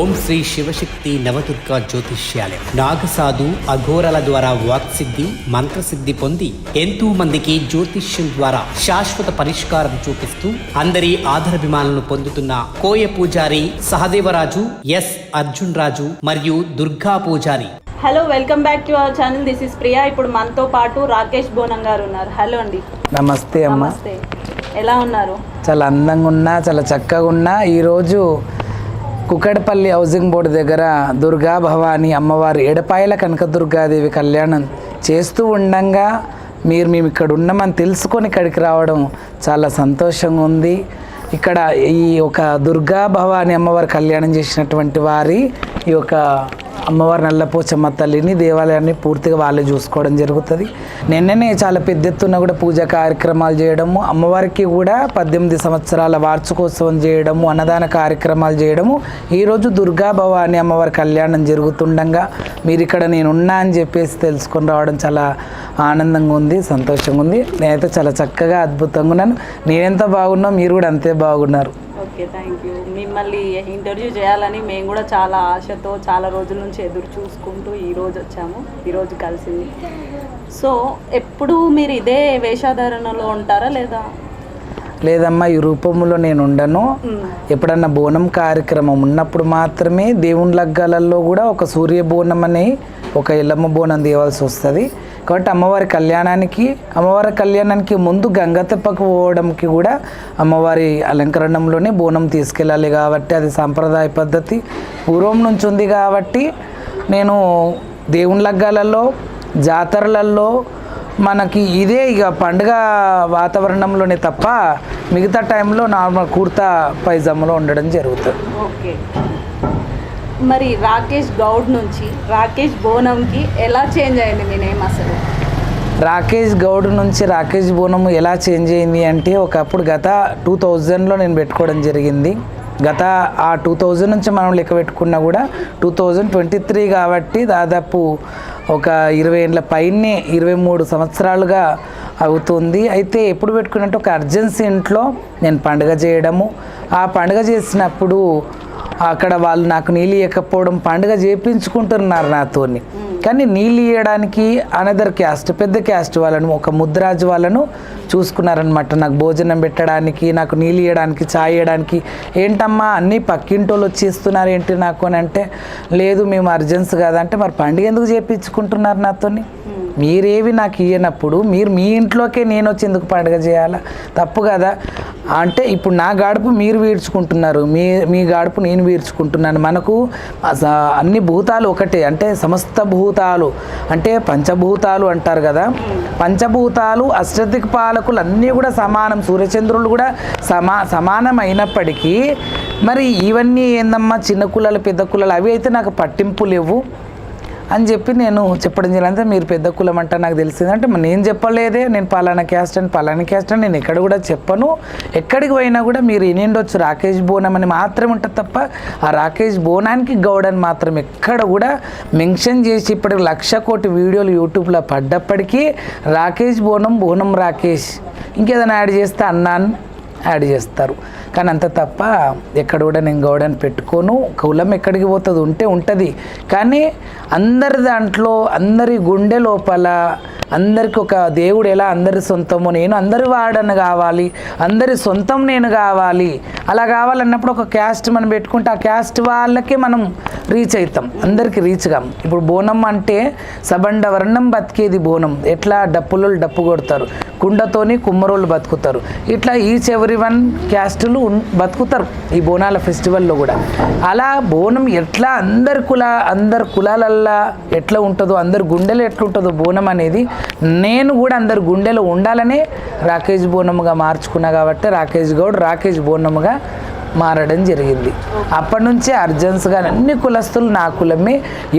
ఓం శ్రీ శివశక్తి నవదుర్గా జ్యోతిష్యాలయం నాగసాధు అఘోరాల ద్వారా వాక్సిద్ధి మంత్రసిద్ధి పొంది ఎంతో మందికి జ్యోతిష్యం ద్వారా శాశ్వత పరిష్కారం చూపిస్తూ అందరి ఆదరాభిమానాలను పొందుతున్న కోయ పూజారి సహదేవరాజు ఎస్ అర్జున్ రాజు మరియు దుర్గా పూజారి. Hello, welcome back to our channel. This is Priya. ఇప్పుడు మనతో పాటు రాకేష్ బోనం గారు ఉన్నారు. హలో అండి. నమస్తే అమ్మ. నమస్తే. ఎలా ఉన్నారు? చాలా అందంగా ఉన్నా, చాలా చక్కగా ఉన్నా. ఈరోజు కుక్కడపల్లి హౌసింగ్ బోర్డు దగ్గర దుర్గా భవాని అమ్మవారు ఎడపాయల కనకదుర్గాదేవి కళ్యాణం చేస్తూ ఉండంగా మేము ఇక్కడ ఉన్నామని తెలుసుకొని ఇక్కడికి రావడం చాలా సంతోషంగా ఉంది. ఇక్కడ ఈ ఒక దుర్గా భవాని అమ్మవారి కళ్యాణం చేసినటువంటి వారి ఈ యొక్క అమ్మవారి నల్లపోచమ్మ తల్లిని దేవాలయాన్ని పూర్తిగా వాళ్ళే చూసుకోవడం జరుగుతుంది. నిన్ననే చాలా పెద్ద ఎత్తున కూడా పూజా కార్యక్రమాలు చేయడము, అమ్మవారికి కూడా 18 సంవత్సరాల వార్షికోత్సవం చేయడము, అన్నదాన కార్యక్రమాలు చేయడము. ఈరోజు దుర్గా భవాని అమ్మవారి కళ్యాణం జరుగుతుండగా మీరు ఇక్కడ నేనున్నా అని చెప్పేసి తెలుసుకొని రావడం చాలా ఆనందంగా ఉంది, సంతోషంగా ఉంది. నేనైతే చాలా చక్కగా అద్భుతంగా ఉన్నాను. నేనెంత బాగున్నా మీరు కూడా అంతే బాగున్నారు. Okay, thank you. మిమ్మల్ని ఇంటర్వ్యూ చేయాలని మేము కూడా చాలా ఆశతో చాలా రోజుల నుంచి ఎదురు చూసుకుంటూ ఈరోజు వచ్చాము. ఈరోజు కలిసింది. సో ఎప్పుడు మీరు ఇదే వేషధారణలో ఉంటారా లేదా? లేదమ్మా, ఈ రూపంలో నేను ఉండను. ఎప్పుడన్నా బోనం కార్యక్రమం ఉన్నప్పుడు మాత్రమే దేవుని లగ్గాలలో కూడా ఒక సూర్య బోనం అని ఒక ఎల్లమ్మ బోనం తీయవలసి వస్తుంది. కాబట్టి అమ్మవారి కళ్యాణానికి ముందు గంగతెప్పకు పోవడానికి కూడా అమ్మవారి అలంకరణంలోనే బోనం తీసుకెళ్ళాలి. కాబట్టి అది సాంప్రదాయ పద్ధతి పూర్వం నుంచి ఉంది. కాబట్టి నేను దేవుని లగ్గాలలో, జాతరలలో మనకి ఇదే ఇక పండుగ వాతావరణంలోనే తప్ప మిగతా టైంలో నార్మల్ కుర్తా పైజామాలో ఉండడం జరుగుతుంది. ఓకే, మరి రాకేష్ గౌడ్ నుంచి రాకేష్ బోనంకి ఎలా చేంజ్ అయింది మీ నేమ్ అసలు? రాకేష్ గౌడ్ నుంచి రాకేష్ బోనం ఎలా చేంజ్ అయింది అంటే, ఒకప్పుడు గత 2000లో నేను పెట్టుకోవడం జరిగింది. గత ఆ 2000 నుంచి మనం లెక్క పెట్టుకున్నా కూడా 2023 కాబట్టి దాదాపు ఒక 20 ఏళ్ళ పైనే 23 సంవత్సరాలుగా అవుతుంది. అయితే ఎప్పుడు పెట్టుకున్నట్టు ఒక అర్జెన్సీ ఇంట్లో నేను పండుగ చేయడము, ఆ పండుగ చేసినప్పుడు అక్కడ వాళ్ళు నాకు నీళ్ళు ఇవ్వకపోవడం, పండుగ చేయించుకుంటున్నారు నాతోని. కానీ నీళ్ళు ఇవ్వడానికి అనదర్ క్యాస్ట్, పెద్ద క్యాస్ట్ వాళ్ళను, ఒక ముద్రాజు వాళ్ళను చూసుకున్నారనమాట. నాకు భోజనం పెట్టడానికి, నాకు నీళ్ళు ఇవ్వడానికి, ఛాయ్ ఇవ్వడానికి. ఏంటమ్మా అన్నీ పక్కింటోళ్ళు వచ్చేస్తున్నారు ఏంటి నాకు అని అంటే, లేదు మేము అర్జెన్సీ కాదంటే, మరి పండుగ ఎందుకు చేయించుకుంటున్నారు నాతోని? మీరేవి నాకు ఇవ్వనప్పుడు మీరు మీ ఇంట్లోకే నేను వచ్చి ఎందుకు పండుగ చేయాలా? తప్పు కదా. అంటే ఇప్పుడు నా గాడుపు మీరు వీడ్చుకుంటున్నారు, మీ గాడుపు నేను వీడ్చుకుంటున్నాను. మనకు అన్ని భూతాలు ఒకటే, అంటే సమస్త భూతాలు అంటే పంచభూతాలు అంటారు కదా. పంచభూతాలు అష్టదిక్పాలకులు అన్నీ కూడా సమానం, సూర్యచంద్రులు కూడా సమానం అయినప్పటికీ మరి ఇవన్నీ ఏందమ్మా చిన్న కులాలు పెద్ద కులాలు అవి అయితే నాకు పట్టింపు లేవు అని చెప్పి నేను చెప్పడం జరిగింది. మీరు పెద్ద కులం అంటే నాకు తెలిసింది అంటే నేను చెప్పలేదే, నేను పలానా క్యాస్ట్ అని నేను ఎక్కడ కూడా చెప్పను. ఎక్కడికి పోయినా కూడా మీరు వినిండొచ్చు రాకేష్ బోనం అని మాత్రం ఉంటుంది తప్ప ఆ రాకేష్ బోనానికి గౌడ్ అని మాత్రం ఎక్కడ కూడా మెన్షన్ చేసి ఇప్పటికి 1,00,000 కోటి వీడియోలు యూట్యూబ్లో పడ్డప్పటికీ రాకేష్ బోనం రాకేష్ ఇంకేదైనా యాడ్ చేస్తే అన్నాను యాడ్ చేస్తారు. కానీ అంత తప్ప ఎక్కడ కూడా నేను గౌడని పెట్టుకోను. కులం ఎక్కడికి పోతుంది ఉంటే ఉంటుంది, కానీ అందరి దాంట్లో అందరి గుండె లోపల అందరికి ఒక దేవుడు ఎలా అందరి సొంతమో నేను అందరి వాడని కావాలి, అందరి సొంతం నేను కావాలి. అలా కావాలన్నప్పుడు ఒక క్యాస్ట్ మనం పెట్టుకుంటే ఆ క్యాస్ట్ వాళ్ళకే మనం రీచ్ అవుతాం, అందరికీ రీచ్ కాం. ఇప్పుడు బోనం అంటే సబండ వర్ణం బతికేది బోనం. ఎట్లా డప్పులు డప్పు కొడతారు, కుండతోని కుమ్మరోళ్ళు బతుకుతారు, ఇట్లా ఈచ్ ఎవరి వన్ క్యాస్టులు బతుకుతారు ఈ బోనాల ఫెస్టివల్లో కూడా. అలా బోనం ఎట్లా అందరి కులాలల్లా ఎట్లా ఉంటుందో, అందరి గుండెలో ఎట్లా ఉంటుందో బోనం అనేది నేను కూడా అందరి గుండెలో ఉండాలనే రాకేష్ బోనముగా మార్చుకున్నా. కాబట్టి రాకేష్ గౌడ్ రాకేష్ బోనముగా మారడం జరిగింది. అప్పటి నుంచే అర్జెన్స్గా అన్ని కులస్తులు నా కులమే.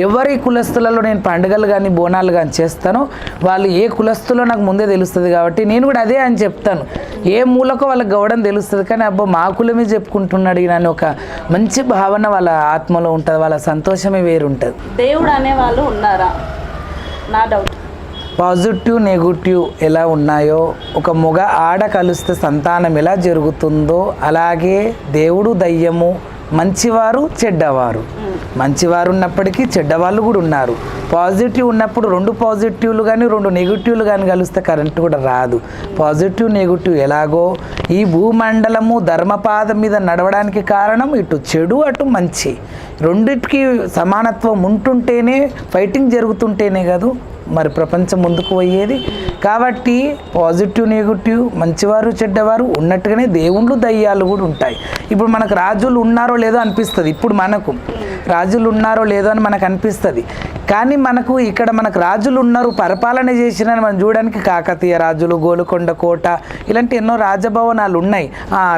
ఎవరి కులస్తులలో నేను పండుగలు కానీ బోనాలు కానీ చేస్తానో వాళ్ళు ఏ కులస్తులో నాకు ముందే తెలుస్తుంది. కాబట్టి నేను కూడా అదే అని చెప్తాను. ఏ మూలకో వాళ్ళకి గౌడం తెలుస్తుంది, కానీ అబ్బా మా కులమే చెప్పుకుంటున్నాడు అని ఒక మంచి భావన వాళ్ళ ఆత్మలో ఉంటుంది, వాళ్ళ సంతోషమే వేరుంటుంది. దేవుడు అనేవాళ్ళు ఉన్నారా? నా డౌట్. పాజిటివ్ నెగిటివ్ ఎలా ఉన్నాయో, ఒక మగ ఆడ కలిస్తే సంతానం ఎలా జరుగుతుందో అలాగే దేవుడు దయ్యము మంచివారు చెడ్డవారు. మంచివారు ఉన్నప్పటికీ చెడ్డవాళ్ళు కూడా ఉన్నారు. పాజిటివ్ ఉన్నప్పుడు 2 పాజిటివ్లు కానీ 2 నెగిటివ్లు కానీ కలిస్తే కరెంట్ కూడా రాదు. పాజిటివ్ నెగిటివ్ ఎలాగో ఈ భూమండలము ధర్మపాదం మీద నడవడానికి కారణం ఇటు చెడు అటు మంచి రెండిటికి సమానత్వం ఉంటుంటేనే, ఫైటింగ్ జరుగుతుంటేనే కాదు మరి ప్రపంచం ముందుకు పోయేది. కాబట్టి పాజిటివ్ నెగిటివ్, మంచివారు చెడ్డవారు ఉన్నట్టుగానే దేవుళ్ళు దయ్యాలు కూడా ఉంటాయి. ఇప్పుడు మనకు రాజులు ఉన్నారో లేదో అనిపిస్తుంది, ఇప్పుడు మనకు రాజులు ఉన్నారో లేదో అని మనకు అనిపిస్తుంది. కానీ మనకు ఇక్కడ మనకు రాజులు ఉన్నారు, పరిపాలన చేసిన మనం చూడడానికి కాకతీయ రాజులు, గోల్కొండ కోట ఇలాంటి ఎన్నో రాజభవనాలు ఉన్నాయి.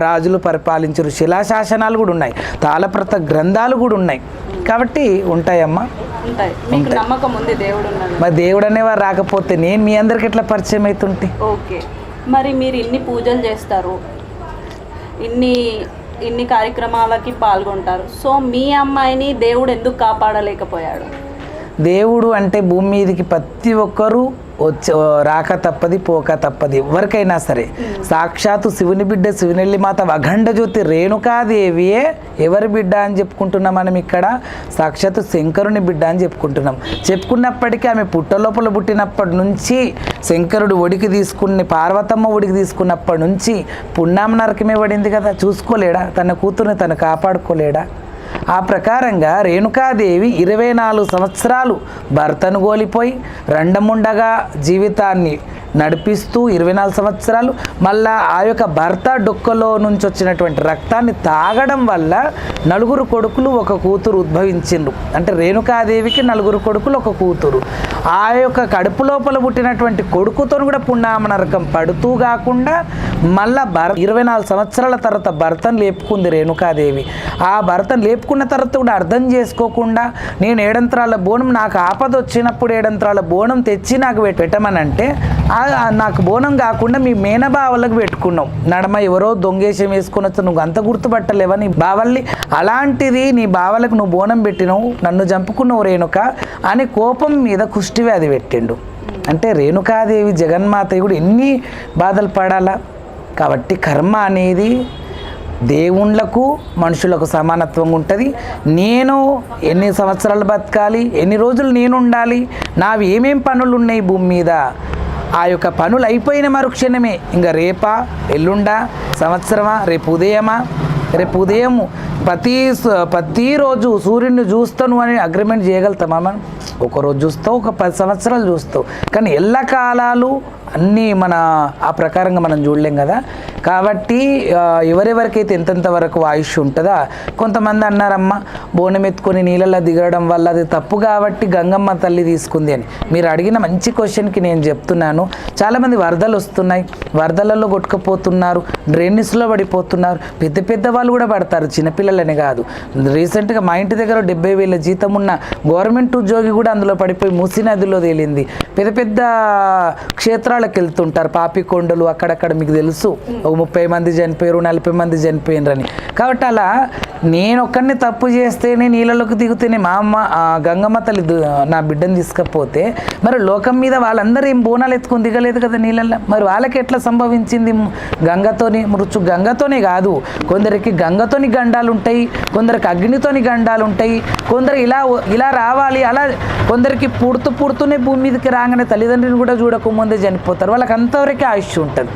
రాజులు పరిపాలించరు, శిలాశాసనాలు కూడా ఉన్నాయి, తాళప్రత గ్రంథాలు కూడా ఉన్నాయి. కాబట్టి ఉంటాయమ్మా, ఉంటాయి. మీకు నమ్మకం ఉంది దేవుడు ఉన్నాడు. మరి దేవుడు అనేవారు రాకపోతే నేను మీ అందరికి ఎట్లా పరిచయం అవుతుంటే? ఓకే, మరి మీరు ఇన్ని పూజలు చేస్తారు, ఇన్ని కార్యక్రమాలకి పాల్గొంటారు. సో మీ అమ్మాయిని దేవుడు ఎందుకు కాపాడలేకపోయాడు? దేవుడు అంటే భూమి మీదకి ప్రతి ఒక్కరూ రాక తప్పది, పోక తప్పది, ఎవరికైనా సరే. సాక్షాత్తు శివుని బిడ్డ శివనెల్లి మాత అఖండ జ్యోతి రేణుకాదేవియే ఎవరి బిడ్డ అని చెప్పుకుంటున్నాం మనం ఇక్కడ? సాక్షాత్తు శంకరుని బిడ్డ అని చెప్పుకున్నప్పటికీ ఆమె పుట్టలోపల పుట్టినప్పటి నుంచి శంకరుడు ఒడికి తీసుకుని పార్వతమ్మ ఒడికి తీసుకున్నప్పటి నుంచి పున్నామ నరకమే పడింది కదా. చూసుకోలేడా? తన కూతుర్ని తను కాపాడుకోలేడా? ఆ ప్రకారంగా రేణుకాదేవి 24 సంవత్సరాలు భర్తను కోల్పోయి రెండముండగా జీవితాన్ని నడిపిస్తూ 24 సంవత్సరాలు మళ్ళా ఆ యొక్క భర్త డొక్కలో నుంచి వచ్చినటువంటి రక్తాన్ని తాగడం వల్ల 4 కొడుకులు 1 కూతురు ఉద్భవించిండ్రు. అంటే రేణుకాదేవికి 4 కొడుకులు 1 కూతురు. ఆ యొక్క కడుపు లోపల పుట్టినటువంటి కొడుకుతో కూడా పున్నామ నరకం పడుతూ కాకుండా మళ్ళా 24 సంవత్సరాల తర్వాత భర్తను లేపుకుంది రేణుకాదేవి. ఆ భర్తను లేపుకున్న తర్వాత కూడా అర్థం చేసుకోకుండా నేను 7 అంతరాల బోనం, నాకు ఆపద వచ్చినప్పుడు 7 అంతరాల బోనం తెచ్చి నాకు పెట్టమనంటే నాకు బోనం కాకుండా మీ మేనబావలకు పెట్టుకున్నావు. నడమ ఎవరో దొంగేషం వేసుకొని వచ్చి నువ్వు అంత గుర్తుపట్టలేవా నీ బావల్ని? అలాంటిది నీ బావలకు నువ్వు బోనం పెట్టినావు, నన్ను చంపుకున్నావు రేణుక అని కోపం మీద కుష్టి వ్యాధి పెట్టిండు. అంటే రేణుకాదేవి జగన్మాత కూడా ఎన్ని బాధలు పడాలా? కాబట్టి కర్మ అనేది దేవుళ్ళకు మనుషులకు సమానత్వం ఉంటుంది. నేను ఎన్ని సంవత్సరాలు బతకాలి, ఎన్ని రోజులు నేను ఉండాలి, నావి ఏమేం పనులు ఉన్నాయి భూమి మీద, ఆ యొక్క పనులు అయిపోయిన మరుక్షణమే ఇంకా రేపా, ఎల్లుండా, సంవత్సరమా, రేపు ఉదయము ప్రతిరోజు సూర్యుడిని చూస్తాను అని అగ్రిమెంట్ చేయగలుగుతామా మనం? ఒకరోజు చూస్తావు, ఒక 10 సంవత్సరాలు చూస్తావు, కానీ ఎల్లకాలాలు అన్నీ మన ఆ ప్రకారంగా మనం చూడలేం కదా. కాబట్టి ఎవరెవరికైతే ఎంతెంత వరకు ఆయుష్ ఉంటుందా, కొంతమంది అన్నారమ్మ బోనం ఎత్తుకొని నీళ్ళల్లో దిగడం వల్ల అది తప్పు కాబట్టి గంగమ్మ తల్లి తీసుకుంది అని. మీరు అడిగిన మంచి క్వశ్చన్కి నేను చెప్తున్నాను. చాలామంది వరదలు వస్తున్నాయి, వరదలలో కొట్టుకుపోతున్నారు, డ్రైనేజ్లో పడిపోతున్నారు, పెద్ద వాళ్ళు కూడా పడతారు, చిన్నపిల్లలని కాదు. రీసెంట్గా మా ఇంటి దగ్గర 70,000 జీతం ఉన్న గవర్నమెంట్ ఉద్యోగి కూడా అందులో పడిపోయి మూసీ నదిలో తేలింది. పెద్ద క్షేత్రాలకు వెళ్తుంటారు, పాపికొండలు అక్కడక్కడ మీకు తెలుసు, 30 మంది చనిపోయారు, 40 మంది చనిపోయినరని. కాబట్టి అలా నేను ఒక్కడిని తప్పు చేస్తేనే నీళ్ళలోకి దిగుతేనే మా అమ్మ గంగమ్మ తల్లి నా బిడ్డను తీసుకపోతే మరి లోకం మీద వాళ్ళందరూ ఏం బోనాలు ఎత్తుకొని దిగలేదు కదా నీళ్ళల్లో. మరి వాళ్ళకి ఎట్లా సంభవించింది? గంగతోనే కాదు, కొందరికి గంగతోని గండాలు ఉంటాయి, కొందరికి అగ్నితోని గండాలు ఉంటాయి, కొందరు ఇలా రావాలి, అలా కొందరికి పుడుతూనే భూమి మీదకి రాగానే తల్లిదండ్రులను కూడా చూడకముందే చనిపోతారు. వాళ్ళకి అంతవరకే ఆయుష్ ఉంటుంది.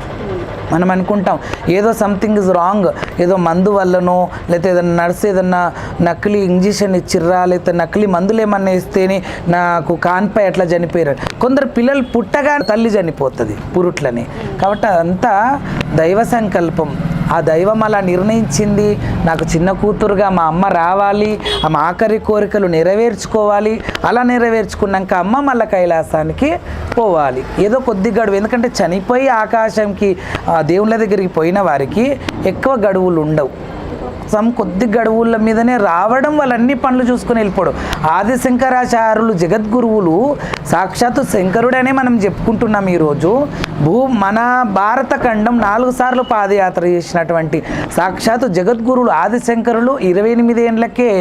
మనం అనుకుంటాం ఏదో సంథింగ్ ఇస్ రాంగ్, ఏదో మందు వల్లనో లేకపోతే ఏదన్నా నర్సు ఏదన్నా నకిలీ ఇంజెక్షన్ ఇచ్చిర్రా లేకపోతే నకిలీ మందులు ఏమన్నా ఇస్తేనే నాకు కాన్పై అట్లా చనిపోయారు. కొందరు పిల్లలు పుట్టగా తల్లి చనిపోతుంది పురుట్లని. కాబట్టి అదంతా దైవ సంకల్పం. ఆ దైవం అలా నిర్ణయించింది, నాకు చిన్న కూతురుగా మా అమ్మ రావాలి, ఆమె ఆఖరి కోరికలు నెరవేర్చుకోవాలి. అలా నెరవేర్చుకున్నాక అమ్మ మళ్ళీ కైలాసానికి పోవాలి. ఏదో కొద్ది గడువు, ఎందుకంటే చనిపోయి ఆకాశంకి దేవుళ్ళ దగ్గరికి పోయిన వారికి ఎక్కువ గడువులు ఉండవు. కొద్ది గడువుల మీదనే రావడం, వాళ్ళు అన్ని పనులు చూసుకొని వెళ్ళిపోవడం. ఆది శంకరాచార్యులు జగద్గురువులు సాక్షాత్తు శంకరుడనే మనం చెప్పుకుంటున్నాం ఈరోజు. మన భారత ఖండం 4 సార్లు పాదయాత్ర చేసినటువంటి సాక్షాత్తు జగద్గురువులు ఆది శంకరులు 28 ఏళ్ళకే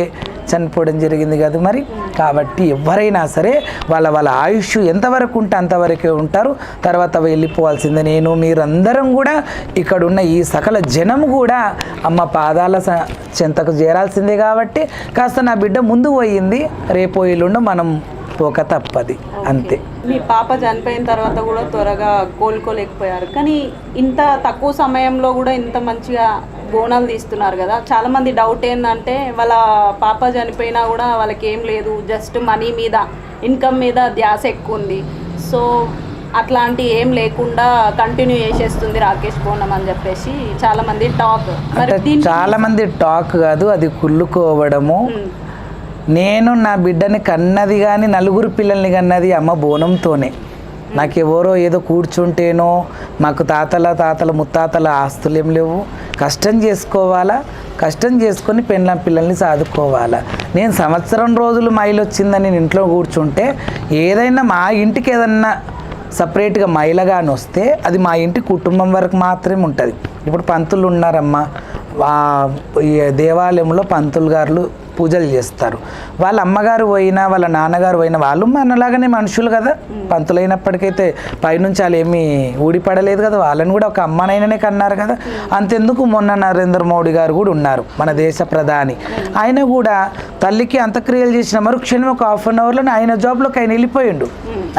చనిపోవడం జరిగింది కదా. మరి కాబట్టి ఎవరైనా సరే వాళ్ళ ఆయుష్ ఎంతవరకు ఉంటే అంతవరకే ఉంటారు, తర్వాత వెళ్ళిపోవాల్సిందే. నేను మీరందరం కూడా ఇక్కడున్న ఈ సకల జనం కూడా అమ్మ పాదాల చెంతకు చేరాల్సిందే. కాబట్టి కాస్త నా బిడ్డ ముందు పోయింది, రేపు ఎల్లుండో మనం పోక తప్పది, అంతే. మీ పాప చనిపోయిన తర్వాత కూడా త్వరగా కోలుకోలేకపోయారు, కానీ ఇంత తక్కువ సమయంలో కూడా ఇంత మంచిగా బోనాలు తీస్తున్నారు కదా. చాలామంది డౌట్ ఏంటంటే వాళ్ళ పాప చనిపోయినా కూడా వాళ్ళకి ఏం లేదు, జస్ట్ మనీ మీద ఇన్కమ్ మీద ధ్యాస ఎక్కువ ఉంది. సో అట్లాంటి ఏం లేకుండా కంటిన్యూ చేసేస్తుంది రాకేష్ బోనం అని చెప్పేసి చాలామంది టాక్. మరి చాలామంది టాక్ కాదు, అది కుళ్ళుకోవడము. నేను నా బిడ్డని కన్నది కానీ నలుగురు పిల్లల్ని కన్నది అమ్మ బోనంతోనే. నాకు ఎవరో ఏదో కూర్చుంటేనో, మాకు తాతల ముత్తాతల ఆస్తులు ఏం లేవు. కష్టం చేసుకోవాలా, కష్టం చేసుకొని పిల్లల్ని సాదుకోవాలా. నేను సంవత్సరం రోజులు మైలు వచ్చిందని నేను ఇంట్లో కూర్చుంటే, ఏదైనా మా ఇంటికి ఏదన్నా సపరేట్గా మైలగాని వస్తే అది మా ఇంటి కుటుంబం వరకు మాత్రమే ఉంటుంది. ఇప్పుడు పంతులు ఉన్నారమ్మా, దేవాలయంలో పంతులు గారు పూజలు చేస్తారు. వాళ్ళ అమ్మగారు పోయినా వాళ్ళ నాన్నగారు పోయినా వాళ్ళు మనలాగానే మనుషులు కదా. పంతులైనప్పటికైతే పైనుంచి వాళ్ళు ఏమీ ఊడిపడలేదు కదా, వాళ్ళని కూడా ఒక అమ్మనైననే కన్నారు కదా. అంతెందుకు మొన్న నరేంద్ర మోడీ గారు కూడా ఉన్నారు, మన దేశ ప్రధాని. ఆయన కూడా తల్లికి అంత్యక్రియలు చేసిన మరుక్షణం ఒక హాఫ్ అన్ అవర్లో ఆయన జాబ్లోకి ఆయన వెళ్ళిపోయిండు.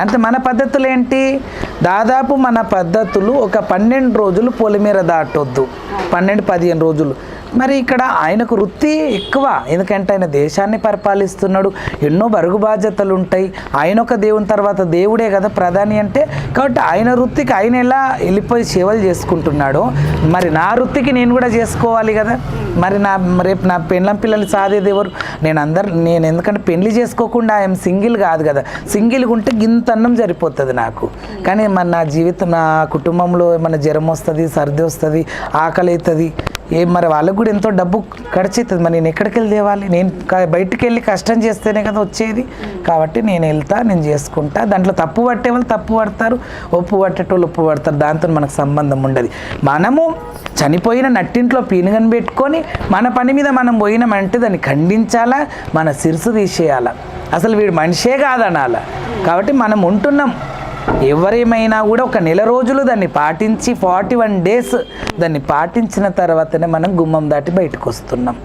అంటే మన పద్ధతులు ఏంటి, దాదాపు మన పద్ధతులు ఒక 12 రోజులు పొలిమేర దాటొద్దు, 12-15 రోజులు. మరి ఇక్కడ ఆయనకు వృత్తి ఎక్కువ, ఎందుకంటే ఆయన దేశాన్ని పరిపాలిస్తున్నాడు, ఎన్నో బరుగు బాధ్యతలు ఉంటాయి. ఆయన ఒక దేవుని తర్వాత దేవుడే కదా ప్రధాని అంటే. కాబట్టి ఆయన వృత్తికి ఆయన ఎలా వెళ్ళిపోయి సేవలు చేసుకుంటున్నాడో, మరి నా వృత్తికి నేను కూడా చేసుకోవాలి కదా. మరి రేపు నా పిల్లల్ని సాదేది ఎవరు? నేను ఎందుకంటే పెళ్లి చేసుకోకుండా ఆయన సింగిల్ కాదు కదా. సింగిల్గా ఉంటే గింత అన్నం సరిపోతుంది నాకు. కానీ మరి నా జీవితం, నా కుటుంబంలో ఏమన్నా జ్వరం వస్తుంది, సర్ది వస్తుంది, ఆకలి అవుతుంది, మరి వాళ్ళకు కూడా ఎంతో డబ్బు ఖర్చు అవుతుంది. మరి నేను ఎక్కడికి వెళ్ళి తేవాలి? నేను బయటికి వెళ్ళి కష్టం చేస్తేనే కదా వచ్చేది. కాబట్టి నేను వెళ్తా, నేను చేసుకుంటా. దాంట్లో తప్పు పట్టే వాళ్ళు తప్పు పడతారు, ఒప్పు పట్టేటోళ్ళు ఒప్పు పడతారు. దాంతో మనకు సంబంధం ఉండదు. మనము చనిపోయిన నట్టింట్లో పీనుగని పెట్టుకొని మన పని మీద మనం పోయినామంటే దాన్ని ఖండించాలా, మన శిరసు తీసేయాలా. అసలు వీడు మనిషే కాదనాల. కాబట్టి మనం ఉంటున్నాం, ఎవరేమైనా కూడా ఒక నెల రోజులు దాన్ని పాటించి 41 డేస్ దాన్ని పాటించిన తర్వాతనే మనం గుమ్మం దాటి బయటకు వస్తున్నాం.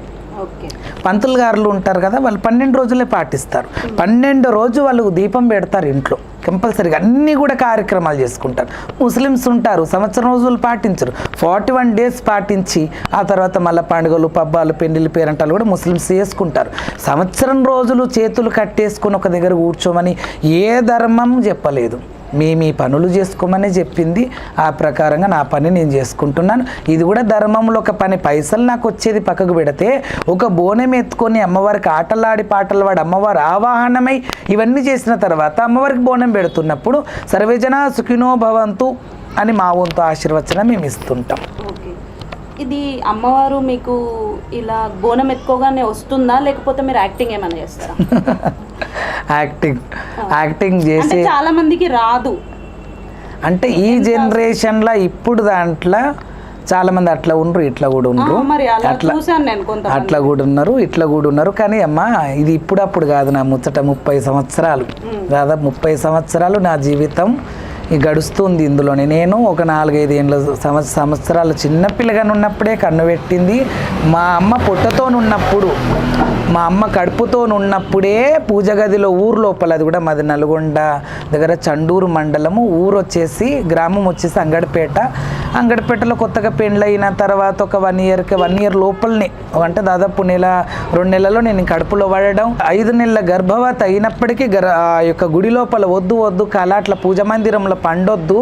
పంతులు గారులు ఉంటారు కదా, వాళ్ళు 12 రోజులే పాటిస్తారు. 12 రోజు వాళ్ళు దీపం పెడతారు ఇంట్లో కంపల్సరీగా, అన్నీ కూడా కార్యక్రమాలు చేసుకుంటారు. ముస్లిమ్స్ ఉంటారు, సంవత్సరం రోజులు పాటించరు, 41 డేస్ పాటించి ఆ తర్వాత మళ్ళీ పండుగలు, పబ్బాలు, పెళ్లిళ్ళు, పేరంటాలు కూడా ముస్లిమ్స్ చేసుకుంటారు. సంవత్సరం రోజులు చేతులు కట్టేసుకొని ఒక దగ్గర కూర్చోమని ఏ ధర్మం చెప్పలేదు. మీ పనులు చేసుకోమని చెప్పింది. ఆ ప్రకారంగా నా పని నేను చేసుకుంటున్నాను. ఇది కూడా ధర్మంలో ఒక పని. పైసలు నాకు వచ్చేది పక్కకు పెడితే, ఒక బోనం ఎత్తుకొని అమ్మవారికి ఆటలాడి పాటలు పాడి అమ్మవారు ఆవాహనమై ఇవన్నీ చేసిన తర్వాత అమ్మవారికి బోనం పెడుతున్నప్పుడు సర్వేజన సుఖినో భవంతు అని మా వంతు ఆశీర్వచనం మేము ఇస్తుంటాం. ఇది అమ్మవారు మీకు ఇలా బోనం ఎత్తుకోగానే వస్తుందా, లేకపోతే మీరు యాక్టింగ్ ఏమైనా చేస్తారా? యాక్టింగ్ చేసి చాలా మందికి రాదు. అంటే ఈ జనరేషన్లో ఇప్పుడు దాంట్లో చాలా మంది అట్లా ఉండరు, ఇట్లా కూడా ఉండరు. అట్లా కూడా ఉన్నారు, ఇట్లా కూడా ఉన్నారు. కానీ అమ్మ ఇది ఇప్పుడప్పుడు కాదు, నా ముచ్చట 30 సంవత్సరాలు, దాదాపు 30 సంవత్సరాలు నా జీవితం గడుస్తుంది ఇందులోనే. నేను ఒక 4-5 సంవత్సరాలు చిన్నపిల్లగా ఉన్నప్పుడే కన్ను పెట్టింది. మా అమ్మ పుట్టతోనున్నప్పుడు, మా అమ్మ కడుపుతోనున్నప్పుడే పూజ గదిలో ఊరు లోపల, అది కూడా మాది నల్గొండ దగ్గర చండూరు మండలము, ఊరు వచ్చేసి గ్రామం వచ్చేసి అంగడిపేటలో కొత్తగా పెండ్లైన తర్వాత ఒక 1 ఇయర్ లోపలనే, అంటే దాదాపు 1-2 నెలల్లో నేను కడుపులో పడడం. 5 నెలల గర్భవతి అయినప్పటికీ ఆ యొక్క గుడి లోపల వద్దు కళ అట్లా పూజ మందిరంలో పండొద్దు,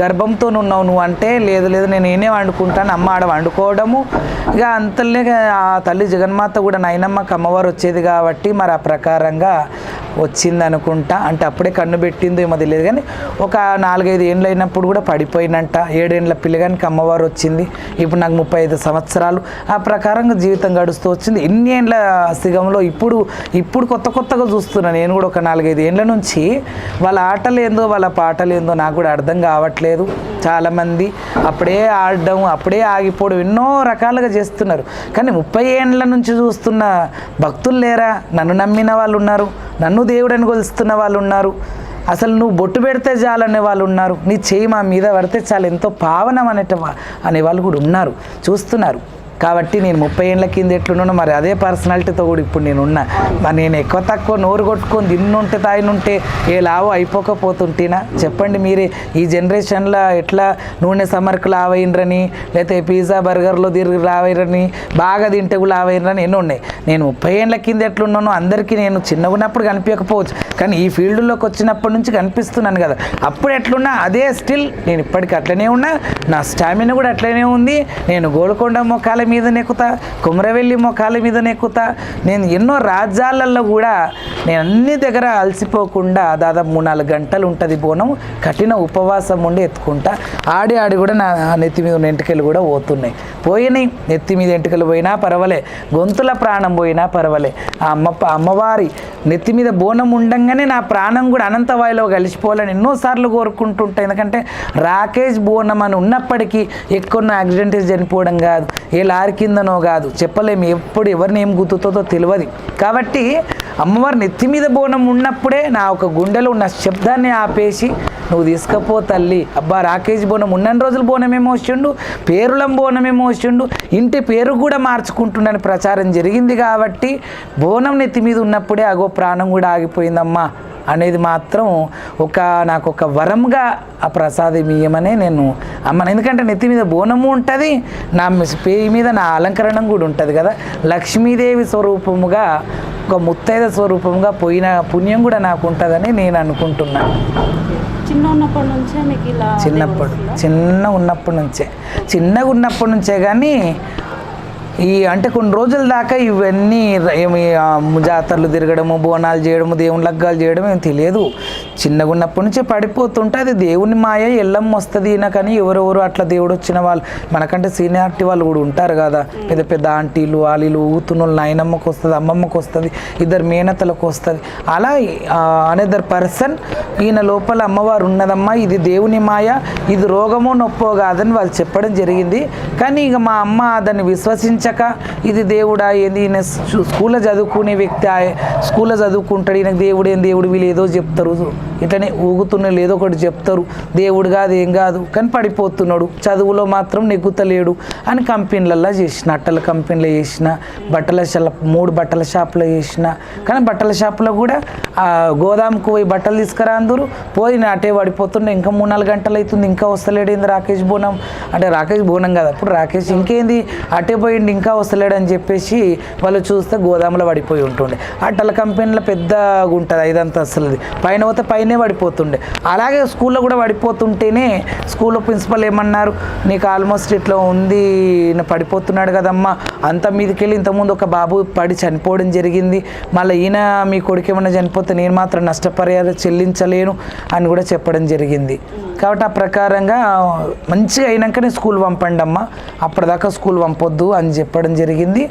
గర్భంతో ఉన్నావు నువ్వు అంటే, లేదు నేనే వండుకుంటాను. అమ్మ ఆడ వండుకోవడము. ఇక అంతలే ఆ తల్లి జగన్మాత కూడా నాయనమ్మకి అమ్మవారు వచ్చేది కాబట్టి మరి ఆ ప్రకారంగా వచ్చింది అనుకుంటా. అంటే అప్పుడే కన్ను పెట్టిందో ఏమో తెలియదు, కానీ ఒక 4-5 ఏళ్ళు అయినప్పుడు కూడా పడిపోయినంట. 7 ఏళ్ళ పిల్లగానికి అమ్మవారు వచ్చింది. ఇప్పుడు నాకు 35 సంవత్సరాలు. ఆ ప్రకారంగా జీవితం గడుస్తూ వచ్చింది. ఇన్ని ఏళ్ళ సిగంలో ఇప్పుడు కొత్తగా చూస్తున్నాను నేను కూడా. ఒక 4-5 ఏళ్ళ నుంచి వాళ్ళ ఆటలేందో వాళ్ళ పాటలేందో నాకు కూడా అర్థం కావట్లేదు. చాలామంది అప్పుడే ఆడడం, అప్పుడే ఆగిపోవడం, ఎన్నో రకాలుగా చేస్తున్నారు. కానీ 30 ఏళ్ళ నుంచి చూస్తున్న భక్తులు లేరా? నన్ను నమ్మిన వాళ్ళు ఉన్నారు, నన్ను దేవుడని కొలుస్తున్న వాళ్ళు ఉన్నారు, అసలు నువ్వు బొట్టు పెడితే చాలనే వాళ్ళు ఉన్నారు, నీ చేయి మా మీద పడితే చాలు ఎంతో పావనం అనే వాళ్ళు కూడా ఉన్నారు, చూస్తున్నారు. కాబట్టి నేను 30 ఏళ్ళ కింద ఎట్లున్నానో మరి అదే పర్సనాలిటీతో కూడా ఇప్పుడు నేను ఉన్నా. మరి నేను ఎక్కువ తక్కువ నోరు కొట్టుకొని తిన్నుంటే తాగినుంటే ఏ లావు అయిపోకపోతుంటేనా చెప్పండి మీరే. ఈ జనరేషన్లో ఎట్లా నూనె సమర్కు లావైనరని, లేకపోతే పిజ్జా బర్గర్లో తిరిగి లావైరని, బాగా తింటే కూడా లావైనరని ఎన్నో ఉన్నాయి. నేను 30 ఏళ్ళ కింద ఎట్లున్నానో అందరికీ నేను చిన్నగా ఉన్నప్పుడు కనిపించకపోవచ్చు, కానీ ఈ ఫీల్డ్లోకి వచ్చినప్పటి నుంచి కనిపిస్తున్నాను కదా. అప్పుడు ఎట్లున్నా అదే స్టిల్ నేను ఇప్పటికీ అట్లనే ఉన్నా, నా స్టామినా కూడా అట్లనే ఉంది. నేను గోల్కొండ మొక్కాల మీద నెక్కుతా, కుమరవెల్లి మొక్కాల మీద నెక్కుతా, నేను ఎన్నో రాజ్యాలలో కూడా నేను అన్ని దగ్గర అలసిపోకుండా దాదాపు 3-4 గంటలు ఉంటుంది బోనం, కఠిన ఉపవాసం ఉండి ఎత్తుకుంటా. ఆడి కూడా నా నెత్తి మీద ఉన్న ఎంటికలు కూడా పోయినాయి. నెత్తి మీద ఎంటికలు పోయినా పర్వాలే, గొంతుల ప్రాణం పోయినా పర్వాలే, ఆ అమ్మవారి నెత్తి మీద బోనం ఉండంగానే నా ప్రాణం కూడా అనంతవాయులో కలిసిపోవాలని ఎన్నోసార్లు కోరుకుంటుంటాయి. ఎందుకంటే రాకేష్ బోనం అని ఉన్నప్పటికీ ఎక్కువ యాక్సిడెంట్ చనిపోవడం కాదు, ఏ లారీ కిందనో కాదు, చెప్పలేము, ఎప్పుడు ఎవరిని ఏం గుర్తుతుందో తెలియదు. కాబట్టి అమ్మవారి నెత్తి మీద బోనం ఉన్నప్పుడే నా ఒక గుండెలో ఉన్న శబ్దాన్ని ఆపేసి నువ్వు తీసుకపో తల్లి, అబ్బా రాకేష్ బోనం ఉన్న రోజులు బోనమేమో వచ్చిండు, పేరులం బోనమేమో వచ్చిండు, ఇంటి పేరు కూడా మార్చుకుంటుండని ప్రచారం జరిగింది. కాబట్టి బోనం నెత్తి మీద ఉన్నప్పుడే అగో ప్రాణం కూడా ఆగిపోయిందమ్మా అనేది మాత్రం నాకు ఒక వరంగా ఆ ప్రసాదం ఇయ్యమనే నేను అమ్మను. ఎందుకంటే నెత్తి మీద బోనము ఉంటుంది, నా పేరు మీద నా అలంకరణం కూడా ఉంటుంది కదా. లక్ష్మీదేవి స్వరూపముగా, ఒక ముత్తైద స్వరూపముగా పోయిన పుణ్యం కూడా నాకు ఉంటుందని నేను అనుకుంటున్నాను. చిన్నగా ఉన్నప్పటి నుంచే కానీ అంటే కొన్ని రోజుల దాకా ఇవన్నీ ఏమి జాతరలు తిరగడము, బోనాలు చేయడము, దేవుని లగ్గాలు చేయడం ఏం తెలియదు. చిన్నగా ఉన్నప్పటి నుంచే పడిపోతుంటే అది దేవుని మాయ, ఎల్లమ్మ వస్తుంది కానీ ఎవరెవరు అట్లా దేవుడు వచ్చిన వాళ్ళు మనకంటే సీనియారిటీ వాళ్ళు కూడా ఉంటారు కదా, పెద్ద పెద్ద ఆంటీలు వాళ్ళు ఊతునులు, నాయనమ్మకు వస్తుంది, అమ్మమ్మకు వస్తుంది, ఇద్దరు మేనతలకు వస్తుంది. అలా అనదర్ పర్సన్ ఈయన లోపల అమ్మవారు ఉన్నదమ్మా, ఇది దేవుని మాయ, ఇది రోగమో నొప్పో కాదని వాళ్ళు చెప్పడం జరిగింది. కానీ ఇక మా అమ్మ దాన్ని విశ్వసించక ఇది దేవుడా ఏంది, ఈయన స్కూల్లో చదువుకునే వ్యక్తి, స్కూల్లో చదువుకుంటాడు, ఈయనకు దేవుడు ఏం దేవుడు వీళ్ళు ఏదో చెప్తారు, ఇట్లనే ఊగుతున్న ఏదో ఒకటి చెప్తారు, దేవుడు కాదు ఏం కాదు కానీ పడిపోతున్నాడు, చదువులో మాత్రం నెగ్గుతలేడు అని కంపెనీలలో చేసిన, అట్టల కంపెనీలో చేసిన, 3 బట్టల షాపులో చేసిన. కానీ బట్టల షాపులో కూడా గోదాముకు పోయి బట్టలు తీసుకురా అందరూ పోయి అటే పడిపోతుండే. ఇంకా 3-4 గంటలు అవుతుంది, ఇంకా వస్తలేడు ఏంది రాకేష్ బోనం అంటే, రాకేష్ బోనం కాదు అప్పుడు రాకేష్, ఇంకేంది అటే పోయింది ఇంకా వస్తలేడు అని చెప్పేసి వాళ్ళు చూస్తే గోదాములో పడిపోయి ఉంటుండే. అట్టల కంపెనీలో పెద్దగా ఉంటుంది 5 అంతస్తులది, పైన పోతే పైనే పడిపోతుండే. అలాగే స్కూల్లో కూడా పడిపోతుంటేనే స్కూల్లో ప్రిన్సిపల్ ఏమన్నారు, నీకు ఆల్మోస్ట్ ఇట్లా ఉంది, పడిపోతున్నాడు కదమ్మా, అంత మీదకి వెళ్ళి ఇంతకుముందు ఒక బాబు పడి చనిపోవడం జరిగింది, మళ్ళీ ఈయన మీ కొడుకు ఏమన్నా చనిపోతే నేను మాత్రం నష్టపరిహారం చెల్లించలేను అని కూడా చెప్పడం జరిగింది. కాబట్టి ఆ ప్రకారంగా మంచిగా అయినాకనే స్కూల్ పంపండి అమ్మ, అప్పటిదాకా స్కూల్ పంపొద్దు అని చెప్పడం జరిగింది.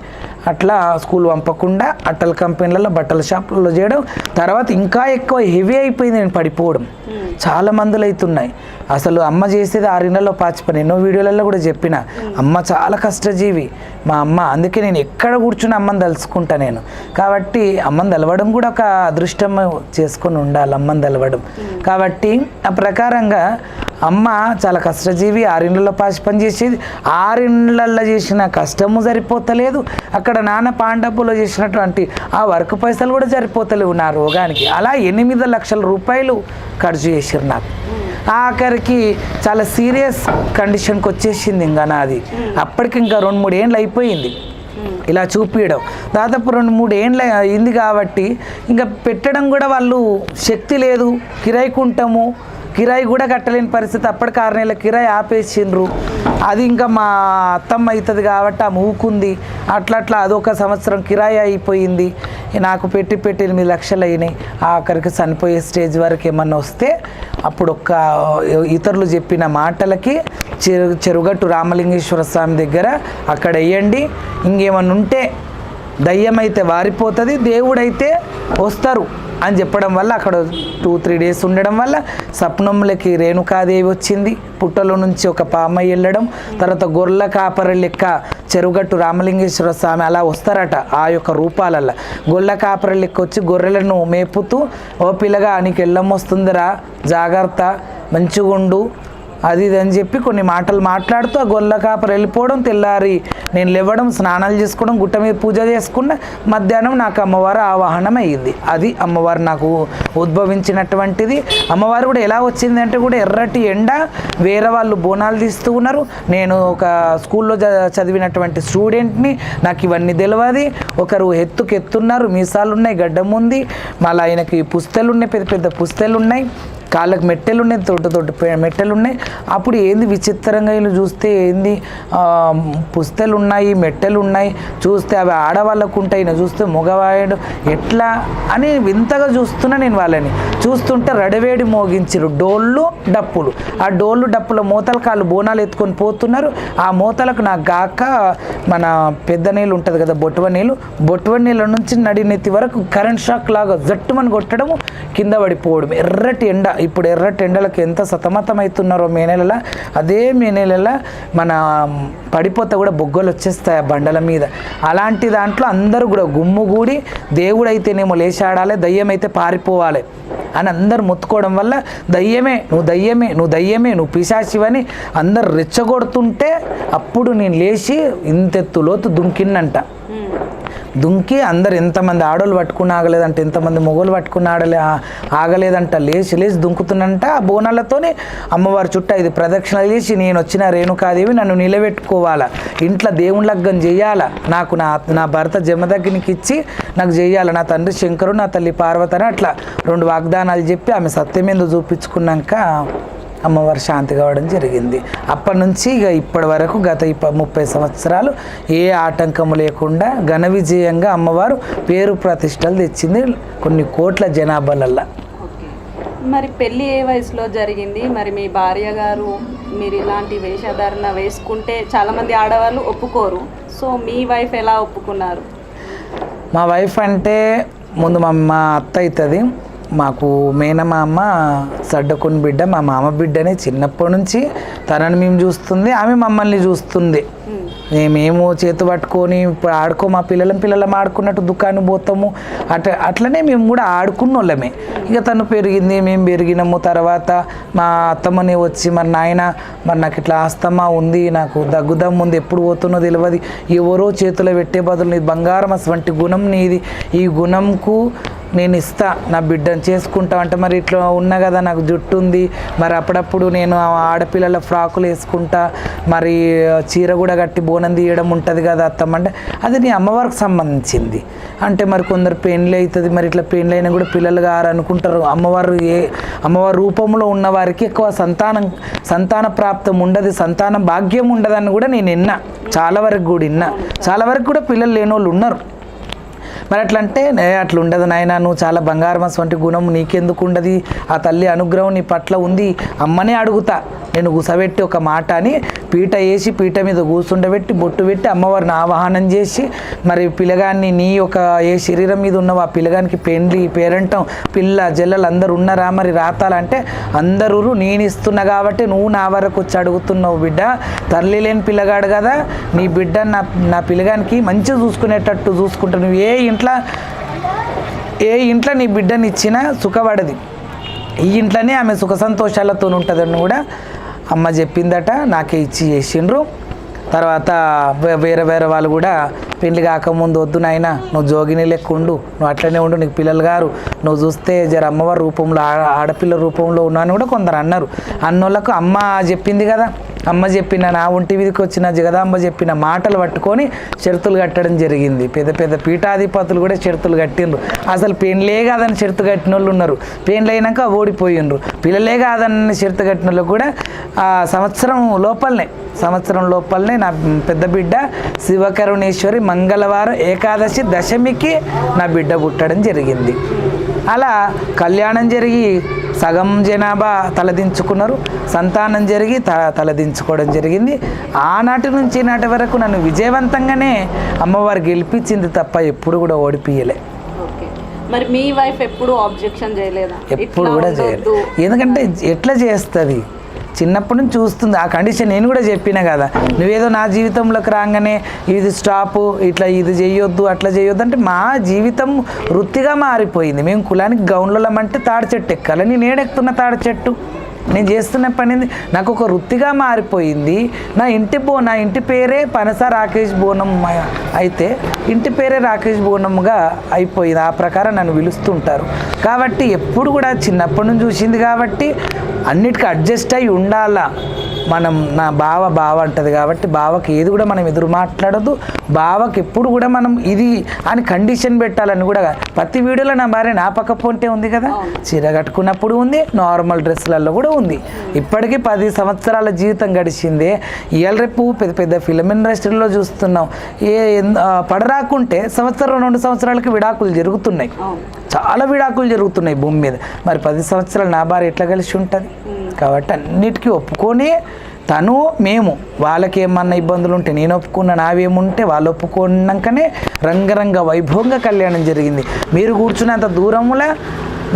అట్లా స్కూల్ పంపకుండా అట్టల కంపెనీలలో బట్టల షాపులలో చేయడం, తర్వాత ఇంకా ఎక్కువ హెవీ అయిపోయింది నేను పడిపోవడం, చాలా మందులు అవుతున్నాయి. అసలు అమ్మ చేసేది 6 నెలల్లో పాచిపోయి ఎన్నో వీడియోలలో కూడా చెప్పిన, అమ్మ చాలా కష్టజీవి మా అమ్మ, అందుకే నేను ఎక్కడ కూర్చుని అమ్మని తలుచుకుంటా నేను. కాబట్టి అమ్మని తెలవడం కూడా ఒక అదృష్టం చేసుకొని ఉండాలి, అమ్మని తెలవడం. కాబట్టి ఆ ప్రకారంగా అమ్మ చాలా కష్టజీవి, 6 నెలల్లో పాచి పని చేసేది, 6 నెలల్లో చేసిన కష్టము సరిపోతలేదు, అక్కడ నాన్న పాండపులో చేసినటువంటి ఆ వర్క్ పైసలు కూడా సరిపోతలేవు నా రోగానికి. అలా 8 లక్షల రూపాయలు ఖర్చు చేసారు నాకు. ఆఖరికి చాలా సీరియస్ కండిషన్కి వచ్చేసింది ఇంకా నాది. అప్పటికి ఇంకా 2-3 ఏళ్ళు అయిపోయింది ఇలా చూపించడం, దాదాపు 2-3 ఏళ్ళు అయింది. కాబట్టి ఇంకా పెట్టడం కూడా వాళ్ళు శక్తి లేదు, కిరాయికుంటాము, కిరాయి కూడా కట్టలేని పరిస్థితి. అప్పటికి 6 నెలల కిరాయి ఆపేసిండ్రు. అది ఇంకా మా అత్తమ్మ అవుతుంది కాబట్టి ఆ ఊకుంది, అట్లా అదొక సంవత్సరం కిరాయి అయిపోయింది. నాకు పెట్టి 8 లక్షలు అయినాయి. ఆఖరికి చనిపోయే స్టేజ్ వరకు ఏమన్నా వస్తే అప్పుడు ఇతరులు చెప్పిన మాటలకి చెరుగట్టు రామలింగేశ్వర స్వామి దగ్గర అక్కడ వేయండి, ఇంకేమన్నా ఉంటే దయ్యమైతే వారిపోతుంది, దేవుడైతే వస్తారు అని చెప్పడం వల్ల అక్కడ 2-3 డేస్ ఉండడం వల్ల స్వప్నంలోకి రేణుకాదేవి వచ్చింది. పుట్టలో నుంచి ఒక పామయ్య వెళ్ళడం, తర్వాత గొర్రెల కాపరి లెక్క చెరుగట్టు రామలింగేశ్వర స్వామి అలా వస్తారట ఆ యొక్క రూపాలల్లో. గొర్రెల కాపరి లెక్క వచ్చి గొర్రెలను మేపుతూ, ఓ పిల్లగా నీకు ఎల్లమ్మ వస్తుందిరా, జాగ్రత్త, మంచిగుండు, అది ఇది అని చెప్పి కొన్ని మాటలు మాట్లాడుతూ ఆ గొల్ల కాపరి వెళ్ళిపోవడం. తెల్లారి నేను లేవడం, స్నానాలు చేసుకోవడం, గుట్ట మీద పూజ చేసుకున్న మధ్యాహ్నం నాకు అమ్మవారు ఆవాహనం అయ్యింది. అది అమ్మవారు నాకు ఉద్భవించినటువంటిది. అమ్మవారు కూడా ఎలా వచ్చింది అంటే కూడా ఎర్రటి ఎండ, వేరే వాళ్ళు బోనాలు తీస్తూ ఉన్నారు. నేను ఒక స్కూల్లో చదివినటువంటి స్టూడెంట్ని, నాకు ఇవన్నీ తెలియదు. ఒకరు ఎత్తున్నారు, మీసాలు ఉన్నాయి, గడ్డం ఉంది, మళ్ళీ ఆయనకి పుస్తెలు ఉన్నాయి, పెద్ద పెద్ద పుస్తెలు ఉన్నాయి, కాళ్ళకి మెట్టెలు ఉన్నాయి, తోటి మెట్టెలు ఉన్నాయి. అప్పుడు ఏంది విచిత్రంగా వీళ్ళు చూస్తే ఏంది పుస్తెలు ఉన్నాయి, మెట్టెలు ఉన్నాయి, చూస్తే అవి ఆడవాళ్ళకు ఉంటాయి, చూస్తే మగవాడు ఎట్లా అని వింతగా చూస్తున్నా. నేను వాళ్ళని చూస్తుంటే రడవేడి మోగించారు డోళ్ళు డప్పులు. ఆ డోళ్ళు డప్పుల మూతల కాళ్ళు బోనాలు ఎత్తుకొని పోతున్నారు. ఆ మూతలకు నాకు గాక మన పెద్ద నీళ్ళు ఉంటుంది కదా, బొట్టువ నీళ్ళ నుంచి నడినెత్తి వరకు కరెంట్ షాక్ లాగా జట్టుమని కొట్టడము, కింద పడిపోవడం, ఎర్రటి ఎండ. ఇప్పుడు ఎర్రటి ఎండలకు ఎంత సతమతమవుతున్నారో మే నెలలో, అదే మే నెలలో మన పడిపోతే కూడా బొగ్గలు వచ్చేస్తాయి ఆ బండల మీద. అలాంటి దాంట్లో అందరూ కూడా గుమ్ముగూడి దేవుడైతేనేమో లేచాడాలి, దయ్యం అయితే పారిపోవాలి అని అందరు మొత్తుకోవడం వల్ల దయ్యమే నువ్వు పిశాచివని అందరు రెచ్చగొడుతుంటే అప్పుడు నేను లేచి ఇంతెత్తు లోతు దుంకి అందరు ఎంతమంది ఆడోళ్ళు పట్టుకుని ఆగలేదంట, ఎంతమంది మొగోళ్ళు పట్టుకుని ఆగలేదంట, లేచి దుంకుతున్నంట. ఆ బోనాలతోనే అమ్మవారి చుట్టూ 5 ప్రదక్షిణలు చేసి నేను వచ్చిన రేణుకాదేవి నన్ను నిలబెట్టుకోవాలా, ఇంట్లో దేవుని లగ్గం చేయాలా, నాకు నా భర్త జమదగ్నికి ఇచ్చి నాకు చేయాలి, నా తండ్రి శంకరు నా తల్లి పార్వతి అని అట్లా 2 వాగ్దానాలు చెప్పి ఆమె సత్యమేందో చూపించుకున్నాక అమ్మవారు శాంతి కావడం జరిగింది. అప్పటి నుంచి ఇక ఇప్పటి వరకు గత 30 సంవత్సరాలు ఏ ఆటంకము లేకుండా ఘన విజయంగా అమ్మవారు పేరు ప్రతిష్టలు తెచ్చింది కొన్ని కోట్ల జనాభాలల్లో. మరి పెళ్ళి ఏ వయసులో జరిగింది? మరి మీ భార్య గారు మీరు ఇలాంటి వేషధారణ వేసుకుంటే చాలామంది ఆడవాళ్ళు ఒప్పుకోరు, సో మీ వైఫ్ ఎలా ఒప్పుకున్నారు? మా వైఫ్ అంటే ముందు మా అత్త అవుతుంది. మాకు మేనమామ సడ్డకుని బిడ్డ, మా మామ బిడ్డనే. చిన్నప్పటి నుంచి తనని మేము చూస్తుంది, ఆమె మమ్మల్ని చూస్తుంది. మేము చేతు పట్టుకొని ఇప్పుడు ఆడుకో, మా పిల్లలం ఆడుకున్నట్టు దుకాణం పోతాము, అట్లనే మేము కూడా ఆడుకున్న వాళ్ళమే. ఇక తను పెరిగింది, మేము పెరిగినాము. తర్వాత మా అత్తమ్మని వచ్చి మరి నాయన మరి నాకు ఇట్లా ఆస్తమా ఉంది, నాకు దగ్గుదమ్ము ఉంది, ఎప్పుడు పోతున్నో తెలియదు, ఎవరో చేతిలో పెట్టే బదులు నీది బంగారం అటువంటి గుణం నీది, ఈ గుణంకు నేను ఇస్తా, నా బిడ్డను చేసుకుంటా అంటే మరి ఇట్లా ఉన్నా కదా, నాకు జుట్టు ఉంది, మరి అప్పుడప్పుడు నేను ఆడపిల్లల ఫ్రాకులు వేసుకుంటా, మరి చీర కూడా కట్టి బోనం తీయడం ఉంటుంది కదా అత్తమ్మ అంటే, అది నీ అమ్మవారికి సంబంధించింది అంటే. మరి కొందరు పెళ్ళి అవుతుంది, మరి ఇట్లా పెళ్ళి అయినా కూడా పిల్లలు గారు అనుకుంటారు. అమ్మవారి రూపంలో ఉన్న వారికి ఎక్కువ సంతాన ప్రాప్తం ఉండదు, సంతాన భాగ్యం ఉండదని కూడా నేను విన్నా, చాలా వరకు కూడా పిల్లలు లేని వాళ్ళు ఉన్నారు. మరి అట్లా అంటే అట్లా ఉండదు నాయన, నువ్వు చాలా బంగారం వంటి గుణం నీకెందుకు ఉండదు, ఆ తల్లి అనుగ్రహం నీ పట్ల ఉంది, అమ్మనే అడుగుతా నేను కూసబెట్టి ఒక మాట అని పీట వేసి పీట మీద కూర్చుండబెట్టి బొట్టు పెట్టి అమ్మవారిని ఆవాహనం చేసి, మరి పిల్లగాన్ని నీ యొక్క ఏ శరీరం మీద ఉన్నావు ఆ పిల్లగానికి పెండ్లి పేరంటం పిల్ల జల్లలు అందరు ఉన్నారా మరి రాతాలంటే అందరూ నేను ఇస్తున్నా కాబట్టి నువ్వు నా వరకు వచ్చి అడుగుతున్నావు బిడ్డ, తల్లి లేని పిల్లగాడు కదా, నీ బిడ్డ నా పిల్లగానికి మంచిగా చూసుకునేటట్టు చూసుకుంటా, నువ్వు ఏ ఇంట్లో నీ బిడ్డని ఇచ్చినా సుఖపడది, ఈ ఇంట్లోనే ఆమె సుఖ సంతోషాలతో ఉంటుందని కూడా అమ్మ చెప్పిందట. నాకే ఇచ్చి చేసిండ్రు. తర్వాత వేరే వాళ్ళు కూడా పెళ్లి కాకముందు వద్దు నాయన నువ్వు జోగిని లెక్క ఉండు, నువ్వు అట్లనే ఉండు, నీకు పిల్లలు గారు నువ్వు చూస్తే జర అమ్మవారి రూపంలో ఆడపిల్ల రూపంలో ఉన్నా అని కూడా కొందరు అన్నారు. అన్నోళ్ళకు అమ్మ చెప్పింది కదా, అమ్మ చెప్పిన నా ఒంటి వీధికి వచ్చిన జగదాంబ చెప్పిన మాటలు పట్టుకొని షరతులు కట్టడం జరిగింది. పెద్ద పీఠాధిపతులు కూడా షరతులు కట్టిండ్రు. అసలు పెళ్ళే కాదని షరతు కట్టిన వాళ్ళు ఉన్నారు, పెళ్ళి అయినాక ఓడిపోయిండ్రు. పిల్లలే కాదని షరతు కట్టిన వాళ్ళు కూడా సంవత్సరం లోపలనే నా పెద్ద బిడ్డ శివకరుణేశ్వరి మంగళవారం ఏకాదశి దశమికి నా బిడ్డ పుట్టడం జరిగింది. అలా కళ్యాణం జరిగి సగం జనాభా తలదించుకున్నారు, సంతానం జరిగి తలదించుకోవడం జరిగింది. ఆనాటి నుంచి నాటి వరకు నన్ను విజయవంతంగానే అమ్మవారు గెలిపించింది తప్ప ఎప్పుడు కూడా ఓడిపియలే. ఓకే, మరి మీ వైఫ్ ఎప్పుడు ఆబ్జెక్షన్ చేయలేదా? ఎప్పుడు కూడా చేయలేదు. ఎందుకంటే ఎట్లా చేస్తుంది, చిన్నప్పటి నుంచి చూస్తుంది ఆ కండిషన్. నేను కూడా చెప్పిన కదా, నువ్వేదో నా జీవితంలోకి రాగానే ఇది స్టాప్, ఇట్లా ఇది చేయొద్దు అట్లా చేయొద్దు అంటే మా జీవితం వృత్తిగా మారిపోయింది. మేము కులానికి గౌన్లలో అంటే తాడి చెట్టు ఎక్కాలని, నేను ఎక్కుతున్న తాడి చెట్టు, నేను చేస్తున్న పని నాకు ఒక వృత్తిగా మారిపోయింది. నా ఇంటి పేరే పనస రాకేష్ బోనం అయితే ఇంటి పేరే రాకేష్ బోనంగా అయిపోయింది. ఆ ప్రకారం నన్ను పిలుస్తుంటారు కాబట్టి ఎప్పుడు కూడా చిన్నప్పటి నుంచి చూసింది కాబట్టి అన్నిటికీ అడ్జస్ట్ అయి ఉండాలా మనం. నా బావ అంటది కాబట్టి బావకి ఏది కూడా మనం ఎదురు మాట్లాడద్దు. బావకి ఎప్పుడు కూడా మనం ఇది అని కండిషన్ పెట్టాలని కూడా. ప్రతి వీడియోలో నా భార్య నా పక్క పొంటే ఉంది కదా, చీర కట్టుకున్నప్పుడు ఉంది, నార్మల్ డ్రెస్సులలో కూడా ఉంది. ఇప్పటికీ 10 సంవత్సరాల జీవితం గడిచింది. ఇవాళ రేపు పెద్ద పెద్ద ఫిలిం ఇండస్ట్రీలో చూస్తున్నాం, పడరాకుంటే 1-2 సంవత్సరాలకి విడాకులు జరుగుతున్నాయి. చాలా విడాకులు జరుగుతున్నాయి భూమి మీద. మరి 10 సంవత్సరాలు నా భార్య ఎట్లా కలిసి ఉంటుంది? కాబట్టి అన్నిటికీ ఒప్పుకొని తను మేము, వాళ్ళకి ఏమన్నా ఇబ్బందులు ఉంటే నేను ఒప్పుకున్నా, నావేముంటే వాళ్ళు ఒప్పుకున్నాకనే రంగరంగ వైభవంగా కళ్యాణం జరిగింది. మీరు కూర్చున్నంత దూరంలో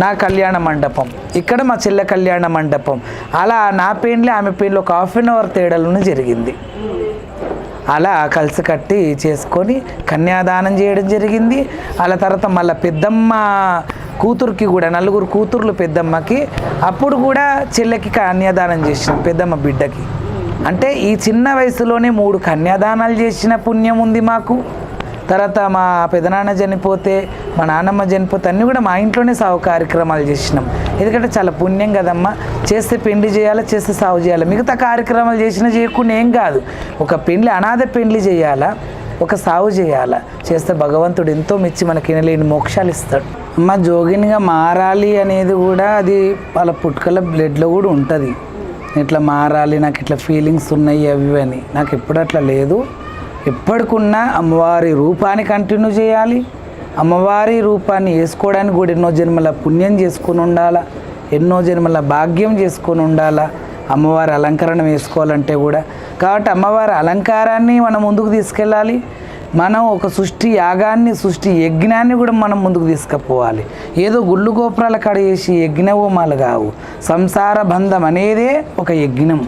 నా కళ్యాణ మండపం, ఇక్కడ మా చెల్లె కళ్యాణ మండపం, అలా నా పెండ్లి ఆమె పెండ్లి ఒక 1/2 అవర్ తేడాలోనే జరిగింది. అలా కలిసి కట్టి చేసుకొని కన్యాదానం చేయడం జరిగింది. అలా తర్వాత మళ్ళీ పెద్దమ్మ కూతురికి కూడా 4 కూతుర్లు పెద్దమ్మకి, అప్పుడు కూడా చెల్లెకి కన్యాదానం చేసినాం పెద్దమ్మ బిడ్డకి. అంటే ఈ చిన్న వయసులోనే 3 కన్యాదానాలు చేసిన పుణ్యం ఉంది మాకు. తర్వాత మా పెదనాన్న చనిపోతే, మా నాన్నమ్మ చనిపోతే అన్నీ కూడా మా ఇంట్లోనే సాగు కార్యక్రమాలు చేసినాం. ఎందుకంటే చాలా పుణ్యం కదమ్మా, చేస్తే పెండ్లి చేయాలా, చేస్తే సాగు చేయాలి. మిగతా కార్యక్రమాలు చేయకుండా ఏం కాదు. ఒక పెండ్లి అనాథ పెండ్లి చేయాలా, ఒక సాగు చేయాలా, చేస్తే భగవంతుడు ఎంతో మెచ్చి మనకి వినలేని మోక్షాలు ఇస్తాడు. అమ్మ జోగినిగా మారాలి అనేది కూడా అది వాళ్ళ పుట్టుకల బ్లడ్లో కూడా ఉంటుంది. ఇట్లా మారాలి, నాకు ఇట్లా ఫీలింగ్స్ ఉన్నాయి అవి అని. నాకు ఎప్పుడు అట్లా లేదు. ఎప్పటికున్నా అమ్మవారి రూపాన్ని కంటిన్యూ చేయాలి. అమ్మవారి రూపాన్ని వేసుకోవడానికి కూడా ఎన్నో జన్మల పుణ్యం చేసుకొని ఉండాలా, ఎన్నో జన్మల భాగ్యం చేసుకొని ఉండాలా అమ్మవారి అలంకరణ వేసుకోవాలంటే కూడా. కాబట్టి అమ్మవారి అలంకారాన్ని మనం ముందుకు తీసుకెళ్ళాలి. మనం ఒక సృష్టి యాగాన్ని, సృష్టి యజ్ఞాన్ని కూడా మనం ముందుకు తీసుకుపోవాలి. ఏదో గుళ్ళు గోపురాల కాడ చేసి యజ్ఞ హోమాలు కావు. సంసార బంధం అనేదే ఒక యజ్ఞం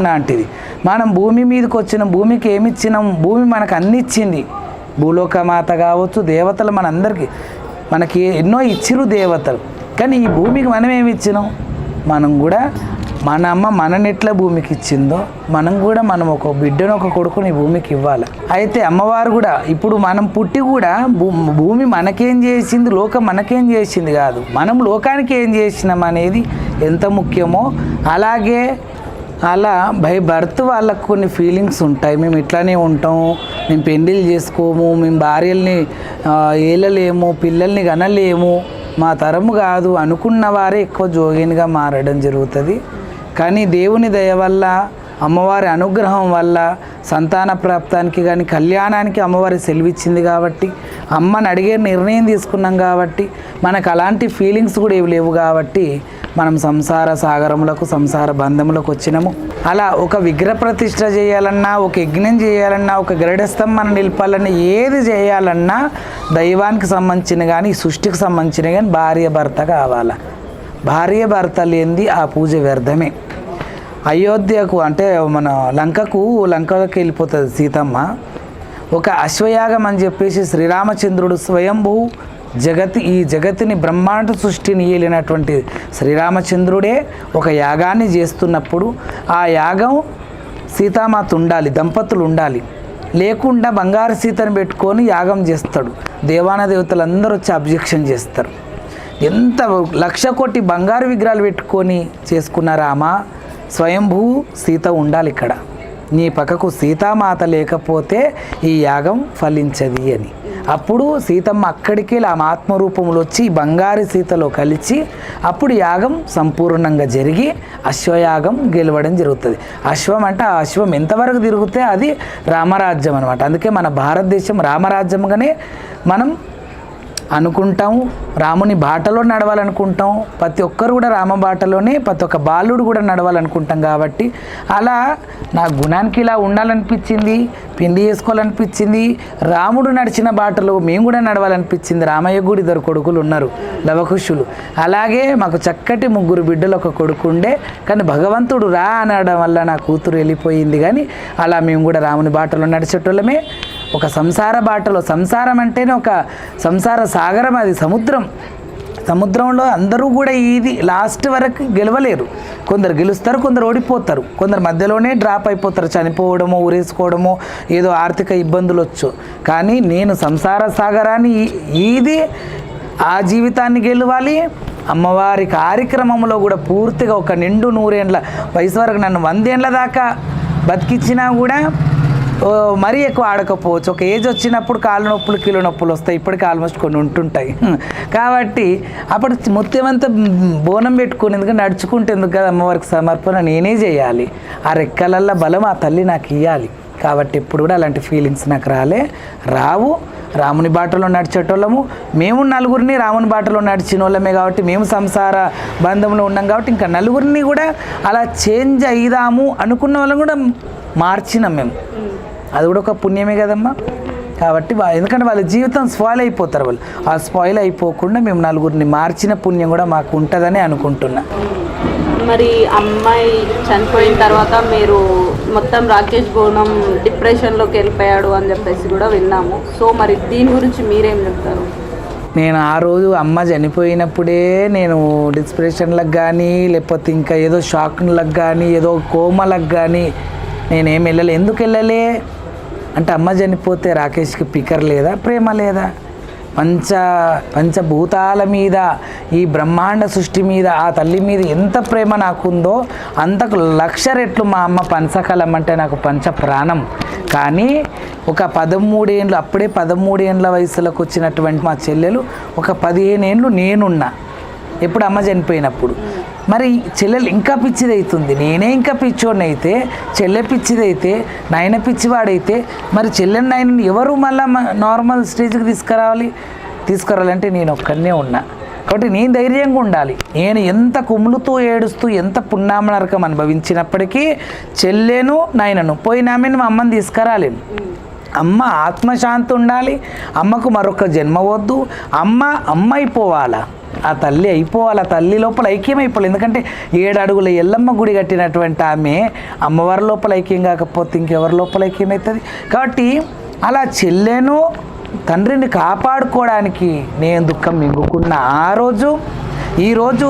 లాంటిది. మనం భూమి మీదకి వచ్చిన భూమికి ఏమి ఇచ్చినాం? భూమి మనకు అన్ని ఇచ్చింది. భూలోకమాత కావచ్చు, దేవతలు మనందరికీ మనకి ఎన్నో ఇచ్చిరు దేవతలు. కానీ ఈ భూమికి మనం ఏమి ఇచ్చినాం? మనం కూడా మన అమ్మ మనని ఎట్లా భూమికి ఇచ్చిందో మనం కూడా మనం ఒక బిడ్డను, ఒక కొడుకుని భూమికి ఇవ్వాలి. అయితే అమ్మవారు కూడా ఇప్పుడు మనం పుట్టి కూడా భూమి మనకేం చేసింది, లోకం మనకేం చేసింది కాదు, మనం లోకానికి ఏం చేసినాం అనేది ఎంత ముఖ్యమో అలాగే అలా బై బర్త్ వాళ్ళకు కొన్ని ఫీలింగ్స్ ఉంటాయి. మేము ఇట్లానే ఉంటాం, మేము పెళ్ళిళ్ళు చేసుకోము, మేము భార్యల్ని ఏలలేము, పిల్లల్ని కనలేము, మా తరము కాదు అనుకున్న వారే ఎక్కువ జోగినిగా మారడం జరుగుతుంది. కానీ దేవుని దయ వల్ల, అమ్మవారి అనుగ్రహం వల్ల సంతాన ప్రాప్తానికి కానీ కళ్యాణానికి అమ్మవారి సెలవిచ్చింది కాబట్టి, అమ్మని అడిగే నిర్ణయం తీసుకున్నాం కాబట్టి, మనకు అలాంటి ఫీలింగ్స్ కూడా ఏవి లేవు కాబట్టి మనం సంసార సాగరములకు, సంసార బంధములకు వచ్చినాము. అలా ఒక విగ్రహ ప్రతిష్ఠ చేయాలన్నా, ఒక యజ్ఞం చేయాలన్నా, ఒక గరుడస్తంభం నిలపాలన్నా, ఏది చేయాలన్నా దైవానికి సంబంధించిన కానీ సృష్టికి సంబంధించిన కానీ భార్య భర్త కావాలా. భార్య భర్త లేనిది ఆ పూజ వ్యర్థమే. అయోధ్యకు అంటే మన లంకలోకి వెళ్ళిపోతుంది సీతమ్మ. ఒక అశ్వయాగం అని చెప్పేసి శ్రీరామచంద్రుడు స్వయంభూ ఈ జగతిని బ్రహ్మాండ సృష్టిని ఏలినటువంటి శ్రీరామచంద్రుడే ఒక యాగాన్ని చేస్తున్నప్పుడు ఆ యాగం సీతామాత ఉండాలి, దంపతులు ఉండాలి. లేకుండా బంగారు సీతను పెట్టుకొని యాగం చేస్తాడు. దేవాన దేవతలందరూ వచ్చి అబ్జెక్షన్ చేస్తారు. ఎంత 1,00,000 కోటి బంగారు విగ్రహాలు పెట్టుకొని చేసుకున్నారామా, స్వయంభూ సీత ఉండాలి ఇక్కడ. నీ పక్కకు సీతామాత లేకపోతే ఈ యాగం ఫలించది అని. అప్పుడు సీతమ్మ అక్కడికి ఆమె ఆత్మరూపంలో వచ్చి బంగారు సీతలో కలిసి అప్పుడు యాగం సంపూర్ణంగా జరిగి అశ్వయాగం గెలవడం జరుగుతుంది. అశ్వం అంటే ఆ అశ్వం ఎంతవరకు తిరిగితే అది రామరాజ్యం అనమాట. అందుకే మన భారతదేశం రామరాజ్యంగానే మనం అనుకుంటాము, రాముని బాటలో నడవాలనుకుంటాం. ప్రతి ఒక్కరు కూడా రామ బాటలోనే, ప్రతి ఒక్క బాలుడు కూడా నడవాలనుకుంటాం. కాబట్టి అలా నా గుణానికి ఇలా ఉండాలనిపించింది, పెళ్లి చేసుకోవాలనిపించింది. రాముడు నడిచిన బాటలో మేము కూడా నడవాలనిపించింది. రామయ్య కూడా 2 కొడుకులు ఉన్నారు, లవకుశులు. అలాగే మాకు చక్కటి 3 బిడ్డలు, 1 కొడుకు ఉండే. కానీ భగవంతుడు రా అనడం వల్ల నా కూతురు వెళ్ళిపోయింది. కానీ అలా మేము కూడా రాముని బాటలో నడిచేటోళ్ళమే. ఒక సంసార బాటలో, సంసారం అంటేనే ఒక సంసార సాగరం, అది సముద్రంలో అందరూ కూడా ఇది లాస్ట్ వరకు గెలవలేరు. కొందరు గెలుస్తారు, కొందరు ఓడిపోతారు, కొందరు మధ్యలోనే డ్రాప్ అయిపోతారు, చనిపోవడమో ఊరేసుకోవడమో ఏదో ఆర్థిక ఇబ్బందులు వచ్చు. కానీ నేను సంసార సాగరాన్ని ఇది ఆ జీవితాన్ని గెలవాలి. అమ్మవారి కార్యక్రమంలో కూడా పూర్తిగా ఒక నిండు 100 ఏండ్ల వయసు వరకు నన్ను 100 ఏండ్ల దాకా బతికిచ్చినా కూడా మరీ ఎక్కువ ఆడకపోవచ్చు. ఒక ఏజ్ వచ్చినప్పుడు కాళ్ళు నొప్పులు, కీళ్ళ నొప్పులు వస్తాయి. ఇప్పటికీ ఆల్మోస్ట్ కొన్ని ఉంటుంటాయి. కాబట్టి అప్పుడు మొత్తం అంతా బోనం పెట్టుకుని ఎందుకంటే నడుచుకుంటే ఎందుకు కదా అమ్మవారికి సమర్పణ నేనే చేయాలి. ఆ రెక్కలల్లో బలం ఆ తల్లి నాకు ఇవ్వాలి. కాబట్టి ఇప్పుడు కూడా అలాంటి ఫీలింగ్స్ నాకు రావు. రాముని బాటలో నడిచేటోళ్ళము మేము, 4 రాముని బాటలో నడిచిన వాళ్ళమే. కాబట్టి మేము సంసార బంధంలో ఉన్నాం. కాబట్టి ఇంకా 4 కూడా అలా చేంజ్ అయ్యిదాము అనుకున్న వాళ్ళని కూడా మార్చినాం మేము. అది కూడా ఒక పుణ్యమే కదమ్మా. కాబట్టి ఎందుకంటే వాళ్ళ జీవితం స్పాయిల్ అయిపోతారు. వాళ్ళు ఆ స్పాయిల్ అయిపోకుండా మేము 4 మార్చిన పుణ్యం కూడా మాకు ఉంటుందని అనుకుంటున్నా. మరి అమ్మాయి చనిపోయిన తర్వాత మీరు మొత్తం రాకేష్ బోనం డిప్రెషన్లోకి వెళ్ళిపోయాడు అని చెప్పేసి కూడా విన్నాము. సో మరి దీని గురించి మీరేం చెప్తారు? నేను ఆ రోజు అమ్మ చనిపోయినప్పుడే నేను డిప్రెషన్లకు కానీ లేకపోతే ఇంకా ఏదో షాక్లకు కానీ ఏదో కోమలకు కానీ నేనేం వెళ్ళలే. ఎందుకు వెళ్ళలే అంటే అమ్మ చనిపోతే రాకేష్కి పికర్ లేదా, ప్రేమ లేదా? పంచభూతాల మీద, ఈ బ్రహ్మాండ సృష్టి మీద, ఆ తల్లి మీద ఎంత ప్రేమ నాకుందో అంతకు 1,00,000 రెట్లు మా అమ్మ పంచకలం అంటే నాకు పంచ ప్రాణం. కానీ ఒక 13 ఏండ్లు, అప్పుడే 13 ఏండ్ల వయసులోకి వచ్చినటువంటి మా చెల్లెలు ఒక 15 ఏండ్లు నేనున్నా ఎప్పుడు అమ్మ చనిపోయినప్పుడు. మరి చెల్లెలు ఇంకా పిచ్చిదవుతుంది. నేనే ఇంకా పిచ్చోడిని అయితే, చెల్లె పిచ్చిదైతే, నాయన పిచ్చివాడైతే మరి చెల్లెని నాయనని ఎవరు మళ్ళీ నార్మల్ స్టేజ్కి తీసుకురావాలంటే నేను ఒక్కనే ఉన్నా. కాబట్టి నేను ధైర్యంగా ఉండాలి. నేను ఎంత కుమ్ములుతూ ఏడుస్తూ ఎంత పున్నామ నరకం అనుభవించినప్పటికీ చెల్లెను నాయనను పోయినామని మా అమ్మని తీసుకురాలేను. అమ్మ ఆత్మశాంతి ఉండాలి. అమ్మకు మరొక జన్మ వద్దు. అమ్మ అయిపోవాలా, ఆ తల్లి అయిపోవాలి. ఆ తల్లి లోపల ఐక్యం అయిపోవాలి. ఎందుకంటే 7 అడుగుల ఎల్లమ్మ గుడి కట్టినటువంటి ఆమె అమ్మవారి లోపల ఐక్యం కాకపోతే ఇంకెవరి లోపల ఐక్యం అవుతుంది? కాబట్టి అలా చెల్లెను తండ్రిని కాపాడుకోవడానికి నేను దుఃఖం మింగుకున్న ఆ రోజు, ఈరోజు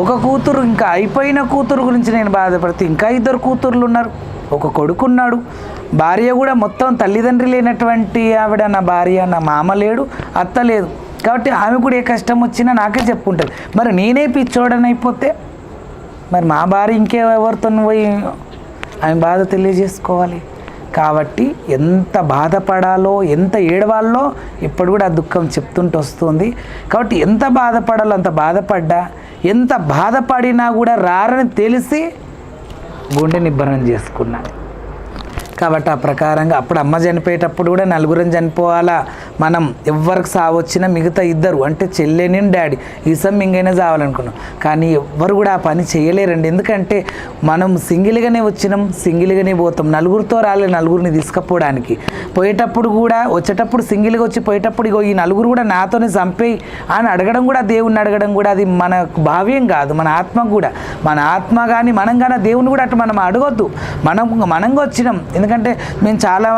ఒక కూతురు, ఇంకా అయిపోయిన కూతురు గురించి నేను బాధపడితే ఇంకా 2 కూతుర్లు ఉన్నారు, ఒక కొడుకున్నాడు. భార్య కూడా మొత్తం తల్లిదండ్రి లేనటువంటి ఆవిడ నా భార్య. నా మామ లేడు, అత్త లేదు. కాబట్టి ఆమె కూడా ఏ కష్టం వచ్చినా నాకే చెప్పుకుంటుంది. మరి నేనే పిచ్చోడని అయిపోతే మరి మా భార్య ఇంకెవరితో పోయి ఆమె బాధ తెలియజేసుకోవాలి. కాబట్టి ఎంత బాధపడాలో, ఎంత ఏడవాలో ఇప్పుడు కూడా ఆ దుఃఖం చెప్తుంటూ వస్తుంది. కాబట్టి ఎంత బాధపడాలో అంత బాధపడ్డా, ఎంత బాధపడినా కూడా రారని తెలిసి గుండె నిబ్బరం చేసుకున్నాను. కాబట్టి ఆ ప్రకారంగా అప్పుడు అమ్మ చనిపోయేటప్పుడు కూడా 4 చనిపోవాలా మనం, ఎవరికి సావు వచ్చినా మిగతా 2 అంటే చెల్లెని డాడీ ఈసం ఇంకైనా చావాలనుకున్నాం. కానీ ఎవ్వరు కూడా ఆ పని చేయలేరండి. ఎందుకంటే మనం సింగిల్గానే వచ్చినాం, సింగిల్గానే పోతాం. 4తో రాలే 4ని తీసుకుపోవడానికి. పోయేటప్పుడు కూడా, వచ్చేటప్పుడు సింగిల్గా వచ్చి పోయేటప్పుడు ఇగో ఈ 4 కూడా నాతోనే చంపేయి అని అడగడం కూడా, దేవుణ్ణి అడగడం కూడా అది మన భావ్యం కాదు. మన ఆత్మకు కూడా, మన ఆత్మ కానీ మనం కానీ దేవుని కూడా అటు మనం అడగొద్దు. మనంగా వచ్చినాం. ఎందుకంటే మేము చాలా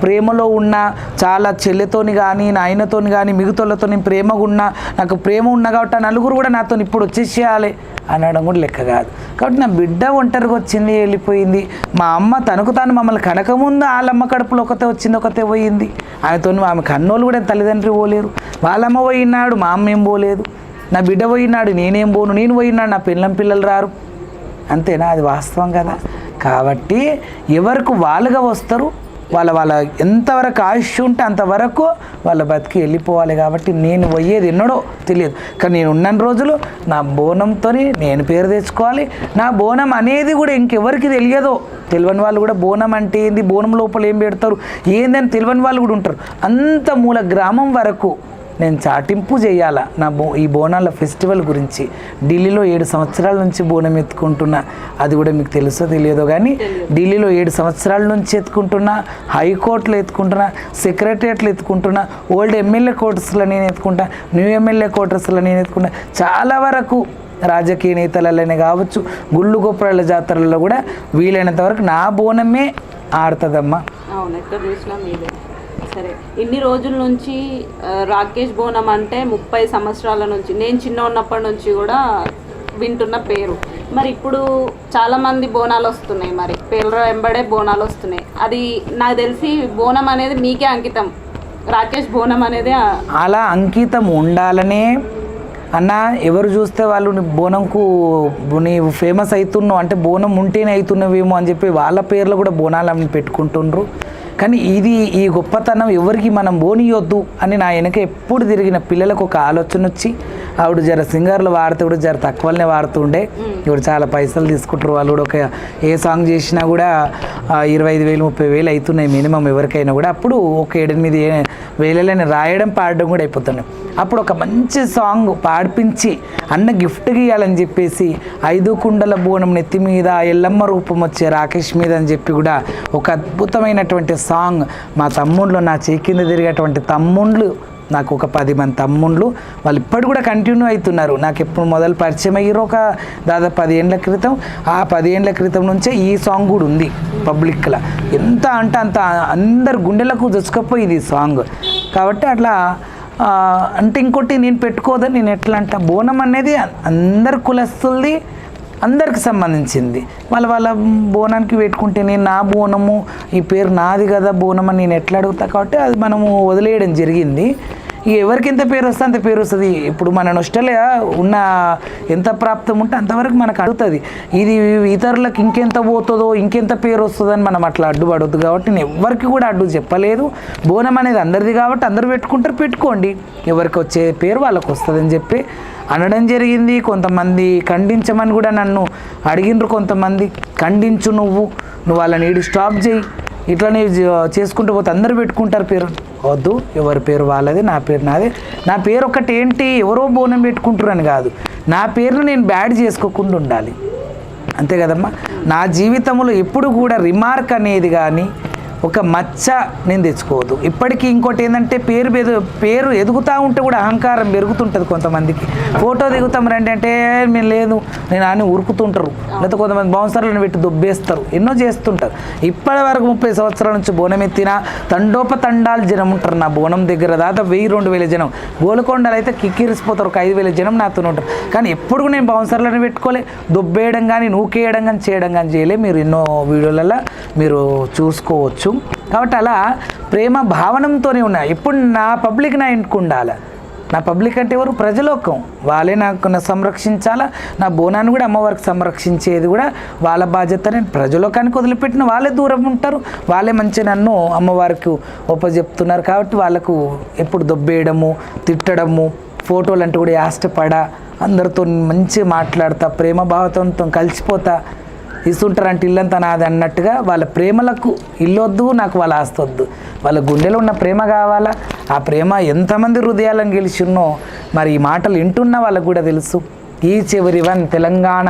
ప్రేమలో ఉన్నా, చాలా చెల్లెతోని కానీ నాయనతోని కానీ మిగతాలతో నేను ప్రేమగా ఉన్నా, నాకు ప్రేమ ఉన్నా కాబట్టి 4 కూడా నాతో ఇప్పుడు వచ్చేసేయాలి అనడం కూడా లెక్క కాదు. కాబట్టి నా బిడ్డ ఒంటరిగా వచ్చింది, వెళ్ళిపోయింది. మా అమ్మ తనకు తాను మమ్మల్ని కనకముందు వాళ్ళమ్మ కడుపులో ఒకతే వచ్చింది, ఒకతే పోయింది. ఆమెతో ఆమె కన్నోళ్ళు కూడా తల్లిదండ్రి పోలేరు. వాళ్ళమ్మ పోయినాడు, మా అమ్మ ఏం పోలేదు. నా బిడ్డ పోయినాడు, నేనేం పోను. నేను పోయినాడు, నా పిల్లలు రారు. అంతేనా? అది వాస్తవం కదా. కాబట్టి ఎవరికి వాళ్ళుగా వస్తారు. వాళ్ళ ఎంతవరకు ఆయుష్ ఉంటే అంతవరకు వాళ్ళ బతికి వెళ్ళిపోవాలి. కాబట్టి నేను పోయేది ఎన్నడో తెలియదు. కానీ నేను ఉన్న రోజులు నా బోనంతో నేను పేరు తెచ్చుకోవాలి. నా బోనం అనేది కూడా ఇంకెవరికి తెలియదో, తెలియని వాళ్ళు కూడా బోనం అంటే ఏంది, బోనం లోపల ఏం పెడతారు ఏందని తెలియని వాళ్ళు కూడా ఉంటారు. అంత మూల గ్రామం వరకు నేను చాటింపు చేయాలా ఈ బోనాల ఫెస్టివల్ గురించి. ఢిల్లీలో 7 సంవత్సరాల నుంచి బోనం ఎత్తుకుంటున్నా, అది కూడా మీకు తెలుసో తెలియదో కానీ ఢిల్లీలో 7 సంవత్సరాల నుంచి ఎత్తుకుంటున్నా, హైకోర్టులో ఎత్తుకుంటున్నా, సెక్రటరియట్లో ఎత్తుకుంటున్నా, ఓల్డ్ ఎమ్మెల్యే క్వార్టర్స్లో నేను ఎత్తుకుంటా, న్యూ ఎమ్మెల్యే క్వార్టర్స్లో నేను ఎత్తుకుంటా, చాలా వరకు రాజకీయ నేతలలోనే కావచ్చు, గుళ్ళు గోపురాల జాతరలలో కూడా వీలైనంత వరకు నా బోనమే ఆడుతుందమ్మా. అవును, ఎక్కడ చూసినా మీదే. సరే, ఇన్ని రోజుల నుంచి రాకేష్ బోనం అంటే 30 సంవత్సరాల నుంచి, నేను చిన్న ఉన్నప్పటి నుంచి కూడా వింటున్న పేరు. మరి ఇప్పుడు చాలామంది బోనాలు వస్తున్నాయి, మరి పేర్ల వెంబడే బోనాలు వస్తున్నాయి. అది నాకు తెలిసి బోనం అనేది మీకే అంకితం, రాకేష్ బోనం అనేది అలా అంకితం ఉండాలనే అన్న. ఎవరు చూస్తే వాళ్ళు బోనంకు నీవు ఫేమస్ అవుతున్నావు అంటే బోనం ఉంటేనే అవుతున్నావేమో అని చెప్పి వాళ్ళ పేర్లు కూడా బోనాలని పెట్టుకుంటుండ్రు. కానీ ఈ గొప్పతనం ఎవరికి మనం బోనియొద్దు అని నా వెనక ఎప్పుడు తిరిగిన పిల్లలకు ఒక ఆలోచన వచ్చి, ఆవిడ జర సింగర్లు వాడుతూ జర తక్కువనే వాడుతుండే, ఇప్పుడు చాలా పైసలు తీసుకుంటారు వాళ్ళు కూడా. ఒక ఏ సాంగ్ చేసినా కూడా 25,000 30,000 అవుతున్నాయి మినిమం ఎవరికైనా కూడా. అప్పుడు ఒక 7-8 వేలని రాయడం పాడడం కూడా అయిపోతున్నాయి. అప్పుడు ఒక మంచి సాంగ్ పాడిపించి అన్న గిఫ్ట్గా ఇవ్వాలని చెప్పేసి 5 కుండల బోనం నెత్తి మీద ఎల్లమ్మ రూపం వచ్చే రాకేష్ మీద అని చెప్పి కూడా ఒక అద్భుతమైనటువంటి సాంగ్ మా తమ్ముళ్ళు, నా చేయి కింద తిరిగేటువంటి తమ్ముళ్ళు, నాకు ఒక 10 మంది తమ్ముళ్ళు, వాళ్ళు ఇప్పటి కూడా కంటిన్యూ అవుతున్నారు. నాకు ఎప్పుడు మొదలు పరిచయం అయ్యారు ఒక దాదాపు 10 ఏళ్ళ క్రితం. ఆ 10 ఏళ్ళ క్రితం నుంచే ఈ సాంగ్ కూడా ఉంది పబ్లిక్లో. ఎంత అంటే అంత అందరు గుండెలకు దొచ్చుకపోయింది ఈ సాంగ్. కాబట్టి అట్లా అంటే ఇంకోటి నేను పెట్టుకోదని నేను ఎట్లా అంటే, బోనం అనేది అందరు కులస్తులది, అందరికి సంబంధించింది. వాళ్ళ బోనానికి పెట్టుకుంటే నేను నా బోనము ఈ పేరు నాది కదా బోనం అని నేను ఎట్లా అడుగుతా. కాబట్టి అది మనము వదిలేయడం జరిగింది. ఇక ఎవరికి ఎంత పేరు వస్తే అంత పేరు వస్తుంది. ఇప్పుడు మన నొస్టలే ఉన్న ఎంత ప్రాప్తం ఉంటే అంతవరకు మనకు అడుగుతుంది. ఇది ఇతరులకు ఇంకెంత పోతుందో ఇంకెంత పేరు వస్తుందని మనం అట్లా అడ్డుపడవద్దు. కాబట్టి నేను ఎవరికి కూడా అడ్డు చెప్పలేదు. బోనం అనేది అందరిది కాబట్టి అందరూ పెట్టుకుంటారు, పెట్టుకోండి, ఎవరికి వచ్చే పేరు వాళ్ళకు వస్తుందని చెప్పి అనడం జరిగింది. కొంతమంది ఖండించమని కూడా నన్ను అడిగినరు. కొంతమంది ఖండించు, నువ్వు వాళ్ళని స్టాప్ చేయి, ఇట్లనే చేసుకుంటూ పోతే అందరూ పెట్టుకుంటారు పేరు. వద్దు, ఎవరి పేరు వాళ్ళది, నా పేరు నాదే. నా పేరు ఒక్కటి ఏంటి, ఎవరో బోనం పెట్టుకుంటారని కాదు, నా పేరును నేను బ్యాడ్ చేసుకోకుండా ఉండాలి, అంతే కదమ్మా. నా జీవితంలో ఎప్పుడు కూడా రిమార్క్ అనేది కానీ ఒక మచ్చ నేను తెచ్చుకోవద్దు. ఇప్పటికీ ఇంకోటి ఏంటంటే పేరు ఎదుగుతూ ఉంటే కూడా అహంకారం పెరుగుతుంటుంది కొంతమందికి. ఫోటో దిగుతాం రండి అంటే మేము లేదు నేను అని ఉరుకుతుంటారు, లేకపోతే కొంతమంది బౌన్సర్లను పెట్టి దుబ్బేస్తారు, ఎన్నో చేస్తుంటారు. ఇప్పటి వరకు 30 సంవత్సరాల నుంచి బోనం ఎత్తిన తండోపతండాలు జనం ఉంటారు నా బోనం దగ్గర. దాదాపు 1000-2000 జనం. గోల్కొండలు అయితే కిక్కిరిసిపోతారు, ఒక 5,000 జనం నాతో ఉంటారు. కానీ ఎప్పుడు నేను బౌన్సర్లను పెట్టుకోలే, దుబ్బేయడం కానీ నూకేయడం కానీ చేయడం కానీ చేయలే. మీరు ఎన్నో వీడియోలలో మీరు చూసుకోవచ్చు. కాబట్టి అలా ప్రేమ భావనంతోనే ఉన్నాయి. ఇప్పుడు నా పబ్లిక్ నా ఇంటికి ఉండాలి. నా పబ్లిక్ అంటే ఎవరు? ప్రజలోకం. వాళ్ళే నాకు సంరక్షించాలా. నా బోనాన్ని కూడా అమ్మవారికి సంరక్షించేది కూడా వాళ్ళ బాధ్యత. నేను ప్రజలోకానికి వదిలిపెట్టిన వాళ్ళే దూరం ఉంటారు, వాళ్ళే మంచిగా నన్ను అమ్మవారికి ఒప్పజెప్తున్నారు. కాబట్టి వాళ్ళకు ఎప్పుడు దొబ్బేయడము, తిట్టడము, ఫోటోలు అంటే కూడా యాష్టపడ, అందరితో మంచిగా మాట్లాడతా, ప్రేమ భావంతో కలిసిపోతా, ఇస్తుంటారంటే ఇల్లంతా నాది అన్నట్టుగా వాళ్ళ ప్రేమలకు ఇల్లొద్దు, నాకు వాళ్ళ ఆస్తి వద్దు. వాళ్ళ గుండెలో ఉన్న ప్రేమ కావాలా. ఆ ప్రేమ ఎంతమంది హృదయాలను గెలిచిన్నో మరి ఈ మాటలు వింటున్నా వాళ్ళకు కూడా తెలుసు. ఈచ్ ఎవరి వన్ తెలంగాణ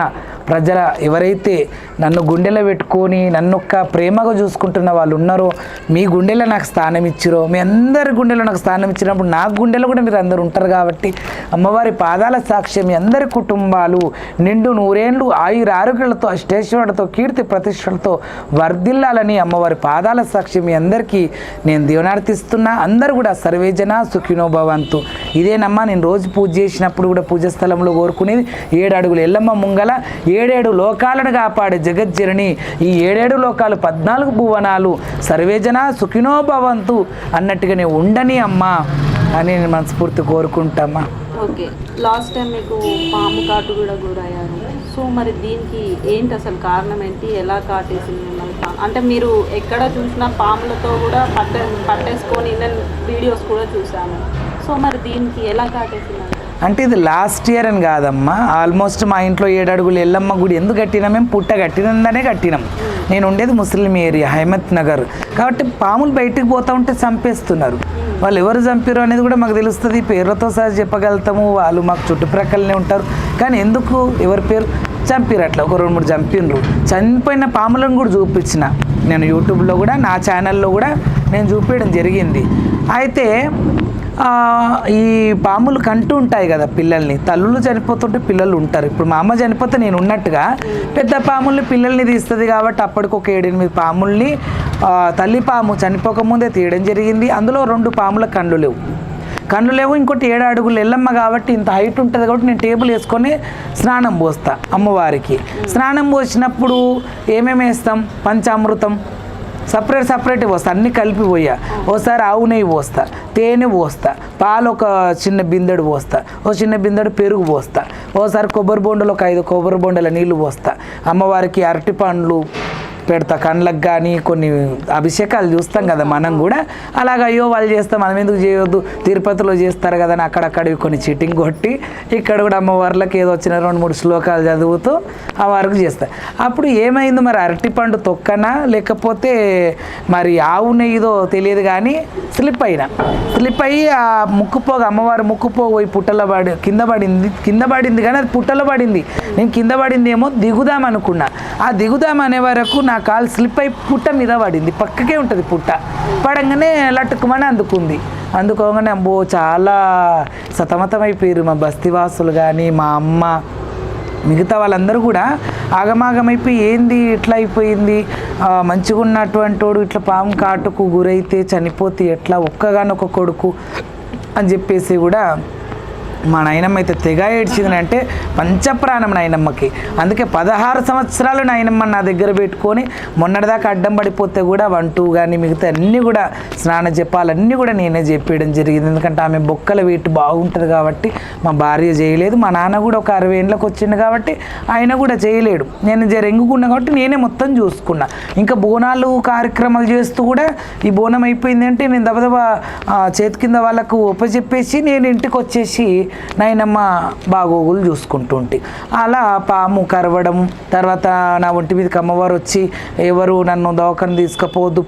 ప్రజల ఎవరైతే నన్ను గుండెలో పెట్టుకొని నన్ను ఒక్క ప్రేమగా చూసుకుంటున్న వాళ్ళు ఉన్నారో, మీ గుండెలో నాకు స్థానం ఇచ్చిరో, మీ అందరి గుండెలో నాకు స్థానం ఇచ్చినప్పుడు నా గుండెలో కూడా మీరు అందరు ఉంటారు. కాబట్టి అమ్మవారి పాదాల సాక్ష్యం మీ అందరి కుటుంబాలు నిండు 100 ఏళ్ళు ఆయురారోగ్యాలతో అష్టైశ్వర్యాలతో కీర్తి ప్రతిష్టలతో వర్ధిల్లాలని అమ్మవారి పాదాల సాక్ష్యం మీ అందరికీ నేను దీవెనార్థిస్తున్నా. అందరూ కూడా సర్వేజన సుఖినో భవంతు. ఇదేనమ్మా నేను రోజు పూజ చేసినప్పుడు కూడా పూజ స్థలంలో కోరుకునేది. 7 అడుగులు ఎల్లమ్మ ముంగల 7 లోకాలను కాపాడే జగజ్జనని. ఈ 7 లోకాలు 14 భువనాలు సర్వేజన సుఖినో భవంతు అన్నట్టుగానే ఉండని అమ్మా అని నేను మనస్ఫూర్తి కోరుకుంటామా. ఓకే, లాస్ట్ టైం మీకు పాము కాటు కూడా గురయ్యారు. సో మరి దీనికి ఏంటి అసలు కారణం ఏంటి, ఎలా కాటేసింది మిమ్మల్ని? అంటే మీరు ఎక్కడ చూసినా పాములతో కూడా పట్టేసుకొని నేను వీడియోస్ కూడా చూశాను. సో మరి దీనికి ఎలా కాటేసింది? అంటే ఇది లాస్ట్ ఇయర్ అని కాదమ్మా, ఆల్మోస్ట్ మా ఇంట్లో 7 అడుగులు ఎల్లమ్మ గుడి ఎందుకు కట్టినాం, మేము పుట్ట కట్టినందనే కట్టినాం. నేను ఉండేది ముస్లిం ఏరియా హైమత్ నగర్. కాబట్టి పాములు బయటికి పోతూ ఉంటే చంపేస్తున్నారు. వాళ్ళు ఎవరు చంపారు అనేది కూడా మాకు తెలుస్తుంది, పేర్లతో సహా చెప్పగలుగుతాము, వాళ్ళు మాకు చుట్టుప్రక్కలనే ఉంటారు. కానీ ఎందుకు ఎవరి పేరు చంపారు, అట్లా ఒక 2-3 చంపినరు. చనిపోయిన పాములను కూడా చూపించిన నేను యూట్యూబ్లో కూడా, నా ఛానల్లో కూడా నేను చూపించడం జరిగింది. అయితే ఈ పాములు కంటూ ఉంటాయి కదా పిల్లల్ని, తల్లులు చనిపోతుంటే పిల్లలు ఉంటారు. ఇప్పుడు మా అమ్మ చనిపోతే నేను ఉన్నట్టుగా పెద్ద పాముల్ని పిల్లల్ని తీస్తుంది కాబట్టి అప్పటికి ఒక 7-8 పాముల్ని తల్లి పాము చనిపోకముందే తీయడం జరిగింది. అందులో 2 పాముల కళ్ళు లేవు, ఇంకోటి 7 అడుగులు ఎల్లమ్మ కాబట్టి ఇంత హైట్ ఉంటుంది కాబట్టి నేను టేబుల్ వేసుకొని స్నానం పోస్తా అమ్మవారికి. స్నానం పోసినప్పుడు ఏమేమి వేస్తాం, పంచామృతం సపరేట్ పోస్తా, అన్నీ కలిపి పోయా. ఓసారి ఆవు నెయ్యి పోస్తా, తేనె పోస్తా, పాలు ఒక చిన్న బిందెడు పోస్తా, ఓ చిన్న బిందెడు పెరుగు పోస్తా, ఓసారి కొబ్బరి బొండలు ఒక 5 కొబ్బరి బొండల నీళ్ళు పోస్తా. అమ్మవారికి అరటి పండ్లు పెడతా, కండ్లకు కానీ కొన్ని అభిషేకాలు చూస్తాం కదా మనం కూడా. అలాగ అయ్యో వాళ్ళు చేస్తాం మనం ఎందుకు చేయొద్దు, తిరుపతిలో చేస్తారు కదా అని అక్కడక్కడివి కొన్ని చీటింగ్ కొట్టి ఇక్కడ కూడా అమ్మవార్లకు ఏదో వచ్చిన 2-3 శ్లోకాలు చదువుతూ ఆ వారికి చేస్తారు. అప్పుడు ఏమైంది మరి, అరటిపండు తొక్కనా లేకపోతే మరి ఆవు నెయ్యిదో తెలియదు కానీ స్లిప్ అయ్యి ఆ ముక్కుపోగ అమ్మవారు ముక్కుపోగ పోయి పుట్టలో కింద పడింది కానీ అది పుట్టలో పడింది. నేను కింద పడింది ఏమో దిగుదాం అనుకున్నా. ఆ దిగుదాం అనే వరకు నా కాలు స్లిప్ అయి పుట్ట మీద పడింది, పక్కకే ఉంటుంది పుట్ట. పడంగానే లట్టుకుమని అందుకోగానే అబ్బో చాలా సతమతమైపోయారు మా బస్తీవాసులు కానీ మా అమ్మ మిగతా వాళ్ళందరూ కూడా ఆగమాగమైపోయి ఏంది ఇట్లా అయిపోయింది, మంచిగా ఉన్నటువంటి వాడు ఇట్లా పాము కాటుకు గురైతే చనిపోతే ఎట్లా, ఒక్కగానొక్క కొడుకు అని చెప్పేసి కూడా మా నాయనమ్మ అయితే తెగ ఏడ్చింది. అంటే పంచప్రాణం నాయనమ్మకి. అందుకే 16 సంవత్సరాలు నాయనమ్మ నా దగ్గర పెట్టుకొని మొన్నటిదాకా అడ్డం పడిపోతే కూడా 1-2 కానీ మిగతా అన్నీ కూడా స్నాన జపాలన్నీ కూడా నేనే చెప్పేయడం జరిగింది. ఎందుకంటే ఆమె బొక్కల వెయిట్ బాగుంటుంది కాబట్టి మా భార్య చేయలేదు, మా నాన్న కూడా ఒక 60 ఏళ్ళకి వచ్చింది కాబట్టి ఆయన కూడా చేయలేడు. నేను ఎంగుకున్నా కాబట్టి నేనే మొత్తం చూసుకున్నా. ఇంకా బోనాలు కార్యక్రమాలు చేస్తూ కూడా ఈ బోనం అయిపోయింది అంటే నేను దబదబా చేతి కింద వాళ్ళకు ఒప్పచెప్పేసి నేను ఇంటికి వచ్చేసి నాయనమ్మ బాగోగులు చూసుకుంటుంటే అలా పాము కరవడం. తర్వాత నా ఒంటి మీదకి అమ్మవారు వచ్చి ఎవరు నన్ను దవాఖాన తీసుకుపోవద్దు,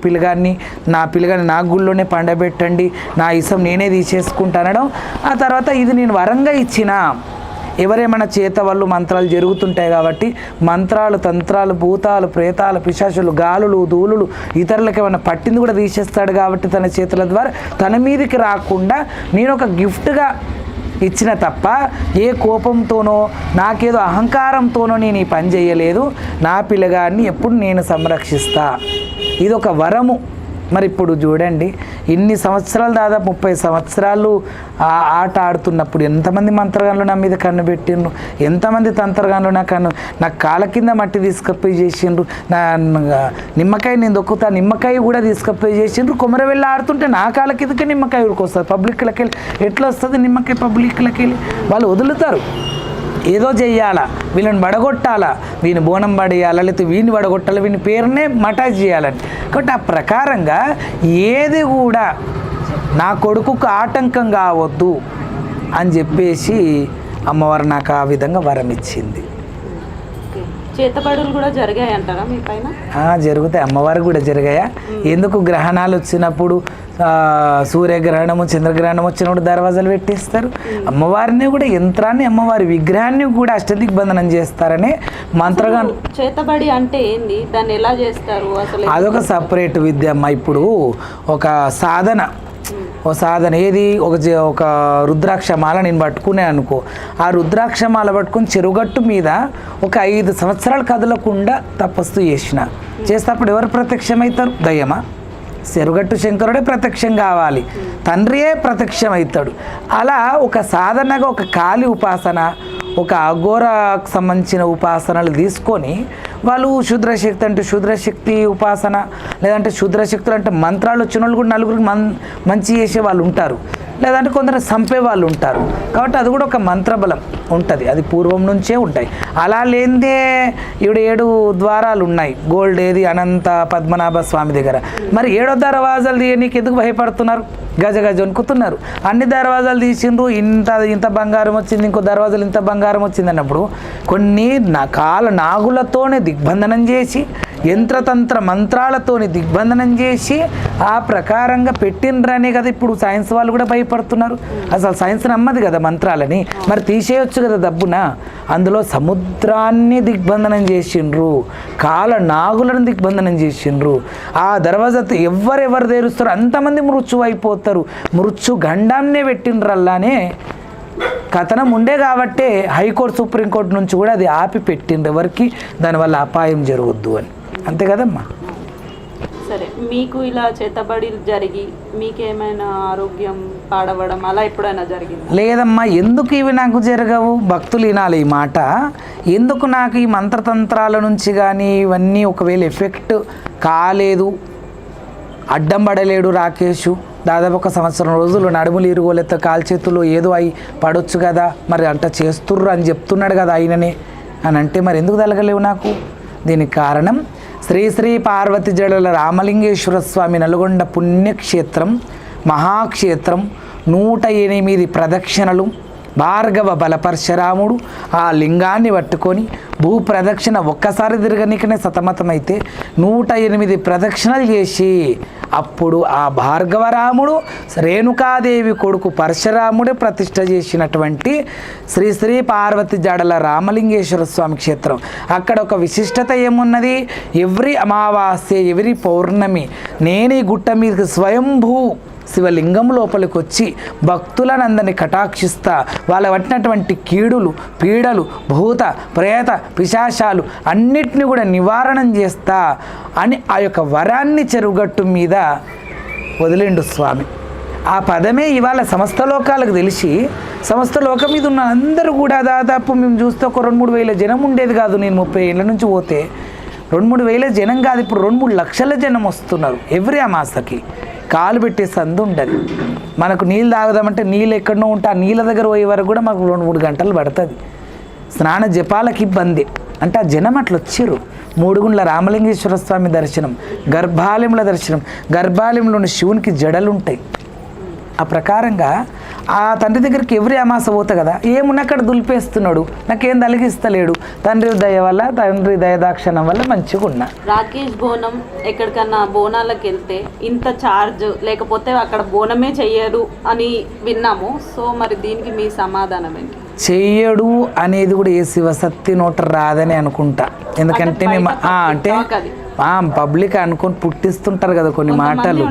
నా పిల్లగాని నా గుళ్ళోనే పండబెట్టండి, నా ఇసం నేనే తీసేసుకుంటానడం. ఆ తర్వాత ఇది నేను వరంగా ఇచ్చిన ఎవరేమైనా చేత వాళ్ళు మంత్రాలు జరుగుతుంటాయి కాబట్టి మంత్రాలు తంత్రాలు భూతాలు ప్రేతాలు పిశాచులు గాలులు దూలులు ఇతరులకు ఏమైనా పట్టింది కూడా తీసేస్తాడు కాబట్టి తన చేతుల ద్వారా తన మీదకి రాకుండా నేను ఒక గిఫ్ట్గా ఇచ్చిన తప్ప ఏ కోపంతోనో నాకేదో అహంకారంతోనో నేను ఈ పని చేయలేదు. నా పిల్లగాడిని ఎప్పుడు నేను సంరక్షిస్తా, ఇదొక వరము. మరి ఇప్పుడు చూడండి ఇన్ని సంవత్సరాలు దాదాపు 30 సంవత్సరాలు ఆట ఆడుతున్నప్పుడు ఎంతమంది మంత్రగాన్లు నా మీద కన్ను పెట్టిండ్రు, ఎంతమంది తంత్రగాన్లు నా కాళ్ళ కింద మట్టి తీసుకపోయి చేసిండ్రు, నా నిమ్మకాయ నేను దొక్కుతా నిమ్మకాయ కూడా తీసుకపోయి చేసిండ్రు. కొమరవెళ్ళి ఆడుతుంటే నా కాళ్ళ కిందకే నిమ్మకాయ ఉరికొస్తుంది, పబ్లిక్లకి వెళ్ళి ఎట్లా వస్తుంది నిమ్మకాయ, పబ్లిక్లకి వెళ్ళి వాళ్ళు వదులుతారు. ఏదో చెయ్యాలా, వీళ్ళని బడగొట్టాలా, వీని బోనం పడేయాలా, లేకపోతే వీడిని బడగొట్టాలా, వీని పేరునే మటాజ్ చేయాలని. కాబట్టి ఆ ప్రకారంగా ఏది కూడా నా కొడుకుకు ఆటంకం కావద్దు అని చెప్పేసి అమ్మవారు నాకు ఆ విధంగా వరం ఇచ్చింది. చేతబడులు కూడా జరిగాయి అంటారా మీ పైన? జరుగుతాయి, అమ్మవారు కూడా జరిగాయా. ఎందుకు గ్రహణాలు వచ్చినప్పుడు సూర్యగ్రహణము చంద్రగ్రహణం వచ్చినప్పుడు దర్వాజాలు పెట్టేస్తారు. అమ్మవారిని కూడా యంత్రాన్ని అమ్మవారి విగ్రహాన్ని కూడా అష్టదిగ్బంధనం చేస్తారని మంత్రగా. చేతబడి అంటే ఏంది, దాన్ని ఎలా చేస్తారు అసలు? అదొక సపరేట్ విద్య అమ్మ. ఇప్పుడు ఒక సాధన ఏది, ఒక రుద్రాక్షమాల నేను పట్టుకునే అనుకో, ఆ రుద్రాక్షమాల పట్టుకుని చెరుగట్టు మీద ఒక 5 సంవత్సరాలు కదలకుండా తపస్సు చేసినప్పుడు ఎవరు ప్రత్యక్షమవుతారు? దయ్యమా? చెరుగట్టు శంకరుడే ప్రత్యక్షం కావాలి, తండ్రియే ప్రత్యక్షం అవుతాడు. అలా ఒక సాధనగా ఒక కాళీ ఉపాసన, ఒక అఘోరకు సంబంధించిన ఉపాసనలు తీసుకొని వాళ్ళు శూద్రశక్తి అంటే శూద్రశక్తి ఉపాసన, లేదంటే శూద్రశక్తులు అంటే మంత్రాలు వచ్చిన వాళ్ళు కూడా నలుగురికి మంచి చేసే వాళ్ళు ఉంటారు, లేదంటే కొందరు చంపే వాళ్ళు ఉంటారు. కాబట్టి అది కూడా ఒక మంత్రబలం ఉంటుంది, అది పూర్వం నుంచే ఉంటాయి. అలా లేదే 7 ద్వారాలు ఉన్నాయి, గోల్డ్ ఏది అనంత పద్మనాభ స్వామి దగ్గర. మరి 7వ దర్వాజాలు నీకు ఎందుకు భయపడుతున్నారు? గజ గజ వణుకుతున్నారు. అన్ని దర్వాజాలు తీసిండ్రు, ఇంత బంగారం వచ్చింది, ఇంకో దర్వాజాలు ఇంత బంగారం వచ్చింది అన్నప్పుడు కొన్ని నాగులతోనే దిగ్బంధనం చేసి యంత్రతంత్ర మంత్రాలతోని దిగ్బంధనం చేసి ఆ ప్రకారంగా పెట్టిండ్రనే కదా ఇప్పుడు సైన్స్ వాళ్ళు కూడా భయపడుతున్నారు. అసలు సైన్స్ నమ్మది కదా మంత్రాలని, మరి తీసేయొచ్చు కదా దబ్బున. అందులో సముద్రాన్ని దిగ్బంధనం చేసిండ్రు, నాగులను దిగ్బంధనం చేసిండ్రు. ఆ దర్వాజా ఎవరెవరు తెరుస్తారో అంతమంది మృత్యు అయిపోతారు. మృత్యు గండాన్నే పెట్టిండ్రు. అల్లానే కథనం ఉండే కాబట్టే హైకోర్టు సుప్రీంకోర్టు నుంచి కూడా అది ఆపి పెట్టిండ్రు, ఎవరికి దానివల్ల అపాయం జరగద్దు అని. అంతే కదమ్మా. సరే, మీకు ఇలా చేతబడి జరిగి మీకేమైనా ఆరోగ్యం పాడవడం అలా ఎప్పుడైనా జరిగింది? లేదమ్మా. ఎందుకు ఇవి నాకు జరగవు? భక్తులు వినాలి ఈ మాట. ఎందుకు నాకు ఈ మంత్రతంత్రాల నుంచి కానీ ఇవన్నీ ఒకవేళ ఎఫెక్ట్ కాలేదు, అడ్డం పడలేడు రాకేష్, దాదాపు 1 సంవత్సరం రోజులు నడుములు ఇరుగోలెత్త కాల్చేతులు ఏదో అయి పడవచ్చు కదా, మరి అంట చేస్తుర్రు అని చెప్తున్నాడు కదా ఆయననే అని అంటే మరి ఎందుకు తలగలేవు నాకు? దీనికి కారణం శ్రీ శ్రీ పార్వతి జడల రామలింగేశ్వర స్వామి నల్గొండ పుణ్యక్షేత్రం, మహాక్షేత్రం, 108 ప్రదక్షిణలు. భార్గవ బలపరశురాముడు ఆ లింగాన్ని పట్టుకొని భూప్రదక్షిణ ఒక్కసారి తిరగనికనే సతమతమైతే 108 ప్రదక్షిణలు చేసి అప్పుడు ఆ భార్గవరాముడు రేణుకాదేవి కొడుకు పరశురాముడే ప్రతిష్ఠ చేసినటువంటి శ్రీ శ్రీ పార్వతి జాడల రామలింగేశ్వర స్వామి క్షేత్రం. అక్కడ ఒక విశిష్టత ఏమున్నది? ఎవ్రీ అమావాస్య, ఎవ్రీ పౌర్ణమి నేను ఈ గుట్ట మీదకి స్వయంభూ శివలింగం లోపలికి వచ్చి భక్తులనందరినీ కటాక్షిస్తా, వాళ్ళ పట్టినటువంటి కీడులు, పీడలు, భూత ప్రేత పిశాచాలు అన్నిటిని కూడా నివారణం చేస్తా అని ఆ యొక్క వరాన్ని చెరుగట్టు మీద వదిలిండు స్వామి. ఆ పదమే ఇవాళ సమస్త లోకాలకు తెలిసి సమస్త లోకం మీద ఉన్న అందరూ కూడా దాదాపు మేము చూస్తే ఒక 2-3 వేల జనం ఉండేది కాదు. నేను 30 ఏళ్ళ నుంచి పోతే 2-3 వేల జనం కాదు, ఇప్పుడు 2-3 లక్షల జనం వస్తున్నారు ఎవ్రీ అమాసకి. కాలు పెట్టే సందు ఉండదు. మనకు నీళ్ళు తాగుదామంటే నీళ్ళు ఎక్కడనో ఉంటే ఆ నీళ్ళ దగ్గర పోయే వరకు కూడా మనకు 2-3 గంటలు పడుతుంది. స్నాన జపాలకి ఇబ్బంది. అంటే ఆ జనం అట్లా వచ్చిర్రు. 3 గుండ్ల రామలింగేశ్వర స్వామి దర్శనం, గర్భాలయంలో దర్శనం, గర్భాలయంలోని శివునికి జడలు ఉంటాయి. ఆ ప్రకారంగా ఆ తండ్రి దగ్గరికి ఎవరి అమాస పోతా కదా, ఏమున్నా అక్కడ దులిపేస్తున్నాడు, నాకేం తలిగిస్తలేడు. తండ్రి దయ వల్ల, తండ్రి దయదాక్షణం వల్ల మంచిగా ఉన్నా. రాకేష్ బోనం ఎక్కడికన్నా బోనాలకు వెళ్తే ఇంత ఛార్జ్ లేకపోతే అక్కడ బోనమే చెయ్యరు అని విన్నాము. సో మరి దీనికి మీ సమాధానం ఏంటి? చెయ్యడు అనేది కూడా ఏ శివశక్తి నోట రాదని అనుకుంటా. ఎందుకంటే మేము అంటే పబ్లిక్ అనుకొని పుట్టిస్తుంటారు కదా కొన్ని మాటలు,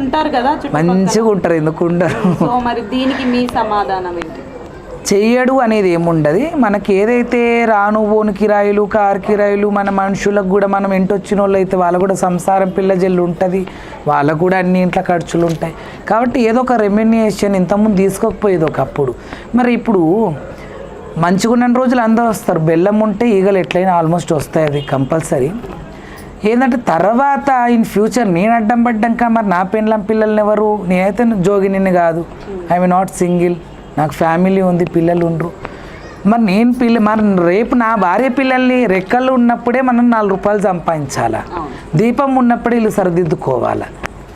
మంచిగా ఉంటారు, ఎందుకు ఉండరు. మరి దీనికి మీ సమాధానం ఏంటి? చెయ్యడు అనేది ఏముండదు. మనకి ఏదైతే రాను పోను కిరాయిలు, కారు కిరాయిలు, మన మనుషులకు కూడా మనం ఇంటొచ్చిన వాళ్ళు అయితే వాళ్ళకు కూడా సంసారం పిల్లజల్లు ఉంటుంది, వాళ్ళకు కూడా అన్ని ఇంట్లో ఖర్చులు ఉంటాయి. కాబట్టి ఏదో ఒక రెమ్యునేషన్ ఇంతకుముందు తీసుకోకపోయేది ఒకప్పుడు. మరి ఇప్పుడు మంచిగా ఉన్న రోజులు అందరూ వస్తారు. బెల్లం ఉంటే ఈగలు ఎట్లయినా ఆల్మోస్ట్ వస్తాయి, అది కంపల్సరీ. ఏంటంటే తర్వాత ఇన్ ఫ్యూచర్ నేను అడ్డం పడ్డాక మరి నా పిల్లల్ని ఎవరు? నేనైతే జోగిని కాదు, ఐఎమ్ నాట్ సింగిల్, నాకు ఫ్యామిలీ ఉంది, పిల్లలు ఉండరు. మరి మరి రేపు నా భార్య పిల్లల్ని రెక్కలు ఉన్నప్పుడే మనం 4 రూపాయలు సంపాదించాలా, దీపం ఉన్నప్పుడే ఇల్లు సరిదిద్దుకోవాలా.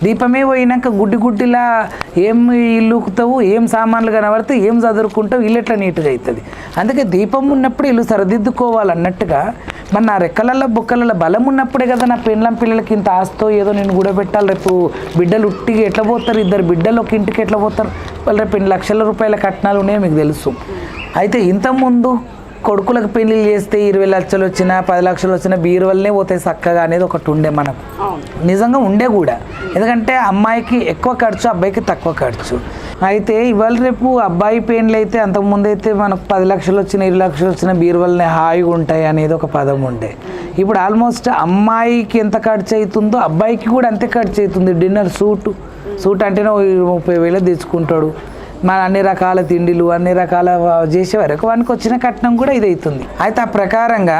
దీపమే పోయినాక గుడ్డిలా ఏం ఇల్లుకుతావు, ఏం సామాన్లు కనబడితే ఏం చదువుకుంటావు, ఇల్లు ఎట్లా నీట్గా అవుతుంది. అందుకే దీపం ఉన్నప్పుడు ఇల్లు సరిదిద్దుకోవాలన్నట్టుగా మరి నా రెక్కలలో బొక్కలలో బలం ఉన్నప్పుడే కదా నా పిల్లలకి ఇంత ఆస్తో ఏదో నేను కూడా పెట్టాలి. రేపు బిడ్డలు ఉట్టిగా ఎట్లా పోతారు, 2 బిడ్డలు ఒక ఇంటికి ఎట్లా పోతారు, వాళ్ళు రేపు 2 లక్షల రూపాయల కట్నాలు ఉన్నాయో మీకు తెలుసు. అయితే ఇంతకుముందు కొడుకులకు పెళ్ళిళ్ళు చేస్తే 20 లక్షలు వచ్చినా 10 లక్షలు వచ్చినా బీరువల్లనే పోతాయి చక్కగా అనేది ఒకటి ఉండే మనకు. నిజంగా ఉండే కూడా. ఎందుకంటే అమ్మాయికి ఎక్కువ ఖర్చు, అబ్బాయికి తక్కువ ఖర్చు. అయితే ఇవాళ రేపు అబ్బాయి పెళ్ళి అయితే అంతకుముందు అయితే మనకు 10 లక్షలు వచ్చినా 20 లక్షలు వచ్చినా బీరువల్లనే హాయిగా ఉంటాయి అనేది ఒక పదం ఉండే. ఇప్పుడు ఆల్మోస్ట్ అమ్మాయికి ఎంత ఖర్చు అవుతుందో అబ్బాయికి కూడా అంతే ఖర్చు అవుతుంది. డిన్నర్ సూట్ అంటేనే 30,000 తెచ్చుకుంటాడు. మన అన్ని రకాల తిండిలు అన్ని రకాల చేసే వరకు వానికి వచ్చిన కట్నం కూడా ఇది అవుతుంది. అయితే ఆ ప్రకారంగా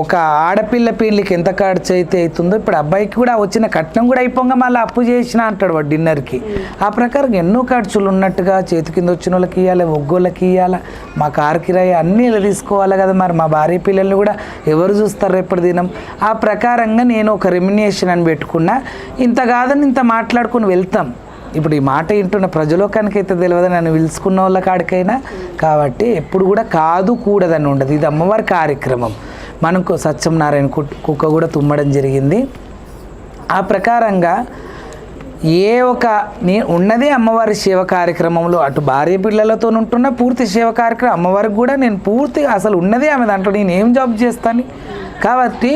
ఒక ఆడపిల్ల పెళ్ళికి ఎంత ఖర్చు అయితే అవుతుందో ఇప్పుడు అబ్బాయికి కూడా వచ్చిన కట్నం కూడా అయిపోగా మళ్ళీ అప్పు చేసిన అంటాడు వాడు డిన్నర్కి. ఆ ప్రకారం ఎన్నో ఖర్చులు ఉన్నట్టుగా చేతి కింద వచ్చిన వాళ్ళకి ఇవ్వాలి, ఒగ్గోళ్ళకి ఇవ్వాలి, మా కారు కిరాయి అన్నీ ఇలా తీసుకోవాలి కదా. మరి మా భార్య పిల్లల్ని కూడా ఎవరు చూస్తారు రేపటి దినం? ఆ ప్రకారంగా నేను ఒక రెమ్యునేషన్ అని పెట్టుకున్నా. ఇంత కాదని ఇంత మాట్లాడుకుని వెళ్తాం. ఇప్పుడు ఈ మాట వింటున్న ప్రజలోకానికి అయితే తెలియదు, నన్ను పిలుచుకున్న వాళ్ళ కాడికైనా. కాబట్టి ఎప్పుడు కూడా కాదు కూడదని ఉండదు, ఇది అమ్మవారి కార్యక్రమం. మనకు సత్యనారాయణ కుక్క కూడా తుమ్మడం జరిగింది. ఆ ప్రకారంగా ఉన్నదే అమ్మవారి సేవ కార్యక్రమంలో, అటు భార్య పిల్లలతో ఉంటున్న పూర్తి సేవ కార్యక్రమం అమ్మవారికి కూడా నేను పూర్తిగా అసలు ఉన్నదే ఆమె దాంట్లో, నేను ఏం జాబ్ చేస్తాను. కాబట్టి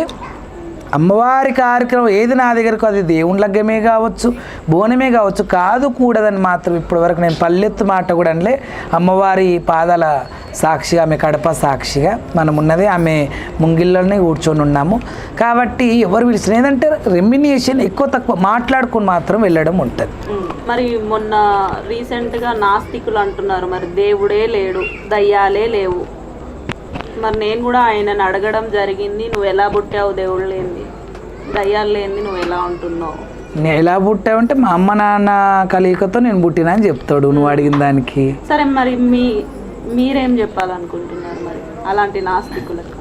అమ్మవారి కార్యక్రమం ఏది నా దగ్గరకు, అది దేవుని లగ్గమే కావచ్చు, బోనమే కావచ్చు, కాదు కూడదని మాత్రం ఇప్పటివరకు నేను పల్లెత్తు మాట కూడా అనలే. అమ్మవారి పాదాల సాక్షిగా, ఆమె కడప సాక్షిగా మనం ఉన్నదే ఆమె ముంగిల్లోనే కూర్చొని ఉన్నాము. కాబట్టి ఎవరు పిలిచిన ఏదంటే రెమ్యునేషన్ ఎక్కువ తక్కువ మాట్లాడుకుని మాత్రం వెళ్ళడం ఉంటుంది. మరి మొన్న రీసెంట్గా నాస్తికులు అంటున్నారు మరి దేవుడే లేడు, దయ్యాలే లేవు. మరి నేను కూడా ఆయనను అడగడం జరిగింది, నువ్వు ఎలా పుట్టావు దేవుడు లేనిది, దయ్యాలు లేనిది నువ్వు ఎలా ఉంటున్నావు? నేను ఎలా పుట్టావంటే మా అమ్మ నాన్న కలియకతో నేను పుట్టినా అని చెప్తాడు నువ్వు అడిగిన దానికి. సరే, మరి మీరేం చెప్పాలనుకుంటున్నారు మరి అలాంటి నాస్తికులకు?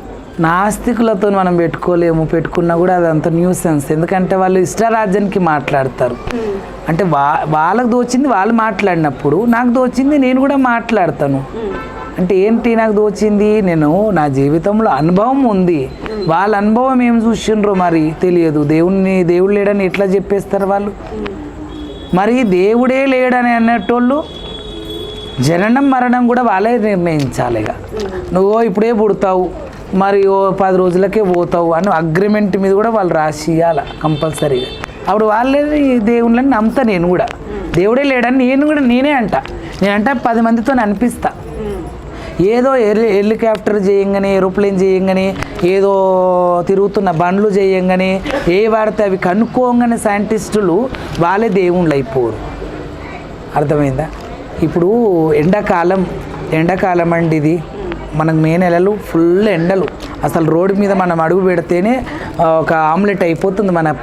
నాస్తికులతో మనం పెట్టుకోలేము, పెట్టుకున్నా కూడా అదంతా న్యూసెన్స్. ఎందుకంటే వాళ్ళు ఇష్టరాజ్యానికి మాట్లాడతారు. అంటే వాళ్ళకు దోచింది వాళ్ళు మాట్లాడినప్పుడు నాకు దోచింది నేను కూడా మాట్లాడతాను. అంటే ఏంటి నాకు దోచింది, నేను నా జీవితంలో అనుభవం ఉంది, వాళ్ళ అనుభవం ఏం చూసిండ్రో మరి తెలియదు. దేవుడు లేడని ఎట్లా చెప్పేస్తారు వాళ్ళు? మరి దేవుడే లేడని అన్నట్టోళ్ళు జననం మరణం కూడా వాళ్ళే నిర్ణయించాలిగా. నువ్వు ఇప్పుడే పుడతావు, మరి 10 రోజులకే పోతావు అని అగ్రిమెంట్ మీద కూడా వాళ్ళు రాసి ఇవ్వాలి కంపల్సరీగా. అప్పుడు వాళ్ళే దేవుళ్ళని నమ్ముతా. నేను కూడా దేవుడే లేడని నేనే అంట. నేనంటే 10 మందితో అనిపిస్తా. ఏదో హెలికాప్టర్ చేయంగానే, ఏరోప్లేన్ చేయంగానే, ఏదో తిరుగుతున్న బండ్లు చేయంగానే, ఏ వాడితే అవి కనుక్కోగానే సైంటిస్టులు వాళ్ళే దేవుళ్ళు అయిపోరు. అర్థమైందా? ఇప్పుడు ఎండాకాలం అండి, ఇది మనకు మే నెలలు ఫుల్ ఎండలు. అసలు రోడ్డు మీద మనం అడుగు పెడితేనే ఒక ఆమ్లెట్ అయిపోతుంది మన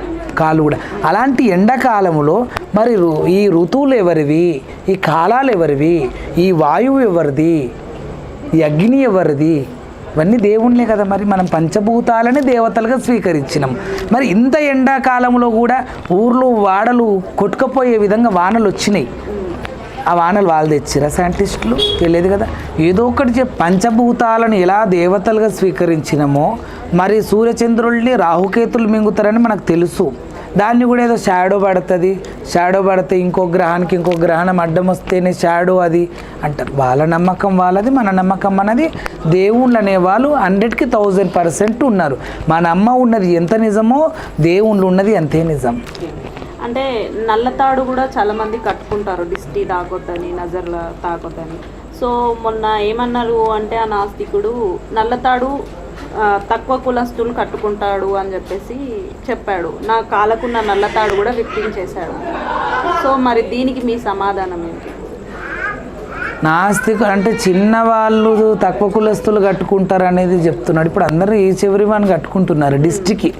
కాలు కూడా. అలాంటి ఎండాకాలంలో మరి ఈ ఋతువులు ఎవరివి, ఈ కాలాలు ఎవరివి, ఈ వాయువు ఎవరిది, ఈ అగ్ని ఎవరిది? ఇవన్నీ దేవుళ్ళే కదా. మరి మనం పంచభూతాలని దేవతలుగా స్వీకరించినాం. మరి ఇంత ఎండాకాలంలో కూడా ఊర్లు వాడలు కొట్టుకుపోయే విధంగా వానలు వచ్చినాయి. ఆ వానలు వాళ్ళు తెచ్చిరా సైంటిస్టులు? తెలియదు కదా. ఏదో ఒకటి పంచభూతాలను ఎలా దేవతలుగా స్వీకరించినామో మరి సూర్యచంద్రుల్ని రాహుకేతులు మింగుతారని మనకు తెలుసు. దాన్ని కూడా ఏదో షాడో పడితే ఇంకో గ్రహణం అడ్డం వస్తేనే షాడో అది అంటారు. వాళ్ళ నమ్మకం వాళ్ళది, మన నమ్మకం మనది. దేవుళ్ళు అనేవాళ్ళు 100కి 1000% ఉన్నారు. మన అమ్మ ఉన్నది ఎంత నిజమో దేవుళ్ళు ఉన్నది అంతే నిజం. అంటే నల్లతాడు కూడా చాలామంది కట్టుకుంటారు, దిష్టి తాకొద్దని, నజర్ల తాకొద్దని. సో మొన్న ఏమన్నారు అంటే ఆ నాస్తికుడు నల్లతాడు తక్కువ కులస్తులు కట్టుకుంటాడు అని చెప్పేసి చెప్పాడు. నా కాలకున్న నల్లతాడు కూడా విప్పించేశాడు. సో మరి దీనికి మీ సమాధానం ఏంటి? నాస్తికు అంటే చిన్నవాళ్ళు తక్కువ కులస్తులు కట్టుకుంటారు అనేది చెప్తున్నాడు. ఇప్పుడు అందరూ ఈ చివరి వాడిని కట్టుకుంటున్నారు డిస్టిక్కి.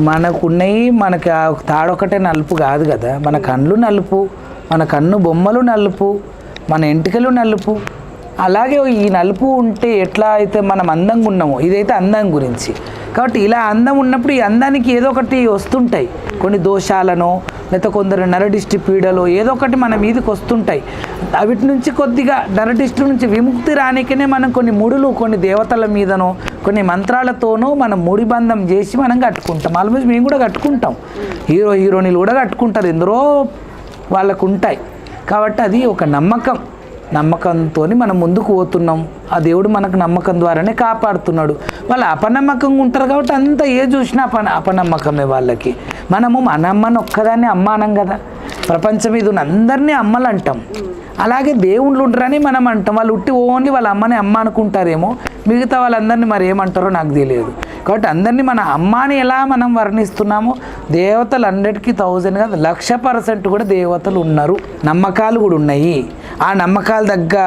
మనకున్నవి మనకి తాడొకటే నలుపు కాదు కదా. మన కళ్ళు నలుపు, మన కన్ను బొమ్మలు నలుపు, మన ఎంటికలు నలుపు. అలాగే ఈ నలుపు ఉంటే ఎట్లా అయితే మనం అందంగా ఉన్నామో, ఇదైతే అందం గురించి. కాబట్టి ఇలా అందం ఉన్నప్పుడు ఈ అందానికి ఏదో ఒకటి వస్తుంటాయి, కొన్ని దోషాలను లేకపోతే కొందరు నరడిష్టి పీడలో ఏదో ఒకటి మన మీదకి వస్తుంటాయి. వీటి నుంచి కొద్దిగా నరడిష్టి నుంచి విముక్తి రానికనే మనం కొన్ని ముడులు, కొన్ని దేవతల మీదనో కొన్ని మంత్రాలతోనో మనం ముడిబంధం చేసి మనం కట్టుకుంటాం. ఆల్మోస్ట్ మేము కూడా కట్టుకుంటాం, హీరోయిన్లు కూడా కట్టుకుంటారు, ఎందరో వాళ్ళకు ఉంటాయి. కాబట్టి అది ఒక నమ్మకంతో మనం ముందుకు పోతున్నాం. ఆ దేవుడు మనకు నమ్మకం ద్వారానే కాపాడుతున్నాడు. వాళ్ళు అపనమ్మకంగా ఉంటారు కాబట్టి అంతా ఏ చూసినా అపనమ్మకమే వాళ్ళకి. మనము మన అమ్మని ఒక్కదాన్ని అమ్మ అనం కదా. ప్రపంచం మీద ఉన్న అందరినీ అమ్మలు అంటాం. అలాగే దేవుళ్ళు ఉంటారని మనం అంటాం. వాళ్ళు ఓన్లీ వాళ్ళ అమ్మని అమ్మ అనుకుంటారేమో, మిగతా వాళ్ళందరినీ మరి ఏమంటారో నాకు తెలియదు. కాబట్టి అందరినీ మన అమ్మాని ఎలా మనం వర్ణిస్తున్నామో, దేవతలు 100కి 1000 కాదు 1,00,000% కూడా దేవతలు ఉన్నారు. నమ్మకాలు కూడా ఉన్నాయి. ఆ నమ్మకాల దగ్గర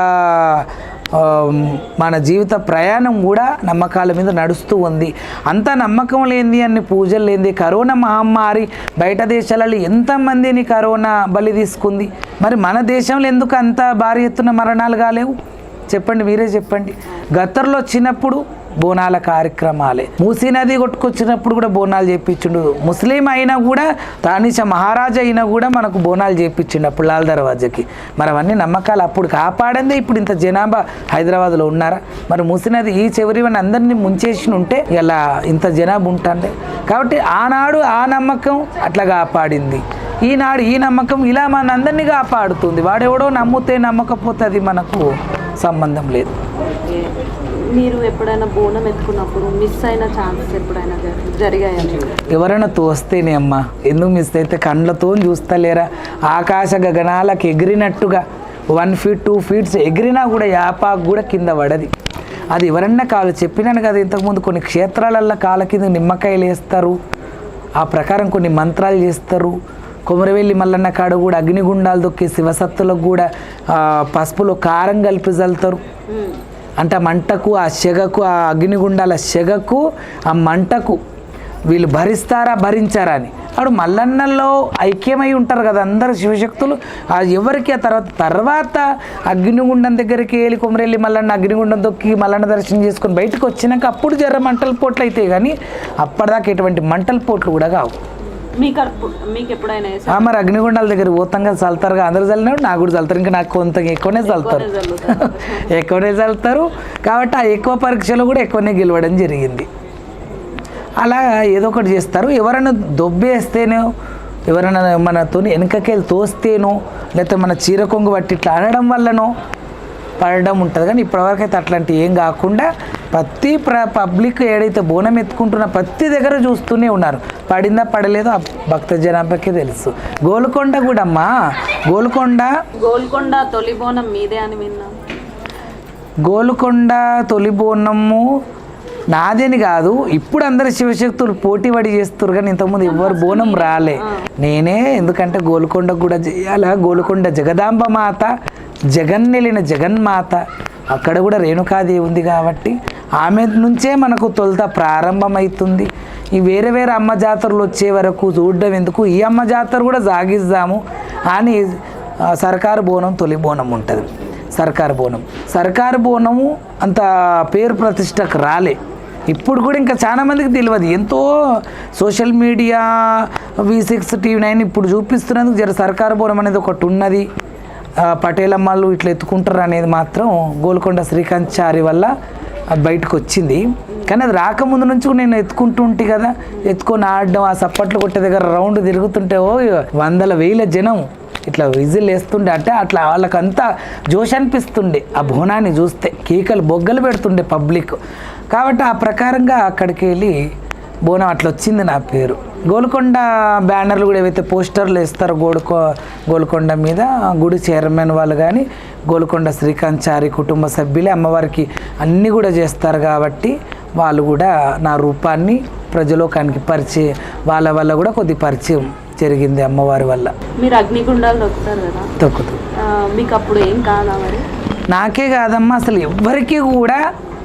మన జీవిత ప్రయాణం కూడా నమ్మకాల మీద నడుస్తూ ఉంది. అంత నమ్మకం లేనిది, అన్ని పూజలు లేనిది, కరోనా మహమ్మారి బయట దేశాలలో ఎంతమందిని కరోనా బలి తీసుకుంది. మరి మన దేశంలో ఎందుకు అంత భారీ ఎత్తున మరణాలు కాలేవు? చెప్పండి, మీరే చెప్పండి. గత్తర్లో వచ్చినప్పుడు బోనాల కార్యక్రమాలే. మూసీ నది కొట్టుకొచ్చినప్పుడు కూడా బోనాలు చేయించిండు. ముస్లిం అయినా కూడా తానిష మహారాజా అయినా కూడా మనకు బోనాలు చేయించిండు అప్పుడు లాల్ దర్వాజాకి. మరి అవన్నీ నమ్మకాలు అప్పుడు కాపాడిందే. ఇప్పుడు ఇంత జనాభా హైదరాబాద్లో ఉన్నారా? మరి మూసీ నది ఈ చివరివన్నీ అందరినీ ముంచేసి ఉంటే ఇలా ఇంత జనాభా ఉంటుంది. కాబట్టి ఆనాడు ఆ నమ్మకం అట్లా కాపాడింది, ఈనాడు ఈ నమ్మకం ఇలా మన అందరినీ కాపాడుతుంది. వాడెవడో నమ్ముతే నమ్మకపోతే అది మనకు సంబంధం లేదు. మీరు ఎప్పుడైనా బోనం ఎత్తుకున్నప్పుడు మిస్ అయిన ఛాన్సెస్ ఎప్పుడైనా జరిగాయని? ఎవరైనా తోస్తేనే అమ్మా, ఎందుకు మిస్ అయితే కళ్ళతో చూస్తలేరా? ఆకాశ గగనాలకు ఎగిరినట్టుగా 1 feet 2 feet ఎగిరినా కూడా యాపాకు కూడా కింద పడది. అది ఎవరన్నా కాలు చెప్పినాను కదా ఇంతకుముందు, కొన్ని క్షేత్రాలల్లో కాళ్ళ కింద నిమ్మకాయలు వేస్తారు, ఆ ప్రకారం కొన్ని మంత్రాలు చేస్తారు. కొమరవెల్లి మల్లన్న కాడ కూడా అగ్నిగుండాలు దొక్కి శివసత్తులకు కూడా పసుపులో కారం కలిపి చల్లుతారు. అంటే ఆ మంటకు, ఆ సెగకు, ఆ అగ్నిగుండాల సెగకు, ఆ మంటకు వీళ్ళు భరించారా అని. అప్పుడు మల్లన్నలో ఐక్యమై ఉంటారు కదా అందరు శివశక్తులు. ఎవరికి ఆ తర్వాత అగ్నిగుండం దగ్గరికి వెళ్ళి కొమరెల్లి మల్లన్న అగ్నిగుండం దొక్కి మల్లన్న దర్శనం చేసుకొని బయటకు వచ్చినాక అప్పుడు జర మంటల పోట్లు అయితే కానీ అప్పటిదాకా ఎటువంటి మంటల పోట్లు కూడా కావు. మీకు ఎప్పుడైనా మరి అగ్నిగుండాల దగ్గర పోతాం కదా, చల్లుతారుగా. అందరూ చల్లినాడు, నాకు కూడా చల్లుతారు. ఇంకా నాకు కొంత ఎక్కువనే చల్లుతారు, ఎక్కువనే చల్లుతారు. కాబట్టి ఆ ఎక్కువ పరీక్షలో కూడా ఎక్కువనే గెలవడం జరిగింది. అలా ఏదో ఒకటి చేస్తారు. ఎవరైనా దొబ్బేస్తేనో, ఎవరైనా మనతో వెనకకెళ్ళి తోస్తేనో, లేకపోతే మన చీర కొంగు బట్టి ఇట్లా అనడం వల్లనో పడడం ఉంటుంది. కానీ ఇప్పటివరకు అయితే అట్లాంటివి ఏం కాకుండా ప్రతి పబ్లిక్ ఏడైతే బోనం ఎత్తుకుంటున్న ప్రతి దగ్గర చూస్తూనే ఉన్నారు. పడిందా పడలేదో ఆ భక్త జనాభాకే తెలుసు. గోల్కొండ కూడా అమ్మా, గోల్కొండ తొలి బోనం మీదే అని విన్నా. గోల్కొండ తొలి బోనము నాదేని కాదు. ఇప్పుడు అందరు శివశక్తులు పోటీ పడి చేస్తారు కానీ ఇంతకుముందు ఎవరు బోనం రాలే. నేనే, ఎందుకంటే గోల్కొండ కూడా చేయాలా. గోల్కొండ జగదాంబ మాత, జగన్నెలిన జగన్మాత, అక్కడ కూడా రేణుకాదేవి ఉంది కాబట్టి ఆమె నుంచే మనకు తొలుత ప్రారంభమవుతుంది. ఈ వేరే వేరే అమ్మ జాతరలు వచ్చే వరకు చూడడం ఎందుకు, ఈ అమ్మ జాతర కూడా సాగిద్దాము అని సర్కారు బోనం తొలి బోనం ఉంటుంది. సర్కారు బోనము అంత పేరు ప్రతిష్టకు రాలే. ఇప్పుడు కూడా ఇంకా చాలా మందికి తెలియదు. ఎంతో సోషల్ మీడియా V6 TV9 ఇప్పుడు చూపిస్తున్నందుకు జర సర్కారు బోనం అనేది ఒకటి ఉన్నది, పటేలమ్మలు ఇట్లా ఎత్తుకుంటారు అనేది మాత్రం గోల్కొండ శ్రీకాంత్ చారి వల్ల అది బయటకు వచ్చింది. కానీ అది రాకముందు నుంచి నేను ఎత్తుకుంటూ ఉంటే కదా, ఎత్తుకొని ఆడడం, ఆ సప్పట్లు కొట్టే దగ్గర రౌండ్ తిరుగుతుంటే వందల వేల జనం ఇట్లా విజిల్ వేస్తుండే. అంటే అట్లా వాళ్ళకంతా జోష్ అనిపిస్తుండే ఆ బోనాన్ని చూస్తే, కేకలు బొగ్గలు పెడుతుండే పబ్లిక్. కాబట్టి ఆ ప్రకారంగా అక్కడికి వెళ్ళి బోనం అట్లా వచ్చింది నా పేరు. గోల్కొండ బ్యానర్లు కూడా ఏవైతే పోస్టర్లు వేస్తారో గోల్కొండ మీద, గుడి చైర్మన్ వాళ్ళు కానీ గోల్కొండ శ్రీకాంత్ చారి కుటుంబ సభ్యులే అమ్మవారికి అన్నీ కూడా చేస్తారు. కాబట్టి వాళ్ళు కూడా నా రూపాన్ని ప్రజలోకానికి పరిచయం, వాళ్ళ వల్ల కూడా కొద్ది పరిచయం జరిగింది అమ్మవారి వల్ల. మీరు అగ్నిగుండాలు తొక్కుతారు కదా, తొక్కుతూ మీకు అప్పుడు ఏం కాదా? మరి నాకే కాదమ్మా, అసలు ఎవ్వరికి కూడా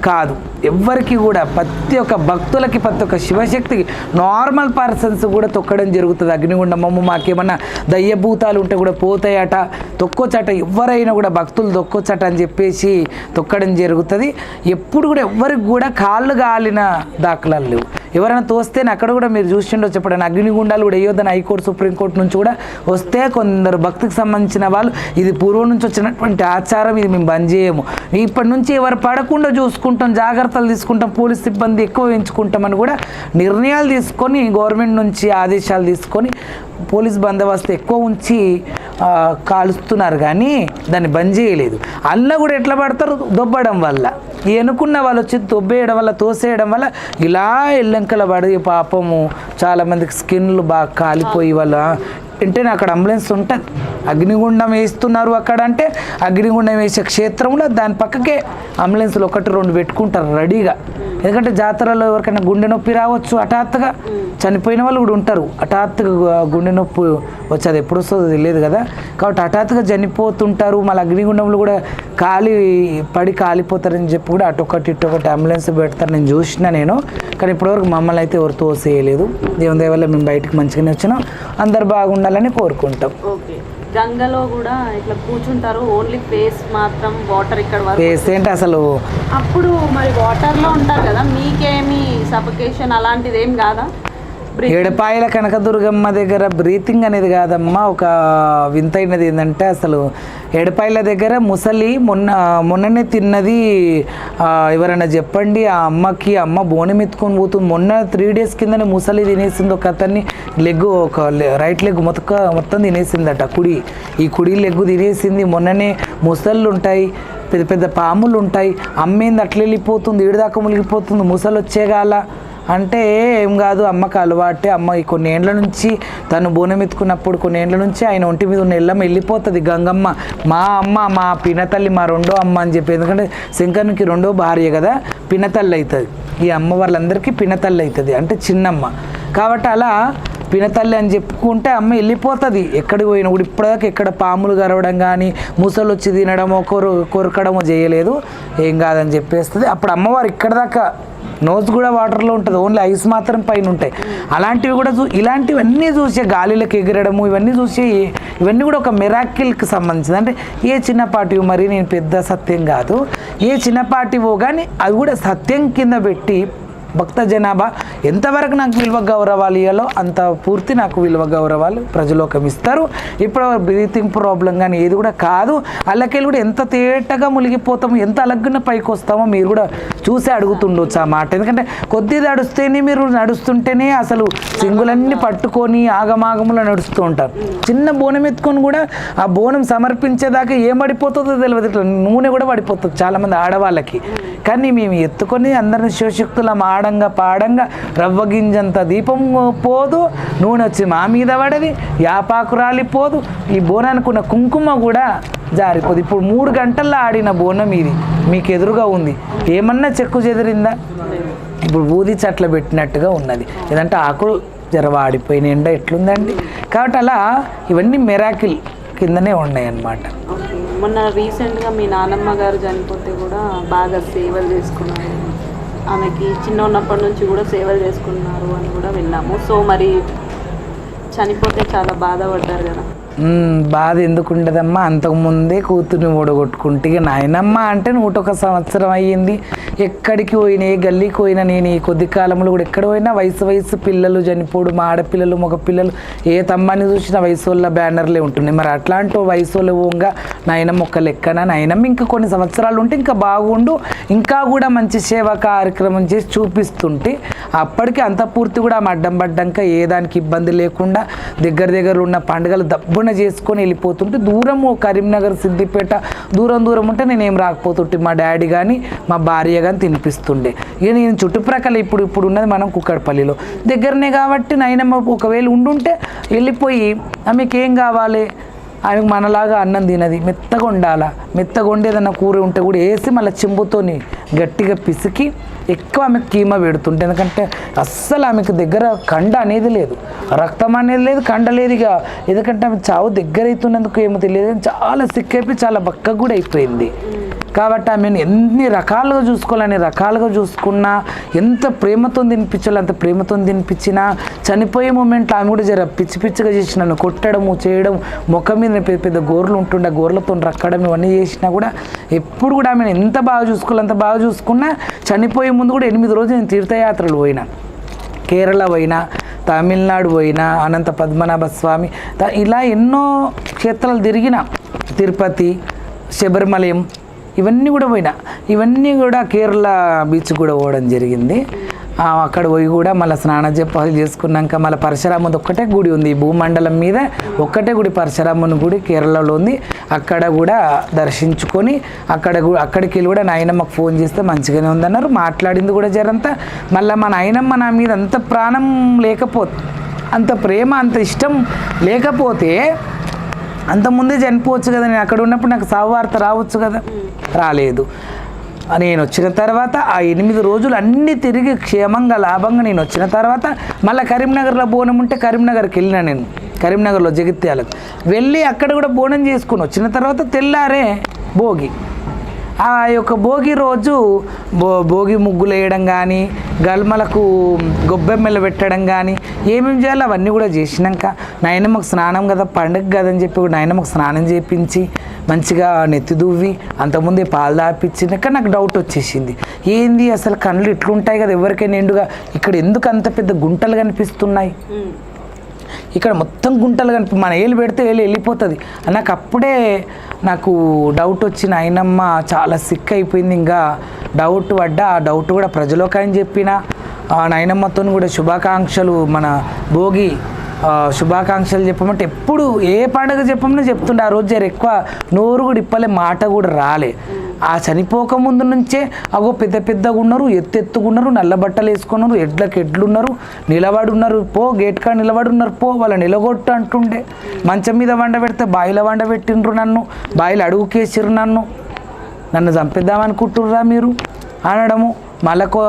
కాదు. ఎవ్వరికి కూడా, ప్రతి ఒక్క భక్తులకి, ప్రతి ఒక్క శివశక్తికి, నార్మల్ పర్సన్స్ కూడా తొక్కడం జరుగుతుంది అగ్నిగుండమమ్మ. మాకేమన్నా దయ్యభూతాలు ఉంటే కూడా పోతాయట, తొక్కొచ్చట, ఎవరైనా కూడా భక్తులు తొక్కొచ్చట అని చెప్పేసి తొక్కడం జరుగుతుంది. ఎప్పుడు కూడా ఎవ్వరికి కూడా కాళ్ళు కాలిన దాఖలాలు లేవు. ఎవరైనా తోస్తేనే అక్కడ కూడా మీరు చూసిండొచ్చు, ఎప్పుడైనా అగ్నిగుండాలు కూడా వేయొద్దని హైకోర్టు సుప్రీంకోర్టు నుంచి కూడా వస్తే కొందరు భక్తికి సంబంధించిన వాళ్ళు ఇది పూర్వం నుంచి వచ్చినటువంటి ఆచారం, ఇది మేము బంద్ చేయము, ఇప్పటి నుంచి ఎవరు పడకుండా చూసుకుంటాం, జాగ్రత్తలు తీసుకుంటాం, పోలీస్ సిబ్బంది ఎక్కువ ఎంచుకుంటామని కూడా నిర్ణయాలు తీసుకొని గవర్నమెంట్ నుంచి ఆదేశాలు తీసుకొని పోలీస్ బందోబస్తు ఎక్కువ ఉంచి కాలుస్తున్నారు. కానీ దాన్ని బంద్ చేయలేదు. అల్ల కూడా ఎట్లా పడతారు? దొబ్బడం వల్ల. ఎనుకున్న వాళ్ళు వచ్చి దొబ్బేయడం వల్ల, తోసేయడం వల్ల ఇలా ఎల్లెంకల పడి పాపము చాలామందికి స్కిన్లు బాగా కాలిపోయి వాళ్ళ వెంటనే అక్కడ అంబులెన్స్ ఉంటుంది. అగ్నిగుండం వేస్తున్నారు అక్కడ అంటే అగ్నిగుండం వేసే క్షేత్రంలో దాని పక్కకే అంబులెన్స్లు 1-2 పెట్టుకుంటారు రెడీగా. ఎందుకంటే జాతరలో ఎవరికైనా గుండె నొప్పి రావచ్చు, హఠాత్తుగా చనిపోయిన వాళ్ళు కూడా ఉంటారు. హఠాత్తుగా గుండె నొప్పి వచ్చి అది ఎప్పుడు వస్తుందో తెలియదు కదా, కాబట్టి హఠాత్తుగా చనిపోతుంటారు. మళ్ళీ అగ్నిగుండంలో కూడా కాలిపోతారని చెప్పి కూడా అటొకటి ఇటొకటి అంబులెన్స్ పెడతారు. నేను చూసిన కానీ ఇప్పటివరకు మమ్మల్ని అయితే ఎవరు తోసేయలేదు. దేవుని దయ వల్ల మేము బయటకు మంచిగానే వచ్చినాం. అందరు బాగుండాలని కోరుకుంటాం. ఓకే. గంగలో కూడా ఇట్లా కూర్చుంటారు, ఓన్లీ ఫేస్ మాత్రం వాటర్ ఇక్కడ వరకు. ఫేస్ ఏంటి అసలు? అప్పుడు మరి వాటర్లో ఉంటారు కదా, మీకేమి సఫకేషన్ అలాంటిది ఏం కాదా? ఏడుపాయల కనకదుర్గమ్మ దగ్గర బ్రీతింగ్ అనేది కాదమ్మా, ఒక వింతైనది ఏంటంటే అసలు ఏడుపాయల దగ్గర ముసలి మొన్ననే తిన్నది. ఎవరైనా చెప్పండి, ఆ అమ్మకి అమ్మ బోనం ఎత్తుకొని పోతుంది. మొన్న 3 days కిందనే ముసలి తినేసింది ఒక అతన్ని. లెగ్గు ఒక రైట్ లెగ్ మొత్తం తినేసిందట. ఈ కుడి లెగ్గు తినేసింది. మొన్ననే ముసళ్ళు ఉంటాయి, పెద్ద పెద్ద పాములు ఉంటాయి. అమ్మేంది అట్లా వెళ్ళిపోతుంది, ఏడుదాకా మునిగిపోతుంది, ముసలు వచ్చేగాల అంటే ఏం కాదు, అమ్మకి అలవాటే. అమ్మ కొన్ని ఏండ్ల నుంచి తను బోనం ఎత్తుకున్నప్పుడు కొన్ని ఏండ్ల నుంచి ఆయన ఒంటి మీద ఉన్న ఎల్లమ్మ వెళ్ళిపోతుంది. గంగమ్మ మా అమ్మ, మా పినతల్లి, మా రెండో అమ్మ అని చెప్పి. ఎందుకంటే శంకరునికి రెండో భార్య కదా, పినతల్లి అవుతుంది. ఈ అమ్మ వాళ్ళందరికీ పినతల్లి అవుతుంది, అంటే చిన్నమ్మ. కాబట్టి అలా పినతల్లి అని చెప్పుకుంటే అమ్మ వెళ్ళిపోతుంది ఎక్కడికి పోయినా కూడా. ఇప్పటిదాకా ఎక్కడ పాములు గరవడం కానీ ముసలు వచ్చి తినడమో కొరకడమో చేయలేదు, ఏం కాదని చెప్పేస్తుంది. అప్పుడు అమ్మవారు ఇక్కడ దాకా నోస్ కూడా వాటర్లో ఉంటుంది, ఓన్లీ ఐస్ మాత్రం పైన ఉంటాయి. అలాంటివి కూడా ఇలాంటివన్నీ చూసే గాలిలోకి ఎగిరడము ఇవన్నీ చూసి ఇవన్నీ కూడా ఒక మిరాకిల్కి సంబంధించింది. అంటే ఏ చిన్నపాటివి, మరి నేను పెద్ద సత్యం కాదు, ఏ చిన్నపాటివో కానీ అవి కూడా సత్యం కింద పెట్టి భక్త జనాభా ఎంతవరకు నాకు విలువ గౌరవాలు ఇవ్వాలో అంత పూర్తి నాకు విలువ గౌరవాలు ప్రజలోకం ఇస్తారు. ఇప్పుడు బ్రీతింగ్ ప్రాబ్లం కానీ ఏది కూడా కాదు. అల్లకెళ్ళి కూడా ఎంత తేటగా మునిగిపోతాము, ఎంత అలగ్గున పైకి వస్తామో మీరు కూడా చూసి అడుగుతుండొచ్చు ఆ మాట. ఎందుకంటే కొద్దిగా నడుస్తేనే, మీరు నడుస్తుంటేనే అసలు సింగులన్నీ పట్టుకొని ఆగమాగములో నడుస్తూ ఉంటారు. చిన్న బోనం ఎత్తుకొని కూడా ఆ బోనం సమర్పించేదాకా ఏం పడిపోతుందో తెలియదు, ఇట్లా నూనె కూడా పడిపోతుంది చాలామంది ఆడవాళ్ళకి. కానీ మేము ఎత్తుకొని అందరిని శివశక్తుల ఆడంగా పాడంగా రవ్వ గింజంత దీపం పోదు, నూనె వచ్చి మా మీద పడది, యాపాకు రాలిపోదు, ఈ బోనానికి ఉన్న కుంకుమ కూడా జారిపోదు. ఇప్పుడు 3 గంటల్లో ఆడిన బోనం ఇది మీకు ఎదురుగా ఉంది, ఏమన్నా చెక్కు చెదిరిందా? ఇప్పుడు బూది చెట్ల పెట్టినట్టుగా ఉన్నది. ఏదంటే ఆకులు జరవాడిపోయిన ఎండ ఎట్లుందండి. కాబట్టి అలా ఇవన్నీ మిరాకిల్ కిందనే ఉన్నాయి అన్నమాట. మొన్న రీసెంట్గా మీ నానమ్మ గారు చనిపోతే కూడా బాగా సేవలు చేసుకున్నారు, ఆమెకి చిన్న ఉన్నప్పటి నుంచి కూడా సేవలు చేసుకున్నారు అని కూడా విన్నాము. సో మరి చనిపోతే చాలా బాధపడ్డారు కదా? బాధ ఎందుకు ఉండదమ్మా, అంతకుముందే కూతుర్ని ఓడగొట్టుకుంటే. ఇక నాయనమ్మ అంటే 101 సంవత్సరం అయ్యింది. ఎక్కడికి పోయినా, ఏ గల్లీకి పోయినా, నేను ఈ కొద్ది కాలంలో కూడా ఎక్కడ పోయినా వయసు పిల్లలు చనిపోడు, మా ఆడపిల్లలు మగ పిల్లలు ఏ తమ్మాన్ని చూసినా వయసు వాళ్ళ బ్యానర్లే ఉంటున్నాయి. మరి అట్లాంటి వయసు వాళ్ళు పోగా నాయనమ్మ ఒక్క లెక్కన, నాయనమ్మ ఇంకా కొన్ని సంవత్సరాలు ఉంటే ఇంకా బాగుండు, ఇంకా కూడా మంచి సేవా కార్యక్రమం చేసి చూపిస్తుంటే అప్పటికి అంత పూర్తి కూడా అడ్డం పడ్డాక ఏ దానికి ఇబ్బంది లేకుండా దగ్గర ఉన్న పండుగలు దబ్బున చేసుకొని వెళ్ళిపోతుంటే, దూరము కరీంనగర్ సిద్దిపేట దూరం ఉంటే నేనేం రాకపోతుంటే మా డాడీ కానీ మా భార్య కానీ తినిపిస్తుండే. ఇక నేను చుట్టుప్రక్కల ఇప్పుడు ఉన్నది మనం కుక్కడపల్లిలో దగ్గరనే కాబట్టి నాయనమ్మ ఒకవేళ ఉండుంటే వెళ్ళిపోయి ఆమెకి ఏం కావాలి, ఆమెకు మనలాగా అన్నం తినది, మెత్తగా ఉండాలా, మెత్తగా వండేదన్న కూర ఉంటే కూడా వేసి మళ్ళీ చెంబుతోని గట్టిగా పిసికి ఎక్కువ ఆమెకు కీమ పెడుతుంటే. ఎందుకంటే అస్సలు ఆమెకు దగ్గర కండ అనేది లేదు, రక్తం అనేది లేదు, కండ లేదు. ఇక ఎందుకంటే ఆమె చావు దగ్గర అవుతున్నందుకు ఏమో తెలియదు, చాలా సిక్ అయిపోయి చాలా బక్కగా కూడా అయిపోయింది. కాబట్టి ఆమెను ఎన్ని రకాలుగా చూసుకోవాలని రకాలుగా చూసుకున్నా, ఎంత ప్రేమతో తినిపించాలో అంత ప్రేమతో తినిపించినా, చనిపోయే మూమెంట్లో ఆమె కూడా జర పిచ్చిగా చేసి నన్ను కొట్టడము చేయడం, ముఖం మీద పెద్ద గోర్లు ఉంటుండే గోర్లతో రక్కడం ఇవన్నీ చేసినా కూడా ఎప్పుడు కూడా ఆమెను ఎంత బాగా చూసుకోవాలి అంత బాగా చూసుకున్నా. చనిపోయే ముందు కూడా 8 రోజులు నేను తీర్థయాత్రలు పోయినా, కేరళ పోయినా, తమిళనాడు పోయినా, అనంత పద్మనాభ స్వామి, ఇలా ఎన్నో క్షేత్రాలు తిరిగిన, తిరుపతి, శబరిమలయం ఇవన్నీ కూడా పోయినా. ఇవన్నీ కూడా కేరళ బీచ్ కూడా పోవడం జరిగింది. అక్కడ పోయి కూడా మళ్ళీ స్నాన జపాలు చేసుకున్నాక మళ్ళీ పరశురాముది ఒక్కటే గుడి ఉంది, భూమండలం మీద ఒక్కటే గుడి పరశురాముని గుడి కేరళలో ఉంది. అక్కడ కూడా దర్శించుకొని అక్కడికి వెళ్ళి కూడా నాయనమ్మకు ఫోన్ చేస్తే మంచిగానే ఉందన్నారు, మాట్లాడింది కూడా జరంతా. మళ్ళీ మా నాయనమ్మ నా మీద అంత ప్రాణం లేకపోతే, అంత ప్రేమ అంత ఇష్టం లేకపోతే అంతకుముందే చనిపోవచ్చు కదా. నేను అక్కడ ఉన్నప్పుడు నాకు సావు వార్త రావచ్చు కదా, రాలేదు. నేను వచ్చిన తర్వాత ఆ 8 రోజులు అన్నీ తిరిగి క్షేమంగా లాభంగా నేను వచ్చిన తర్వాత మళ్ళీ కరీంనగర్లో బోనం ఉంటే కరీంనగర్కి వెళ్ళినా. నేను కరీంనగర్లో జగిత్యాలకు వెళ్ళి అక్కడ కూడా బోనం చేసుకుని వచ్చిన తర్వాత తెల్లారే భోగి. ఆ యొక్క భోగి రోజు భోగి ముగ్గులు వేయడం కానీ, గల్మలకు గొబ్బెమ్మలు పెట్టడం కానీ ఏమేమి చేయాలో అవన్నీ కూడా చేసినాక నాయనమ్మకు స్నానం కదా, పండుగ కదని చెప్పి నాయనమ్మకు స్నానం చేయించి మంచిగా నెత్తి దువ్వి అంతకుముందే పాలు దాపించినాక నాకు డౌట్ వచ్చేసింది. ఏంది అసలు కళ్ళు ఇట్లుంటాయి కదా ఎవరికైనా నిండుగా, ఇక్కడ ఎందుకు అంత పెద్ద గుంటలు కనిపిస్తున్నాయి, ఇక్కడ మొత్తం గుంటలు మన ఏళ్ళు పెడితే వెళ్ళిపోతుంది నాకు అప్పుడే నాకు డౌట్ వచ్చిన. ఆయనమ్మ చాలా సిక్ అయిపోయింది, ఇంకా డౌట్ పడ్డా. ఆ డౌట్ కూడా ప్రజలోకాయని చెప్పిన. నాయనమ్మతో కూడా శుభాకాంక్షలు, మన భోగి శుభాకాంక్షలు చెప్పమంటే ఎప్పుడు ఏ పండుగ చెప్పమని చెప్తుండే. ఆ రోజు జర ఎక్కువ నోరు కూడా ఇప్పలే, మాట కూడా రాలే. ఆ చనిపోక ముందు నుంచే అగో పెద్ద పెద్దగా ఉన్నారు, ఎత్తుకున్నారు, నల్ల బట్టలు వేసుకున్నారు, ఎడ్లున్నారు, నిలబడి ఉన్నారు, పో గేట్ కాడ నిలబడి ఉన్నారు, పో వాళ్ళ నిలగొట్టు అంటుండే. మంచం మీద వండ పెడితే బాయిలో వండ పెట్టిండ్రు, నన్ను బాయిలో అడుగుకేసిర్రు, నన్ను చంపేద్దామనుకుంటుర్రా మీరు అనడము. మళ్ళీ ఒక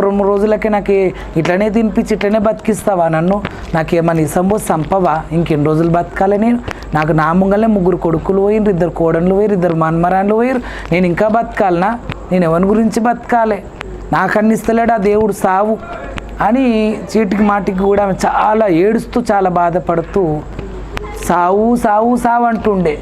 2 రోజులకే నాకు ఇట్లనే తినిపించి ఇట్లనే బతికిస్తావా నన్ను, నాకు ఏమన్నా ఇసంబోసి చంపవా, ఇంకెన్ని రోజులు బతకాలి నేను, నాకు నా ముంగలే 3 కొడుకులు పోయినరు, 2 కోడళ్ళు పోయిరు, 2 మన్మరాన్లు పోయిరు, నేను ఇంకా బతకాలనా, నేను ఎవరి గురించి బతకాలి, నాకు అన్ని ఇస్తలేడు ఆ దేవుడు సావు అని చీటికి మాటికి కూడా చాలా ఏడుస్తూ చాలా బాధపడుతూ సావు సావు సావు అంటుండే.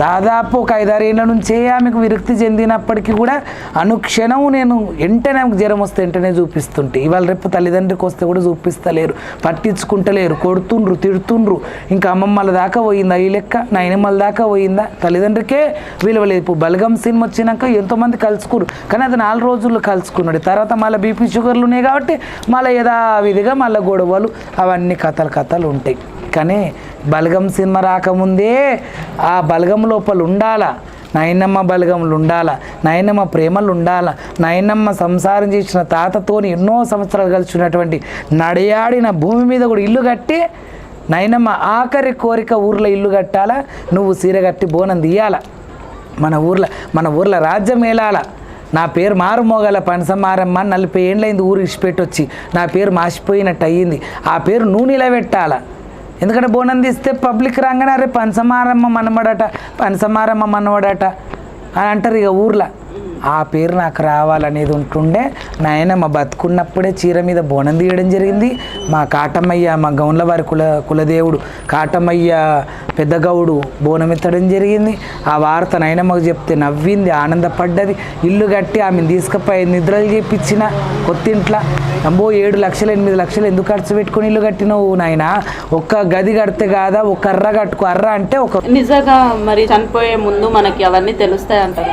దాదాపు ఒక 5-6 ఏళ్ళ నుంచే ఆమెకు విరక్తి చెందినప్పటికీ కూడా అనుక్షణం నేను వెంటనే ఆమెకు జ్వరం వస్తే వెంటనే చూపిస్తుంటే, ఇవాళ రేపు తల్లిదండ్రికి వస్తే కూడా చూపిస్తలేరు, పట్టించుకుంటలేరు, కొడుతుండ్రు, తిడుతుండ్రు. ఇంకా అమ్మమ్మల దాకా పోయిందా ఈ లెక్క, నాయనమ్మల దాకా పోయిందా, తల్లిదండ్రికే విలువలేదు. ఇప్పుడు బలగం సినిమా వచ్చినాక ఎంతోమంది కలుసుకున్నారు, కానీ అది 4 రోజుల్లో కలుసుకున్నాడు. తర్వాత మళ్ళీ బీపీ షుగర్లు ఉన్నాయి కాబట్టి మళ్ళీ యథావిధిగా మళ్ళీ గొడవలు అవన్నీ కథలు ఉంటాయి. కానీ బలగం సినిమా రాకముందే ఆ బలగం లోపల ఉండాలా, నాయనమ్మ బలగములు ఉండాలా, నాయనమ్మ ప్రేమలు ఉండాలా, నాయనమ్మ సంసారం చేసిన తాతతోని ఎన్నో సంవత్సరాలు కలిసినటువంటి నడియాడిన భూమి మీద కూడా ఇల్లు కట్టి నాయనమ్మ ఆఖరి కోరిక ఊర్లో ఇల్లు కట్టాలా, నువ్వు సీర కట్టి బోనం తీయాల, మన ఊర్లో రాజ్యం ఏలాల, నా పేరు మారుమోగల పనసమారమ్మ 40 ఏండ్లైంది ఊరు ఇచ్చిపెట్టొచ్చి, నా పేరు మాసిపోయినట్టు అయ్యింది, ఆ పేరు నువ్వు నిలబెట్టాల. ఎందుకంటే బోనం తీస్తే పబ్లిక్ రాగానే అరే పనసమారమ్మ మనవడట అని అంటారు ఇక ఊర్లో. ఆ పేరు నాకు రావాలనేది ఉంటుండే. నాయనమ్మ బతుకున్నప్పుడే చీర మీద బోనం తీయడం జరిగింది. మా కాటమయ్య, మా గౌన్ల వారి కులదేవుడు కాటమయ్య పెద్ద గౌడు బోనం ఎత్తడం జరిగింది. ఆ వార్త నాయనమ్మకు చెప్తే నవ్వింది, ఆనందపడ్డది. ఇల్లు కట్టి ఆమెను తీసుకుపోయి నిద్రలు చేపించిన కొత్తింట్లో. అమ్మో 7 లక్షలు 8 లక్షలు ఎందుకు ఖర్చు పెట్టుకుని ఇల్లు కట్టినవు నాయన, ఒక్క గది కడితే కాదా, ఒక కర్ర కట్టుకో, అర్ర అంటే ఒక నిజంగా మరి చనిపోయే ముందు మనకి అవన్నీ తెలుస్తాయి అంటారు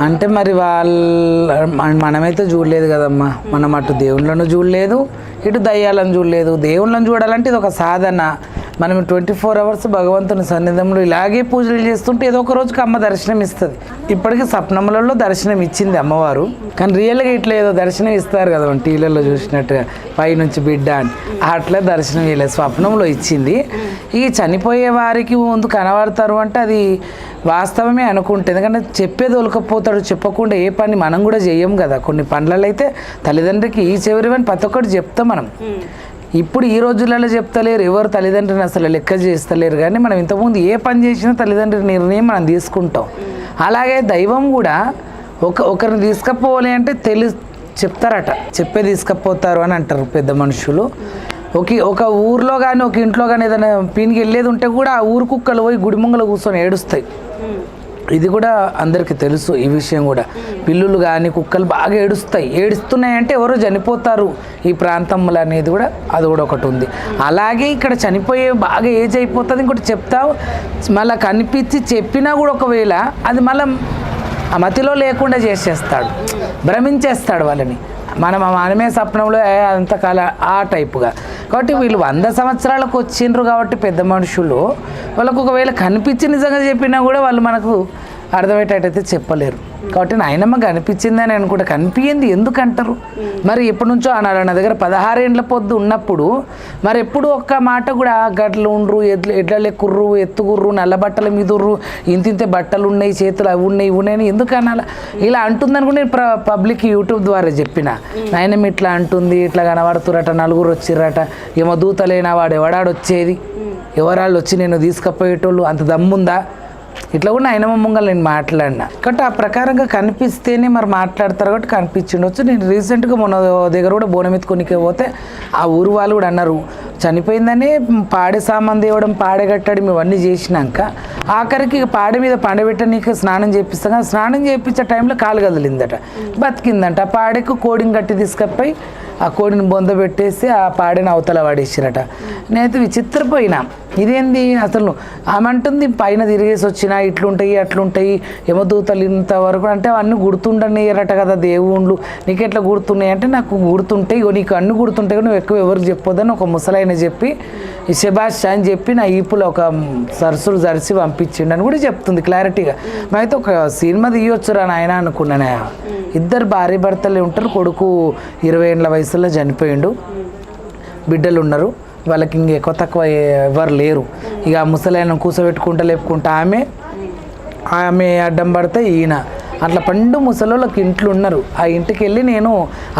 అంటే మరి మనమైతే చూడలేదు కదమ్మా, మనం అటు దేవుళ్ళను చూడలేదు, ఇటు దయ్యాలను చూడలేదు. దేవుళ్ళను చూడాలంటే ఇది ఒక సాధన. మనం 24 అవర్స్ భగవంతుని సన్నిధంలో ఇలాగే పూజలు చేస్తుంటే ఏదో ఒక రోజుకి అమ్మ దర్శనం ఇస్తుంది. ఇప్పటికీ స్వప్నములలో దర్శనం ఇచ్చింది అమ్మవారు, కానీ రియల్గా ఇట్లా ఏదో దర్శనం ఇస్తారు కదా మనం టీవీలలో చూసినట్టుగా పైనుంచి బిడ్డ అని, అట్లా దర్శనం ఇవ్వలేదు, స్వప్నంలో ఇచ్చింది. ఈ చనిపోయే వారికి ముందు కనబడతారు అంటే అది వాస్తవమే అనుకుంటే, ఎందుకంటే చెప్పేది ఒలకపోతాడు, చెప్పకుండా ఏ పని మనం కూడా చెయ్యం కదా. కొన్ని పనులలో అయితే తల్లిదండ్రికి ఈ చివరివని ప్రతి ఒక్కటి చెప్తాం మనం. ఇప్పుడు ఈ రోజులలో చెప్తలేరు, ఎవరు తల్లిదండ్రిని అసలు లెక్క చేస్తలేరు. కానీ మనం ఇంతకుముందు ఏ పని చేసినా తల్లిదండ్రి నిర్ణయం మనం తీసుకుంటాం. అలాగే దైవం కూడా ఒకరిని తీసుకపోవాలి అంటే చెప్తారట, చెప్పే తీసుకపోతారు అని అంటారు పెద్ద మనుషులు. ఒక ఊర్లో కానీ ఒక ఇంట్లో కానీ ఏదైనా పీనికి వెళ్ళేది ఉంటే కూడా ఆ ఊరు కుక్కలు పోయి గుడి ముంగలు కూర్చొని ఏడుస్తాయి. ఇది కూడా అందరికీ తెలుసు ఈ విషయం కూడా. పిల్లులు కానీ కుక్కలు బాగా ఏడుస్తున్నాయంటే ఎవరో చనిపోతారు ఈ ప్రాంతంలో అనేది కూడా అది కూడా ఒకటి ఉంది. అలాగే ఇక్కడ చనిపోయే బాగా ఏజ్ అయిపోతుంది. ఇంకోటి చెప్తావు మళ్ళీ కనిపించి చెప్పినా కూడా ఒకవేళ అది మళ్ళీ ఆ మతిలో లేకుండా చేసేస్తాడు, భ్రమించేస్తాడు వాళ్ళని. మనమే స్వప్నంలో అంతకాల ఆ టైపుగా. కాబట్టి వీళ్ళు 100 సంవత్సరాలకు వచ్చిండ్రు కాబట్టి పెద్ద మనుషులు వాళ్ళకు ఒకవేళ కనిపించి నిజంగా చెప్పినా కూడా వాళ్ళు మనకు అర్థమయ్యేటట్టయితే చెప్పలేరు. కాబట్టి నాయనమ్మ కనిపించిందని అనుకుంటే కనిపించింది ఎందుకంటారు మరి? ఎప్పటి నుంచో అన్నారు నా దగ్గర 16 ఏండ్ల పొద్దు ఉన్నప్పుడు. మరి ఎప్పుడు ఒక్క మాట కూడా గట్లు ఉండ్రు, ఎడ్ల కుర్రు, ఎత్తుకుర్రు, నల్ల బట్టల మీదుర్రు, ఇంతింతే బట్టలు ఉన్నాయి, చేతులు అవి ఉన్నాయి ఇవి ఉన్నాయని ఎందుకు అనాలా? ఇలా అంటుందని కూడా నేను పబ్లిక్ యూట్యూబ్ ద్వారా చెప్పిన. నాయనమ్మ ఇట్లా అంటుంది, ఇట్లా కనబడుతురట, 4 వచ్చిర్రట, ఏమో దూతలేనా వాడు ఎవడాడొచ్చేది, ఎవరాళ్ళు వచ్చి నేను తీసుకుపోయేటోళ్ళు, అంత దమ్ముందా ఇట్లా కూడా నాయనమ్మ ముంగల్ నేను మాట్లాడినా కాబట్టి ఆ ప్రకారంగా కనిపిస్తేనే మరి మాట్లాడతారు కాబట్టి కనిపించిండొచ్చు. నేను రీసెంట్గా మొన్న దగ్గర కూడా బోనం ఎత్తుకొనికే పోతే ఆ ఊరు వాళ్ళు కూడా అన్నారు చనిపోయిందని పాడే సామాన్ తేవడం పాడే కట్టడం ఇవన్నీ చేసినాక ఆఖరికి పాడే మీద పండబెట్టనీకి స్నానం చేపిస్తాం కదా, స్నానం చేయించే టైంలో కాలు కదిలిందట, బతికిందంట. ఆ పాడేకు కోడిని కట్టి తీసుకపోయి ఆ కోడిని బొంద పెట్టేసి ఆ పాడిన అవతల వాడేసిరట. నేనైతే విచిత్రపోయినా ఇదేంది అసలు ఆమె అంటుంది పైన తిరిగేసి వచ్చినా ఇట్లుంటాయి అట్లుంటాయి యమదూతలు ఇంతవరకు అంటే అవన్నీ గుర్తుండనియరట కదా దేవుళ్ళు, నీకు ఎట్లా గుర్తున్నాయి అంటే నాకు గుర్తుంటాయి, ఇగో నీకు అన్ని గుర్తుంటాయి నువ్వు ఎక్కువ ఎవరికి చెప్పొద్దని ఒక ముసలాయన చెప్పి ఈ శబాష్ అని చెప్పి నా ఈపులో ఒక సరస్సులు జరిసి పంపించిండు అని కూడా చెప్తుంది క్లారిటీగా. అయితే ఒక సినిమా తీయొచ్చురా నాయన అనుకున్నాను. ఇద్దరు భార్య భర్తలే ఉంటారు, కొడుకు 20 ఏళ్ళ వయసులో చనిపోయిండు, బిడ్డలు ఉన్నారు, వాళ్ళకి ఇంక ఎక్కువ తక్కువ ఎవరు లేరు. ఇక ముసలాయన కూర్చోబెట్టుకుంటా లేపుకుంటా ఆమె అడ్డం పడితే ఈయన అట్లా పండు ముసలోళ్ళకి ఇంట్లో ఉన్నారు. ఆ ఇంటికి వెళ్ళి నేను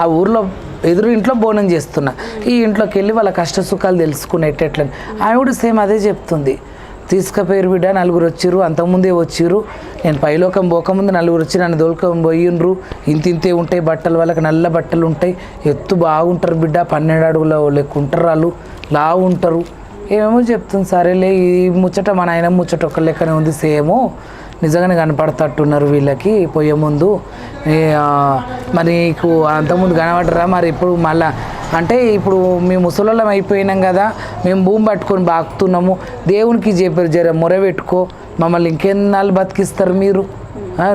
ఆ ఊర్లో ఎదురు ఇంట్లో బోనం చేస్తున్నా, ఈ ఇంట్లోకి వెళ్ళి వాళ్ళ కష్ట సుఖాలు తెలుసుకునేటట్లని ఆమె కూడా సేమ్ అదే చెప్తుంది. తీసుకుపోయారు బిడ్డ, నలుగురు వచ్చిర్రు, అంతకుముందే వచ్చిర్రు, నేను పైలోకం పోకముందు నలుగురు వచ్చి నన్ను దోలుకొని పోయిండ్రు, ఇంతే ఉంటాయి బట్టలు, వాళ్ళకి నల్ల బట్టలు ఉంటాయి, ఎత్తు బాగుంటారు బిడ్డ, 12 అడుగుల లెక్క ఉంటారు, వాళ్ళు లావు ఉంటారు, ఏమేమో చెప్తుంది. సరేలే ఈ ముచ్చట మన ఆయన ముచ్చట ఒక లెక్కనే ఉంది, సేమో నిజంగానే కనపడతట్టున్నారు వీళ్ళకి పోయే ముందు, మరి నీకు అంతకుముందు కనబడరా మరి ఇప్పుడు మళ్ళా అంటే ఇప్పుడు మేము ముసలోళ్ళం అయిపోయినాం కదా, మేము భూమి పట్టుకొని బాగుతున్నాము, దేవునికి చెప్పారు జర మొరబెట్టుకో, మమ్మల్ని ఇంకెన్నాళ్ళు బతికిస్తారు మీరు,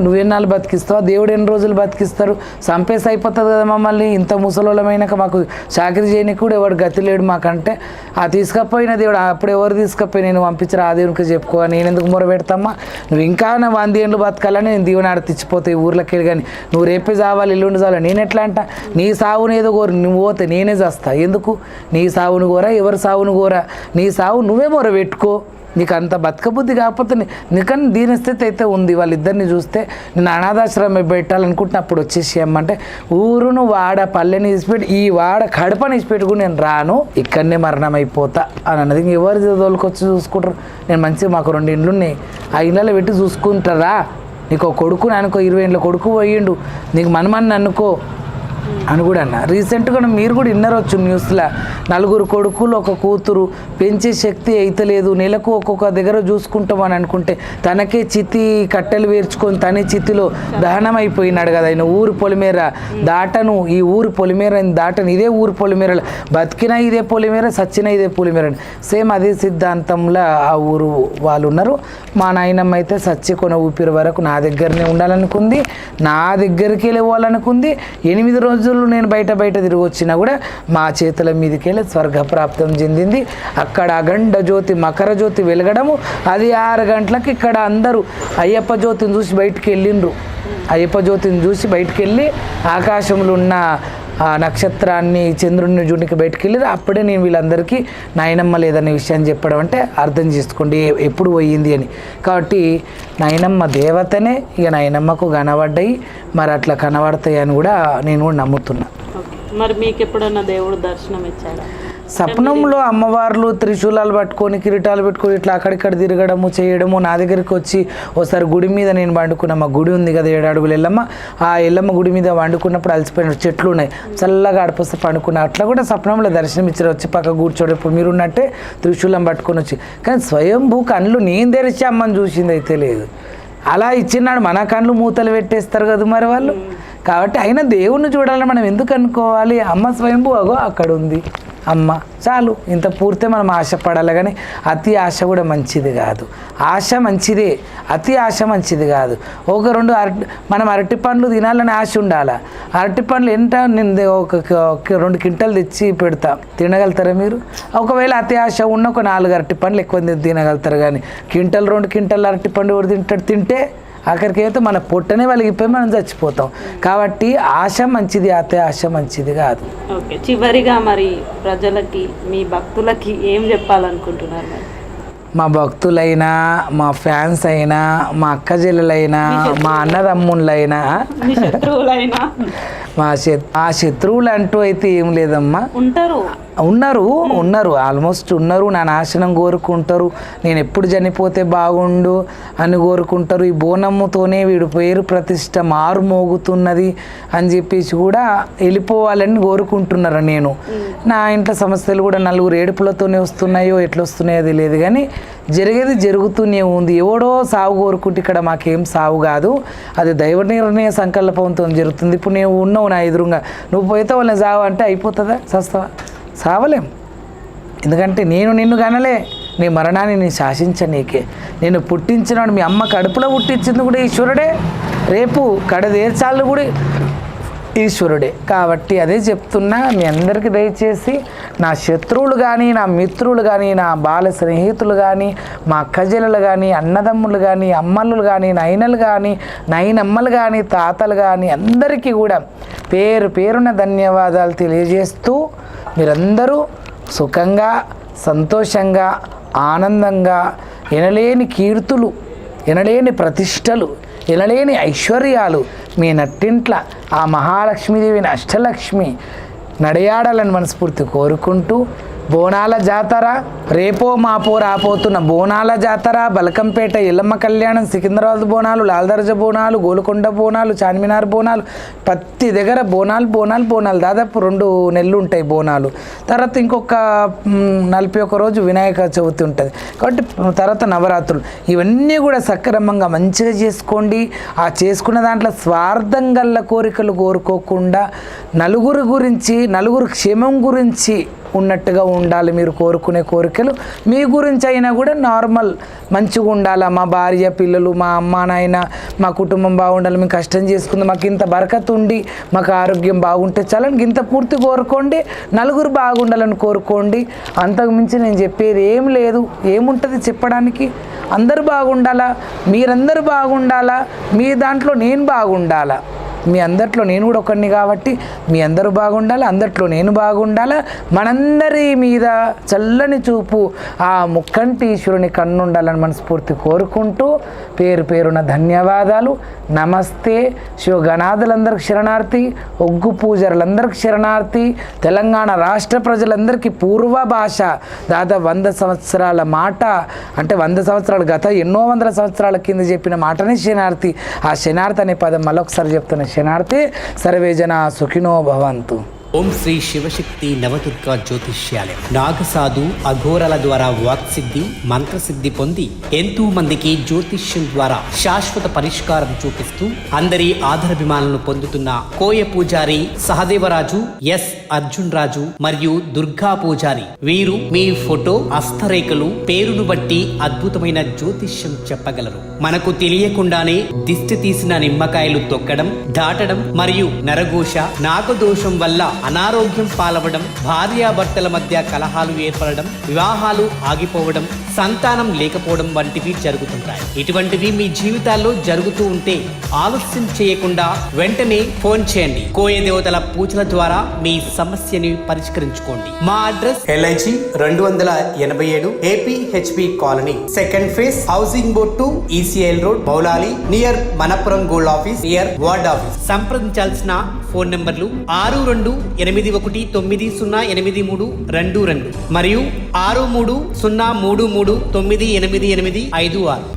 నువ్వెన్నాళ్ళు బతికిస్తావు, దేవుడు ఎన్ని రోజులు బతికిస్తారు, చంపేసి అయిపోతుంది కదా మమ్మల్ని, ఇంత ముసలోళ్ళమైనాక మాకు చాకరీ చేయడానికి కూడా ఎవడు గతి లేడు మాకంటే, ఆ తీసుకపోయిన దేవుడు అప్పుడు ఎవరు తీసుకపోయి నేను పంపించరు ఆ దేవునికి చెప్పుకో, నేను ఎందుకు మొరబెడతామా, నువ్వు ఇంకా నా 100 ఏళ్ళు బతకాలని నేను దీవెన ఆడ తెచ్చిపోతాయి ఊర్లోకి వెళ్ళి, కానీ నువ్వు రేపే చావాలి ఎల్లుండి చావాలి, నేను ఎట్లా అంట, నీ సావును ఏదో కోరు, నువ్వు పోతే నేనే చేస్తా, ఎందుకు నీ సావును కోరా ఎవరి సావును కోరా, నీ సావు నువ్వే మొరబెట్టుకో, నీకు అంత బతకబుద్ధి కాకపోతే నీకన్నా దీనస్థితి అయితే ఉంది. వాళ్ళిద్దరిని చూస్తే నేను అనాథాశ్రమం పెట్టాలనుకుంటున్నా, అప్పుడు వచ్చేసి అమ్మంటే ఊరును వాడ పల్లెని ఇసిపెట్టి ఈ వాడ కడపని ఇసిపెట్టుకుని నేను రాను, ఇక్కడనే మరణం అయిపోతా అని అన్నది. ఎవరు తోలుకొచ్చి చూసుకుంటారు, నేను మంచిగా మాకు 2 ఇండ్లు ఉన్నాయి, ఆ ఇళ్ళలో పెట్టి చూసుకుంటారా, నీకు ఒక కొడుకు అనుకో, 20 ఏళ్ళ కొడుకు పోయిండు, నీకు మనమని అనుకో అని కూడా అన్న. రీసెంట్గా మీరు కూడా విన్నరొచ్చు న్యూస్లో, 4 కొడుకులు 1 కూతురు, పెంచే శక్తి అయితే లేదు, నెలకు ఒక్కొక్క దగ్గర చూసుకుంటామని అనుకుంటే తనకే చితి కట్టెలు వేర్చుకొని తనే చితిలో దహనం అయిపోయినాడు కదా ఆయన. ఊరు పొలిమేర దాటను, ఈ ఊరు పొలిమేర దాటను, ఇదే ఊరు పొలిమేర, బతికినా ఇదే పొలిమేర, సచ్చినా ఇదే పొలిమేర, సేమ్ అదే సిద్ధాంతంలో ఆ ఊరు వాళ్ళు ఉన్నారు. మా నాయనమ్మ అయితే సచ్చి కొన ఊపిరి వరకు నా దగ్గరనే ఉండాలనుకుంది, నా దగ్గరికి వెళ్ళిపోవాలనుకుంది. 8 రోజులు నేను బయట తిరిగి వచ్చినా కూడా మా చేతుల మీదకి వెళ్ళి స్వర్గప్రాప్తం చెందింది. అక్కడ అఖండ జ్యోతి మకర జ్యోతి వెలగడము, అది 6 గంటలకు ఇక్కడ అందరూ అయ్యప్ప జ్యోతిని చూసి బయటికి వెళ్ళిండ్రు. అయ్యప్ప జ్యోతిని చూసి బయటికి వెళ్ళి ఆకాశంలో ఉన్న ఆ నక్షత్రాన్ని చంద్రుడిని జూనికి బయటికి వెళ్ళి అప్పుడే నేను వీళ్ళందరికీ నాయనమ్మ లేదనే విషయాన్ని చెప్పడం అంటే అర్థం చేసుకోండి ఎప్పుడు పోయింది అని. కాబట్టి నాయనమ్మ దేవతనే, ఇక నాయనమ్మకు కనబడ్డాయి, మరి అట్లా కనబడతాయి అని కూడా నేను కూడా నమ్ముతున్నా. మరి మీకు ఎప్పుడన్నా దేవుడు దర్శనం ఇచ్చాడా? స్వప్నంలో అమ్మవార్లు త్రిశూలాలు పట్టుకొని కిరీటాలు పెట్టుకొని ఇట్లా అక్కడిక్కడ తిరగడము చేయడము, నా దగ్గరికి వచ్చి ఒకసారి గుడి మీద నేను వండుకున్నా, మా గుడి ఉంది కదా 7 అడుగులు ఎల్లమ్మ, ఆ ఎల్లమ్మ గుడి మీద వండుకున్నప్పుడు అలసిపోయిన చెట్లు ఉన్నాయి, చల్లగా అడిపోస్తే పండుకున్నా, అట్లా కూడా స్వప్నంలో దర్శనం ఇచ్చారు, వచ్చి పక్క కూర్చోడు, ఇప్పుడు మీరు ఉన్నట్టే త్రిశూలం పట్టుకొని వచ్చి. కానీ స్వయంభూ కళ్ళు నేను తెరిచి అమ్మని చూసింది అయితే లేదు, అలా ఇచ్చినాడు మన కళ్ళు మూతలు పెట్టేస్తారు కదా మరి వాళ్ళు. కాబట్టి అయినా దేవుణ్ణి చూడాలని మనం ఎందుకు అనుకోవాలి, అమ్మ స్వయంభూ అగో అక్కడ ఉంది అమ్మ చాలు, ఇంత పూర్తే మనం ఆశపడాలి. కానీ అతి ఆశ కూడా మంచిది కాదు, ఆశ మంచిదే, అతి ఆశ మంచిది కాదు. 1-2 మనం అరటి పండ్లు తినాలని ఆశ ఉండాలి, అరటి పండ్లు ఎంత నేను ఒక 2 క్వింటాలు తెచ్చి పెడతా, తినగలుగుతారా మీరు? ఒకవేళ అతి ఆశ ఉన్న ఒక 4 అరటి పండ్లు ఎక్కువ తినగలుగుతారు, కానీ 2 క్వింటాలు అరటి పండు ఎవరు తింటే ఆఖరికి అయితే మన పొట్టనే వలిగిపోయి మనం చచ్చిపోతాం. కాబట్టి ఆశ మంచిది, అతే ఆశ మంచిది కాదు. ఓకే, చివరిగా మరి ప్రజలకి మీ భక్తులకి ఏం చెప్పాలనుకుంటున్నారు? మా భక్తులైనా, మా ఫ్యాన్స్ అయినా, మా అక్క చెల్లెలైనా, మా అన్నదమ్ముళ్ళైనా, శత్రువులైనా, మా శత్రువులు అంటూ అయితే ఏం లేదమ్మా, ఉంటారు. ఉన్నారు ఆల్మోస్ట్ ఉన్నారు. నా నాశనం కోరుకుంటారు, నేను ఎప్పుడు చనిపోతే బాగుండు అని కోరుకుంటారు. ఈ బోనమ్ముతోనే వీడు పేరు ప్రతిష్ట మారు మోగుతున్నది అని చెప్పేసి కూడా వెళ్ళిపోవాలని కోరుకుంటున్నారు. నేను నా ఇంట్లో సమస్యలు కూడా నలుగురు ఏడుపులతోనే వస్తున్నాయో ఎట్లా వస్తున్నాయో తెలియదు, కానీ జరిగేది జరుగుతూనే ఉంది. ఎవడో సాగు కోరుకుంటే ఇక్కడ మాకేం సాగు కాదు, అది దైవ నిర్ణయ సంకల్పంతో జరుగుతుంది. ఇప్పుడు నేను ఉన్నావు నా ఎదురుగా, నువ్వు పోతే వాళ్ళని సావు అంటే అయిపోతుందా? సస్తావా? సావలేం. ఎందుకంటే నేను నిన్ను కనలే, నీ మరణాన్ని నేను శాసించను. నీకే నేను పుట్టించినాడు, మీ అమ్మ కడుపులో పుట్టించింది కూడా ఈశ్వరుడే, రేపు కడదేర్చాలు కూడా ఈశ్వరుడే. కాబట్టి అదే చెప్తున్నా మీ అందరికీ, దయచేసి నా శత్రువులు కానీ నా మిత్రులు కానీ నా బాల స్నేహితులు కానీ మా అక్కజెల్లలు కానీ అన్నదమ్ములు కానీ అమ్మలు కానీ నైనలు కానీ నైనమ్మలు కానీ తాతలు కానీ అందరికీ కూడా పేరు పేరున ధన్యవాదాలు తెలియజేస్తూ మీరందరూ సుఖంగా సంతోషంగా ఆనందంగా ఎనలేని కీర్తులు ఎనలేని ప్రతిష్టలు ఎనలేని ఐశ్వర్యాలు మీ నట్టింట్ల ఆ మహాలక్ష్మీదేవిని అష్టలక్ష్మి నడయాడాలని మనస్ఫూర్తి కోరుకుంటూ, బోనాల జాతర రేపో మాపో రాపోతున్న బోనాల జాతర, బలకంపేట ఎల్లమ్మ కళ్యాణం, సికింద్రాబాద్ బోనాలు, లాల్దర్జ బోనాలు, గోల్కొండ బోనాలు, చార్మినార్ బోనాలు, ప్రతి దగ్గర బోనాలు దాదాపు 2 నెలలు ఉంటాయి బోనాలు. తర్వాత ఇంకొక 41 రోజు వినాయక చవితి ఉంటుంది. కాబట్టి తర్వాత నవరాత్రులు, ఇవన్నీ కూడా సక్రమంగా మంచిగా చేసుకోండి. ఆ చేసుకున్న దాంట్లో స్వార్థం గల్ల కోరికలు కోరుకోకుండా నలుగురు గురించి, నలుగురు క్షేమం గురించి ఉన్నట్టుగా ఉండాలి. మీరు కోరుకునే కోరికలు మీ గురించి అయినా కూడా నార్మల్ మంచిగా ఉండాలి. మా భార్య పిల్లలు మా అమ్మ నాయన మా కుటుంబం బాగుండాలి, మేము కష్టం చేసుకుంది, మాకు ఇంత బరకత్ ఉండి మాకు ఆరోగ్యం బాగుంటే చాలని ఇంత పూర్తి కోరుకోండి. నలుగురు బాగుండాలని కోరుకోండి. అంతకు మించి నేను చెప్పేది ఏం లేదు. ఏముంటుంది చెప్పడానికి? అందరూ బాగుండాలా, మీరందరూ బాగుండాలా, మీ దాంట్లో నేను బాగుండాలా, మీ అందట్లో నేను కూడా ఒకడిని కాబట్టి మీ అందరూ బాగుండాలి, అందట్లో నేను బాగుండాలా. మనందరి మీద చల్లని చూపు ఆ ముక్కంటి ఈశ్వరుని కన్నుండాలని మనస్ఫూర్తి కోరుకుంటూ పేరు పేరున ధన్యవాదాలు. నమస్తే. శివగణాదులందరికి శరణార్థి, ఒగ్గు పూజారులందరికీ శరణార్థి. తెలంగాణ రాష్ట్ర ప్రజలందరికీ పూర్వ భాష దాదాపు 100 సంవత్సరాల మాట, అంటే 100 సంవత్సరాలు గత ఎన్నో వందల సంవత్సరాల కింద చెప్పిన మాటనే శనార్థి. ఆ శనార్థి అనే పదం మళ్ళొకసారి చెప్తున్నా, శనార్థి. సర్వే జనా సుఖినో భవంతు. ఓం శ్రీ శివశక్తి నవదుర్గా జ్యోతిష్యాలయం నాగసాధు అఘోరల ద్వారా వాక్సిద్ధి మంత్రసిద్ధి పొంది ఎంతో మందికి జ్యోతిష్యం ద్వారా శాశ్వత పరిష్కారం చూపిస్తూ అందరి ఆదరాభిమానాలను పొందుతున్న కోయ పూజారి సహదేవరాజు ఎస్ అర్జున్ రాజు మరియు దుర్గా పూజారి, వీరు మీ ఫోటో హస్తరేఖలు పేరును బట్టి అద్భుతమైన జ్యోతిష్యం చెప్పగలరు. మనకు తెలియకుండానే దిష్టి తీసిన నిమ్మకాయలు తొక్కడం, దాటడం మరియు నరఘోష నాగదోషం వల్ల అనారోగ్యం పాలవడం, భార్యాభర్తల మధ్య కలహాలు ఏర్పడడం, వివాహాలు ఆగిపోవడం, సంతానం లేకపోవడం వంటివి జరుగుతుంటాయి. ఇటువంటివి మీ జీవితాల్లో జరుగుతూ ఉంటే ఆలస్యం చేయకుండా వెంటనే ఫోన్ చేయండి. కోయ దేవతల పూజల ద్వారా మీ సమస్యని పరిష్కరించుకోండి. మా address LIG 287 APHP colony, second phase, housing board 2, ECL road, Moulali, near Manappuram gold office, near ward office. సంప్రదించాల్సిన ఫోన్ నంబర్లు 6381908322 మరియు 6303398856.